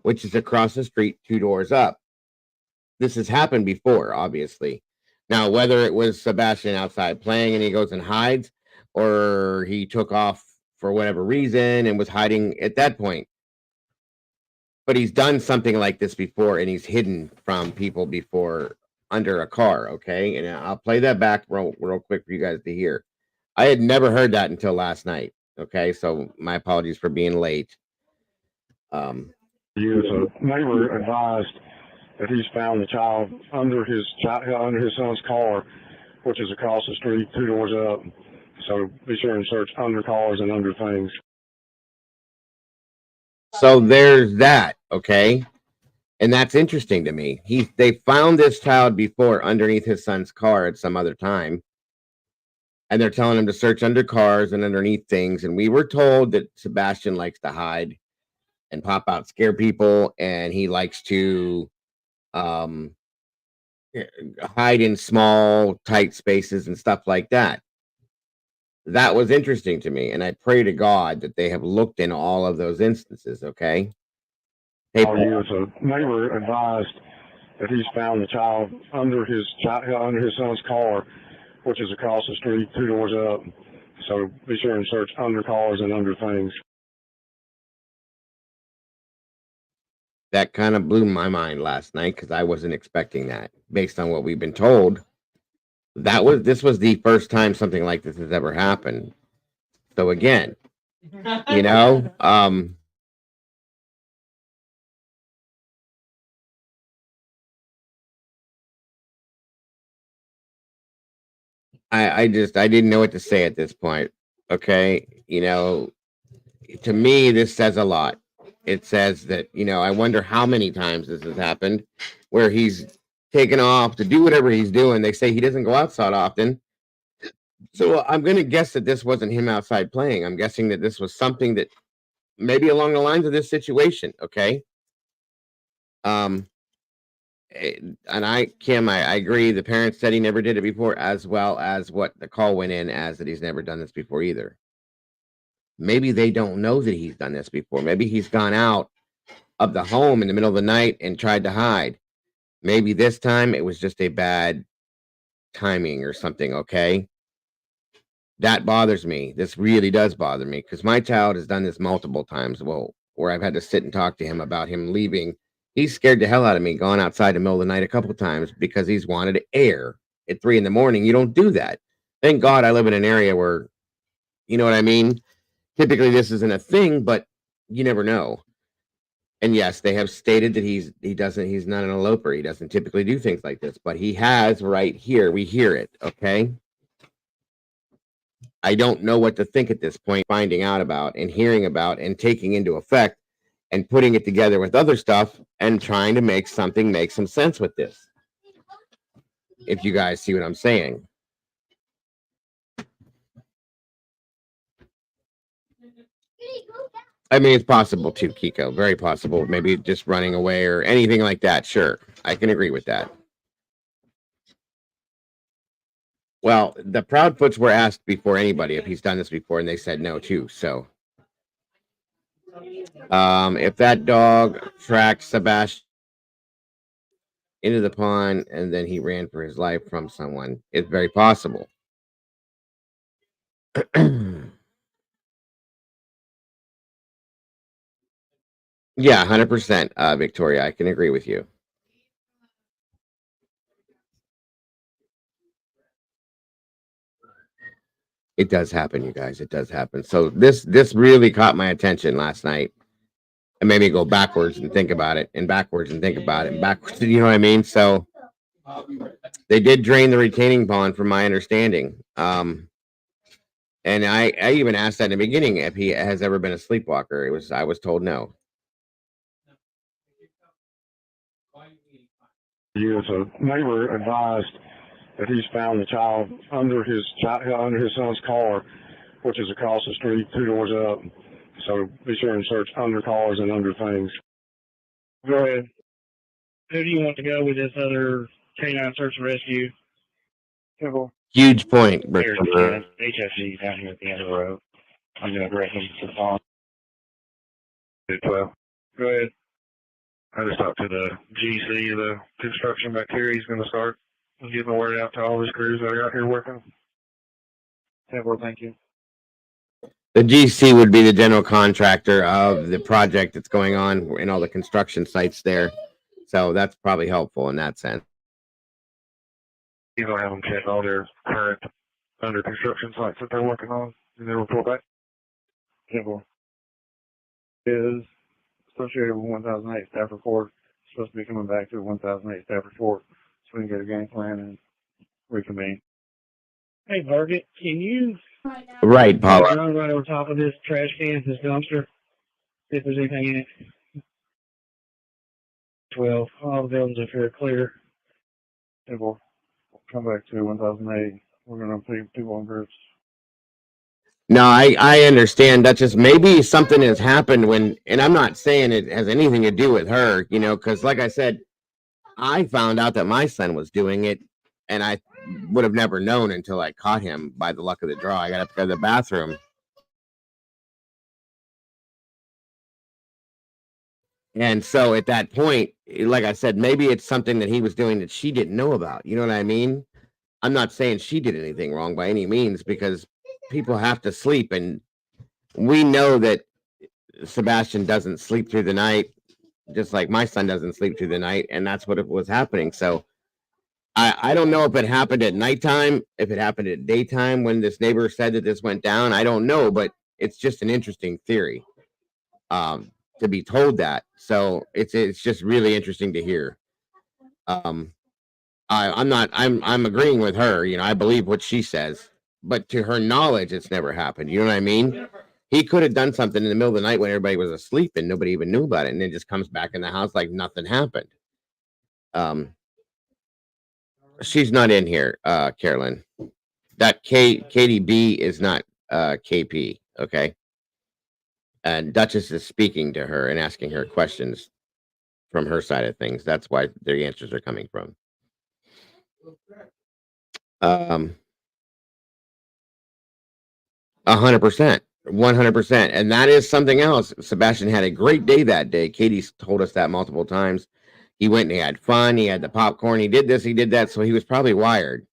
which is across the street, 2 doors up. This has happened before, obviously. Now, whether it was Sebastian outside playing and he goes and hides, or he took off for whatever reason and was hiding at that point. But he's done something like this before, and he's hidden from people before under a car, okay? And I'll play that back real quick for you guys to hear. I had never heard that until last night, okay? So my apologies for being late. Units, a neighbor advised that he's found the child under his son's car, which is across the street, 2 doors up. So be sure and search under cars and under things. So there's that, okay? And that's interesting to me. They found this child before underneath his son's car at some other time. And they're telling him to search under cars and underneath things. And we were told that Sebastian likes to hide and pop out, scare people, and he likes to hide in small, tight spaces and stuff like that. That was interesting to me, and I pray to God that they have looked in all of those instances, okay? Hey, Our units, a neighbor advised that he's found the child under his son's car, which is across the street, 2 doors up. So be sure and search under cars and under things. that kind of blew my mind last night because I wasn't expecting that based on what we've been told. This was the first time something like this has ever happened. So again, you know, I didn't know what to say at this point. Okay. You know, to me, this says a lot. It says that, you know, I wonder how many times this has happened where he's taken off to do whatever he's doing. They say he doesn't go outside often. So I'm going to guess that this wasn't him outside playing. I'm guessing that this was something that maybe along the lines of this situation. Okay. And Kim, I agree. The parents said he never did it before, as well as what the call went in as that he's never done this before either. Maybe they don't know that he's done this before. Maybe he's gone out of the home in the middle of the night and tried to hide. Maybe this time it was just a bad timing or something. Okay. That bothers me. This really does bother me because my child has done this multiple times. Well, where I've had to sit and talk to him about him leaving. He's scared the hell out of me going outside in the middle of the night a couple of times because he's wanted air at 3 a.m. You don't do that. Thank God I live in an area where, you know what I mean? Typically this isn't a thing, but you never know. And yes, they have stated that he's not an eloper. He doesn't typically do things like this, but he has right here. We hear it. Okay. I don't know what to think at this point, finding out about and hearing about and taking into effect and putting it together with other stuff and trying to make some sense with this. If you guys see what I'm saying. I mean, it's possible too, Kiko. Very possible. Maybe just running away or anything like that. Sure. I can agree with that. Well, the Proudfoots were asked before anybody if he's done this before, and they said no too. So, if that dog tracks Sebastian into the pond, and then he ran for his life from someone. It's very possible. Yeah, 100%, Victoria. I can agree with you. It does happen, you guys. It does happen. So this really caught my attention last night. It made me go backwards and think about it, and backwards and think about it, and backwards. You know what I mean? So they did drain the retaining pond, from my understanding. And I even asked that in the beginning if he has ever been a sleepwalker. I was told no. Yes, a neighbor advised that he's found the child under his son's car, which is across the street, 2 doors up. So be sure and search under cars and under things. Go ahead. Who do you want to go with this other canine search and rescue? Temple. Huge point, There's Brooke. HFG down here at the end of the road. I'm going to direct him to the pond. 12. Go ahead. I just talked to the GC of the construction back here. He's going to start getting the word out to all his crews that are out here working. Temple, thank you. The GC would be the general contractor of the project that's going on in all the construction sites there. So that's probably helpful in that sense. He's going to have them check all their current under construction sites that they're working on and then report back. Temple. Is associated with 1008 staff report. Supposed to be coming back to the 1008 staff report so we can get a game plan and reconvene. Hey, Target, can you Right, Paula. run right over top of this trash can, this dumpster, see if there's anything in it? 12. All the buildings up here are clear. And we'll come back to 1008. We're going to put people in groups. No, I understand. That's just maybe something has happened when, and I'm not saying it has anything to do with her, you know, because like I said, I found out that my son was doing it, and I would have never known until I caught him by the luck of the draw. I got up to go to the bathroom. And so at that point, like I said, maybe it's something that he was doing that she didn't know about. You know what I mean? I'm not saying she did anything wrong by any means, because people have to sleep, and we know that Sebastian doesn't sleep through the night, just like my son doesn't sleep through the night, and that's what was happening. So I don't know if it happened at nighttime, if it happened at daytime when this neighbor said that this went down. I don't know, but it's just an interesting theory to be told that. So it's just really interesting to hear. I'm agreeing with her. You know, I believe what she says, but to her knowledge, it's never happened. You know what I mean? He could have done something in the middle of the night when everybody was asleep and nobody even knew about it, and then just comes back in the house like nothing happened. She's not in here, Carolyn. That Katie B is not KP, okay? And Duchess is speaking to her and asking her questions from her side of things. That's why the answers are coming from. 100%. 100%. And that is something else. Sebastian had a great day that day. Katie's told us that multiple times. He went and he had fun. He had the popcorn. He did this, he did that. So he was probably wired.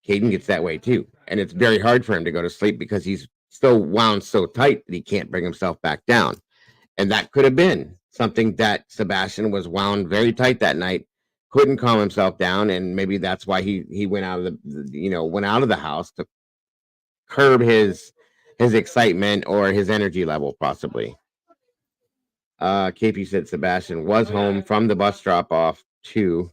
Caden gets that way too. And it's very hard for him to go to sleep because he's so wound so tight that he can't bring himself back down. And that could have been something that Sebastian was wound very tight that night, couldn't calm himself down. And maybe that's why he went out of went out of the house to curb his excitement or his energy level, possibly. KP said Sebastian was home from the bus drop off too.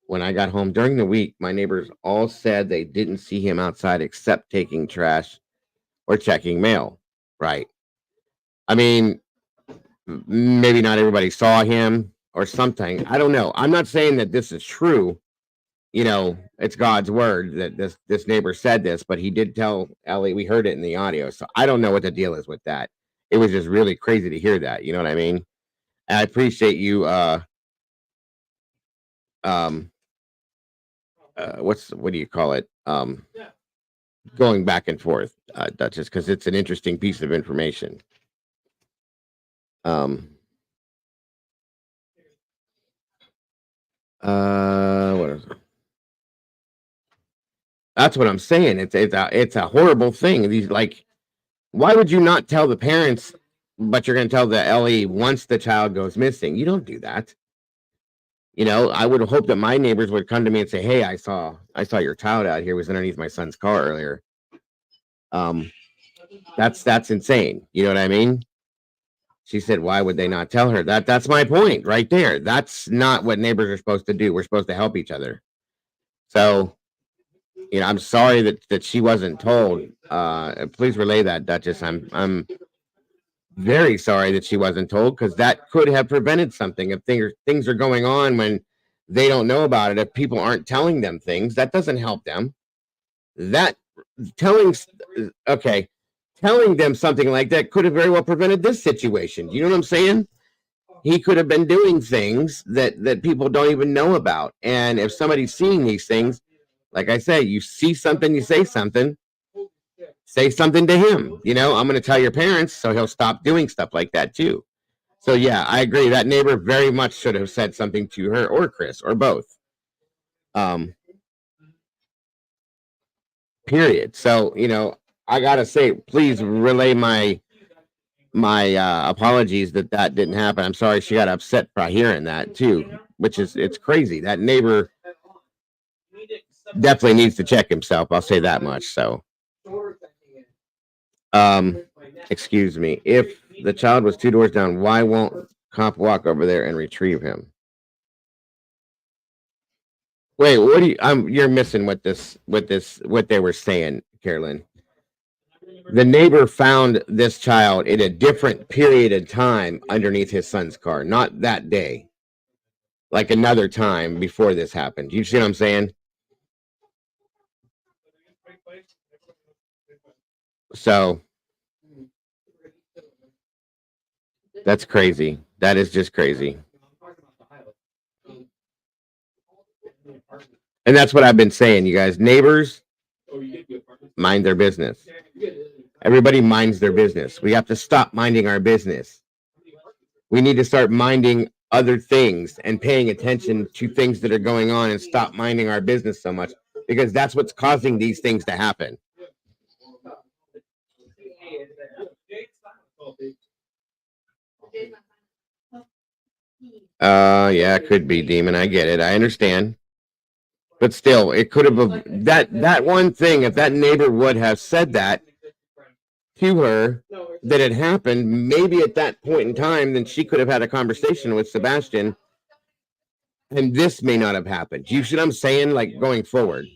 When I got home during the week, my neighbors all said they didn't see him outside except taking trash or checking mail. Right. I mean, maybe not everybody saw him or something. I don't know. I'm not saying that this is true. You know, it's God's word that this neighbor said this, but he did tell Ellie. We heard it in the audio, so I don't know what the deal is with that. It was just really crazy to hear that. You know what I mean? And I appreciate you. What do you call it? Going back and forth, Duchess, because it's an interesting piece of information. What is it? That's what I'm saying. It's a horrible thing. These, like, why would you not tell the parents, but you're going to tell the LE once the child goes missing? You don't do that. You know, I would hope that my neighbors would come to me and say, "Hey, I saw your child out here. It was underneath my son's car earlier." Um, that's insane. You know what I mean? She said, "Why would they not tell her?" That's my point right there. That's not what neighbors are supposed to do. We're supposed to help each other. So, you know, I'm sorry that she wasn't told. Please relay that, Duchess. I'm very sorry that she wasn't told, because that could have prevented something. If things are going on when they don't know about it, if people aren't telling them things, that doesn't help them. That telling okay, telling them something like that could have very well prevented this situation. You know what I'm saying? He could have been doing things that people don't even know about. And if somebody's seeing these things, like I say, you see something, you say something to him. You know, I'm going to tell your parents so he'll stop doing stuff like that too. So yeah, I agree. That neighbor very much should have said something to her or Chris or both. Period. So, you know, I gotta say, please relay my apologies that didn't happen. I'm sorry she got upset by hearing that too, which is, it's crazy. That neighbor definitely needs to check himself. I'll say that much. So, excuse me. If the child was 2 doors down, why won't cop walk over there and retrieve him? Wait, what do you? You're missing what they were saying, Carolyn. The neighbor found this child in a different period of time underneath his son's car, not that day, like another time before this happened. You see what I'm saying? So that's crazy. That is just crazy. And that's what I've been saying, you guys. Neighbors mind their business. Everybody minds their business. We have to stop minding our business. We need to start minding other things and paying attention to things that are going on, and stop minding our business so much, because that's what's causing these things to happen. Yeah, it could be Demon. I get it. I understand. But still, it could have that one thing. If that neighbor would have said that to her, that had happened, maybe at that point in time, then she could have had a conversation with Sebastian, and this may not have happened. You see what I'm saying? Like, going forward.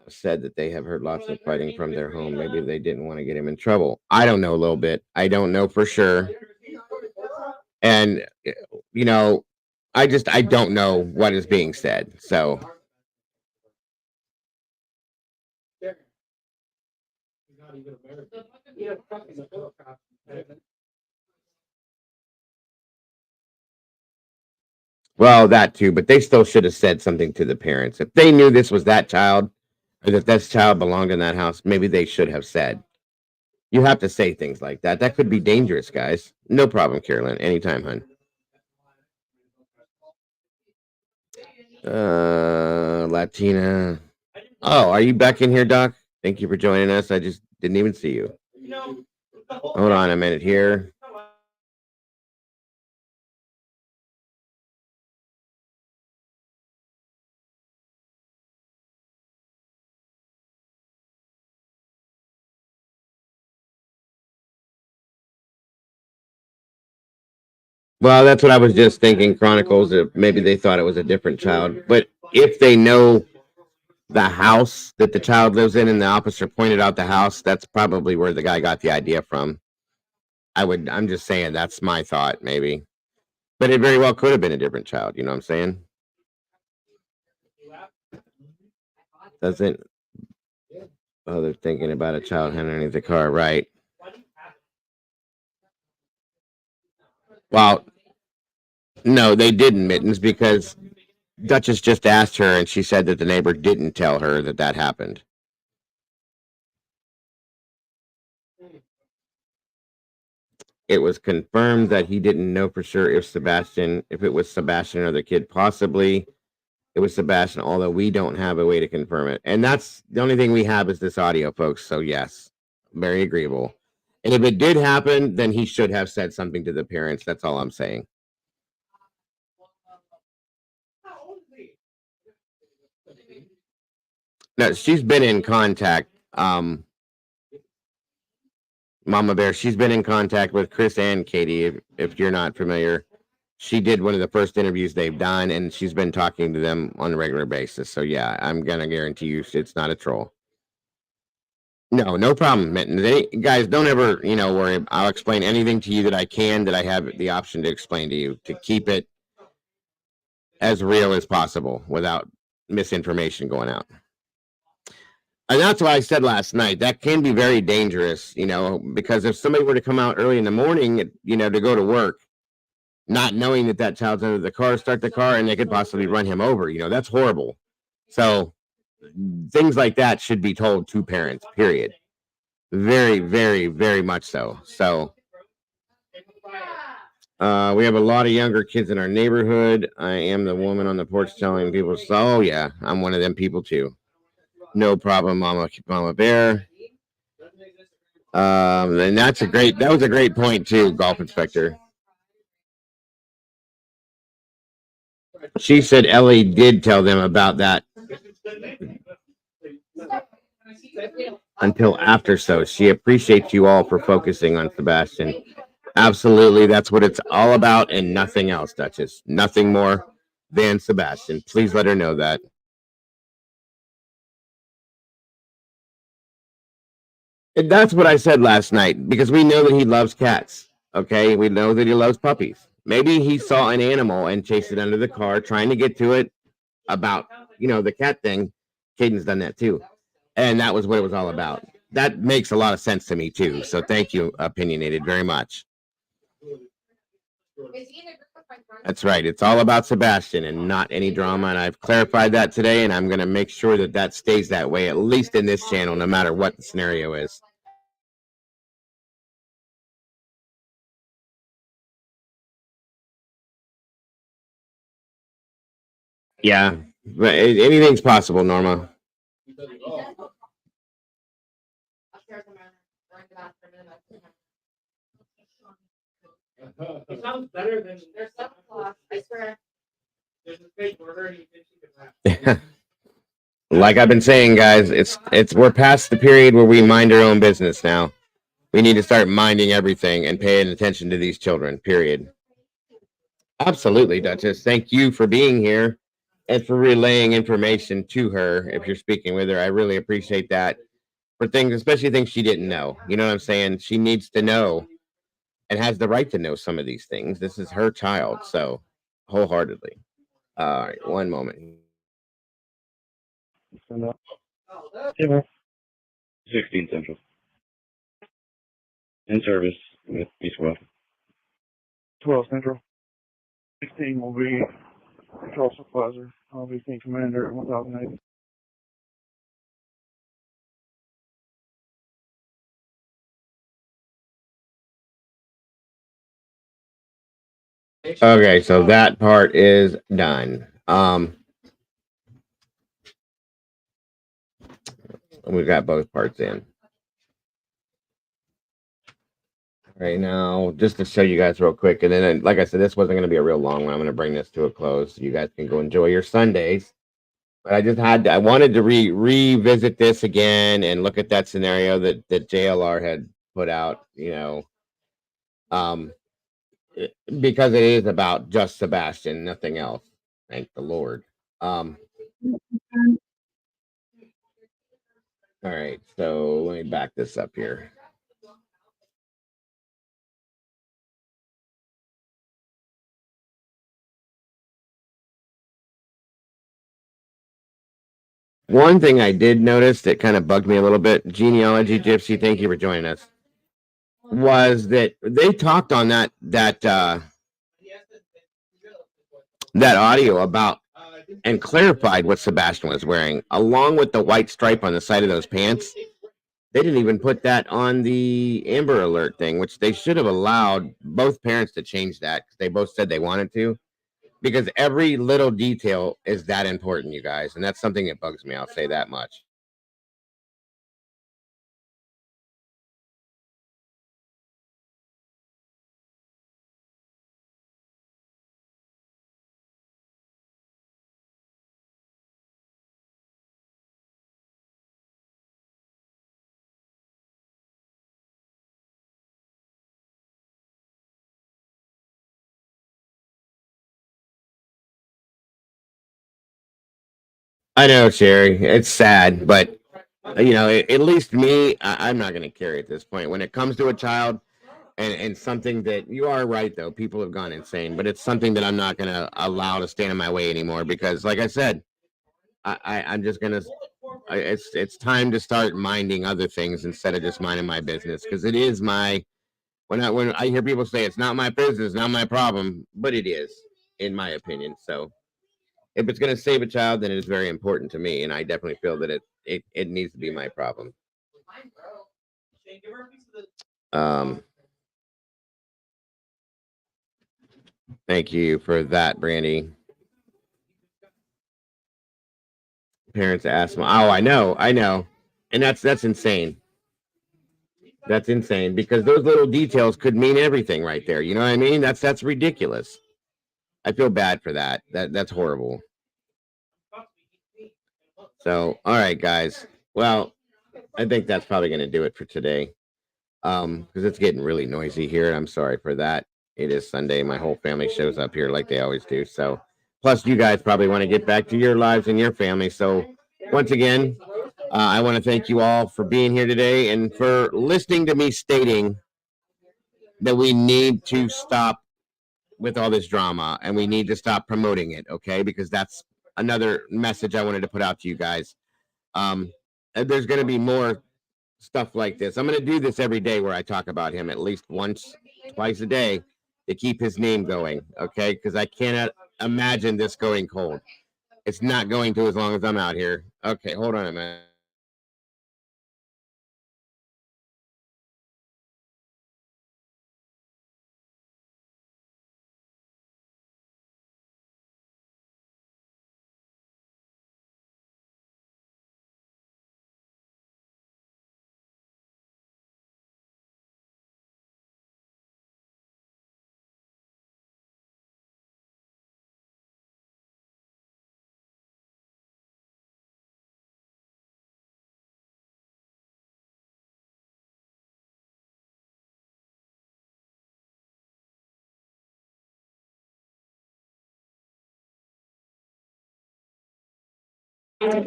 Said that they have heard lots of fighting from their home. Maybe they didn't want to get him in trouble. I don't know, a little bit. I don't know for sure. And, you know, I don't know what is being said. So. Well, that too, but they still should have said something to the parents. If they knew this was that child, or that this child belonged in that house, maybe they should have said. You have to say things like that. That could be dangerous, guys. No problem, Carolyn. Anytime, hun. Latina. Oh, are you back in here, Doc? Thank you for joining us. I just didn't even see you. Hold on a minute here. Well, that's what I was just thinking, Chronicles. Maybe they thought it was a different child. But if they know the house that the child lives in, and the officer pointed out the house, that's probably where the guy got the idea from. I'm just saying, that's my thought, maybe. But it very well could have been a different child. You know what I'm saying? Doesn't. Oh, they're thinking about a child underneath the car, right? Well, no, they didn't, Mittens, because Duchess just asked her, and she said that the neighbor didn't tell her that happened. It was confirmed that he didn't know for sure if it was Sebastian or the kid. Possibly it was Sebastian, although we don't have a way to confirm it. And that's the only thing we have is this audio, folks. So yes, very agreeable. And if it did happen, then he should have said something to the parents. That's all I'm saying. No, she's been in contact. Mama Bear, she's been in contact with Chris and Katie. If you're not familiar, she did one of the first interviews they've done, and she's been talking to them on a regular basis. So yeah, I'm gonna guarantee you it's not a troll. No, no problem, Mitten. Guys, don't ever, worry. I'll explain anything to you that I can, that I have the option to explain to you, to keep it as real as possible without misinformation going out. And that's why I said last night, that can be very dangerous, because if somebody were to come out early in the morning, to go to work, not knowing that child's under the car, start the car, and they could possibly run him over, that's horrible. So things like that should be told to parents, period. Very, very, very much so. So we have a lot of younger kids in our neighborhood. I am the woman on the porch telling people, oh yeah, I'm one of them people too. No problem, Mama Bear. And that was a great point too, Golf Inspector. She said Ellie did tell them about that until after, so she appreciates you all for focusing on Sebastian. Absolutely, that's what it's all about and nothing else, Duchess. Nothing more than Sebastian. Please let her know that. And that's what I said last night, because we know that he loves cats. Okay, we know that he loves puppies. Maybe he saw an animal and chased it under the car, trying to get to it about, the cat thing. Caden's done that too. And that was what it was all about. That makes a lot of sense to me too. So thank you, Opinionated, very much. That's right. It's all about Sebastian and not any drama. And I've clarified that today, and I'm going to make sure that stays that way, at least in this channel, no matter what the scenario is. Yeah, but anything's possible, Norma. It sounds better than there's 7 o'clock. I swear. There's a fake order. Like I've been saying, guys, we're past the period where we mind our own business now. We need to start minding everything and paying attention to these children, period. Absolutely, Duchess. Thank you for being here and for relaying information to her if you're speaking with her. I really appreciate that, for things, especially things she didn't know. You know what I'm saying? She needs to know and has the right to know some of these things. This is her child, so wholeheartedly. All right, one moment. 16 Central. In service with East West. 12 Central. 16 will be Patrol Supervisor. I'll be Team Commander at 1008. Okay, so that part is done. We've got both parts in. Right now, just to show you guys real quick, and then, like I said, this wasn't going to be a real long one. I'm going to bring this to a close so you guys can go enjoy your Sundays. But I wanted to revisit this again and look at that scenario that JLR had put out, because it is about just Sebastian, nothing else. Thank the Lord. All right, so let me back this up here. One thing I did notice that kind of bugged me a little bit, Genealogy Gypsy, thank you for joining us, was that they talked on that audio about and clarified what Sebastian was wearing, along with the white stripe on the side of those pants. They didn't even put that on the Amber Alert thing, which they should have allowed both parents to change that because they both said they wanted to. Because every little detail is that important, you guys, and that's something that bugs me. I'll say that much. I know, Sherry. It's sad, but at least me, I'm not going to carry at this point. When it comes to a child and something that you are right, though, people have gone insane, but it's something that I'm not going to allow to stand in my way anymore because, like I said, I'm just going to. It's time to start minding other things instead of just minding my business because it is my. When I hear people say it's not my business, not my problem, but it is, in my opinion. So if it's going to save a child, then it is very important to me, and I definitely feel that it needs to be my problem. Um, Thank you for that, Brandy. Parents asthma. Oh, I know, and that's insane. That's insane because those little details could mean everything right there. You know what I mean? That's ridiculous. I feel bad for that. That's horrible. So, all right, guys. Well, I think that's probably going to do it for today. Because it's getting really noisy here. I'm sorry for that. It is Sunday. My whole family shows up here like they always do. So, plus, you guys probably want to get back to your lives and your family. So, once again, I want to thank you all for being here today and for listening to me stating that we need to stop with all this drama and we need to stop promoting it. Okay, because that's another message I wanted to put out to you guys. And there's going to be more stuff like this. I'm going to do this every day where I talk about him at least once, twice a day to keep his name going. Okay. Because I cannot imagine this going cold. It's not going to as long as I'm out here. Okay. Hold on a minute.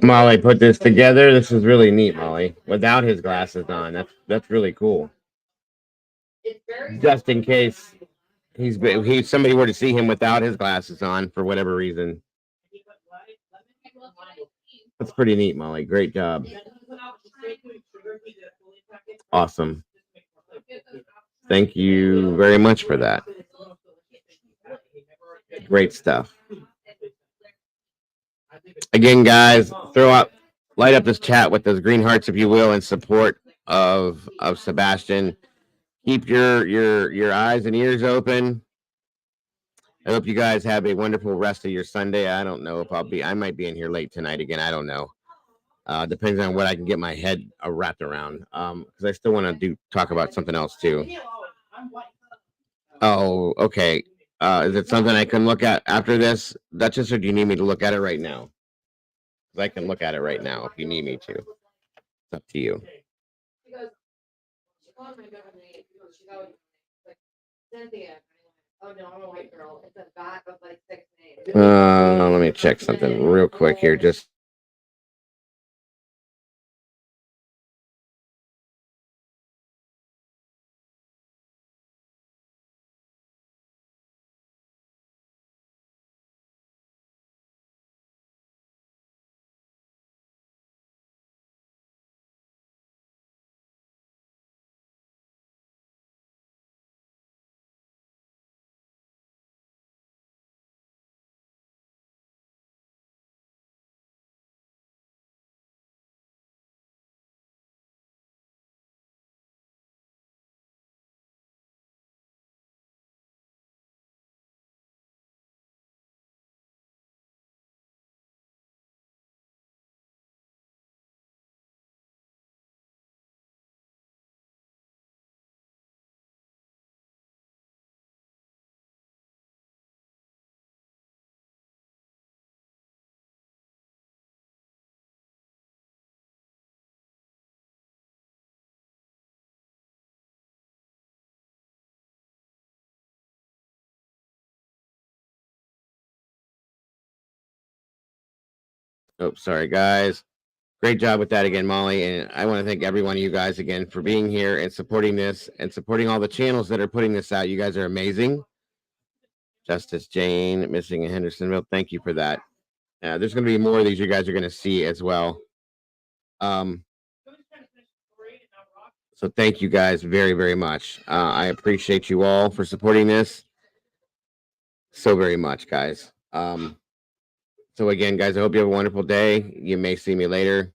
Molly put this together. This is really neat, Molly. Without his glasses on, that's really cool. Just in case somebody were to see him without his glasses on for whatever reason. That's pretty neat, Molly. Great job. Awesome. Thank you very much for that. Great stuff. Again, guys, light up this chat with those green hearts, if you will, in support of Sebastian. Keep your eyes and ears open. I hope you guys have a wonderful rest of your Sunday. I don't know if I might be in here late tonight again. I don't know. Depends on what I can get my head wrapped around. Because I still want to talk about something else too. Oh, okay. Is it something I can look at after this, Duchess, or do you need me to look at it right now? Because I can look at it right now if you need me to. It's up to you. Let me check something real quick here. Just Oh, sorry, guys. Great job with that again, Molly. And I want to thank every one of you guys again for being here and supporting this and supporting all the channels that are putting this out. You guys are amazing. Justice Jane, missing in Hendersonville. Thank you for that. There's going to be more of these you guys are going to see as well. So thank you guys very, very much. I appreciate you all for supporting this so very much, guys. So again, guys, I hope you have a wonderful day. You may see me later.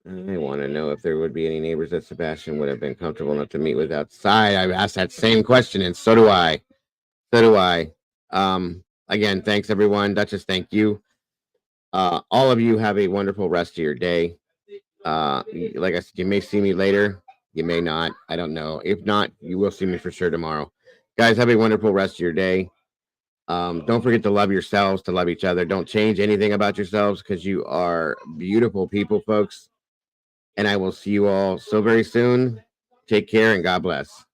I want to know if there would be any neighbors that Sebastian would have been comfortable enough to meet with outside. I've asked that same question, and so do I. So do I. Again, thanks everyone. Duchess, thank you. All of you have a wonderful rest of your day. Like I said, you may see me later. You may not. I don't know. If not, you will see me for sure tomorrow. Guys, have a wonderful rest of your day. Don't forget to love yourselves, to love each other. Don't change anything about yourselves because you are beautiful people, folks. And I will see you all so very soon. Take care and God bless.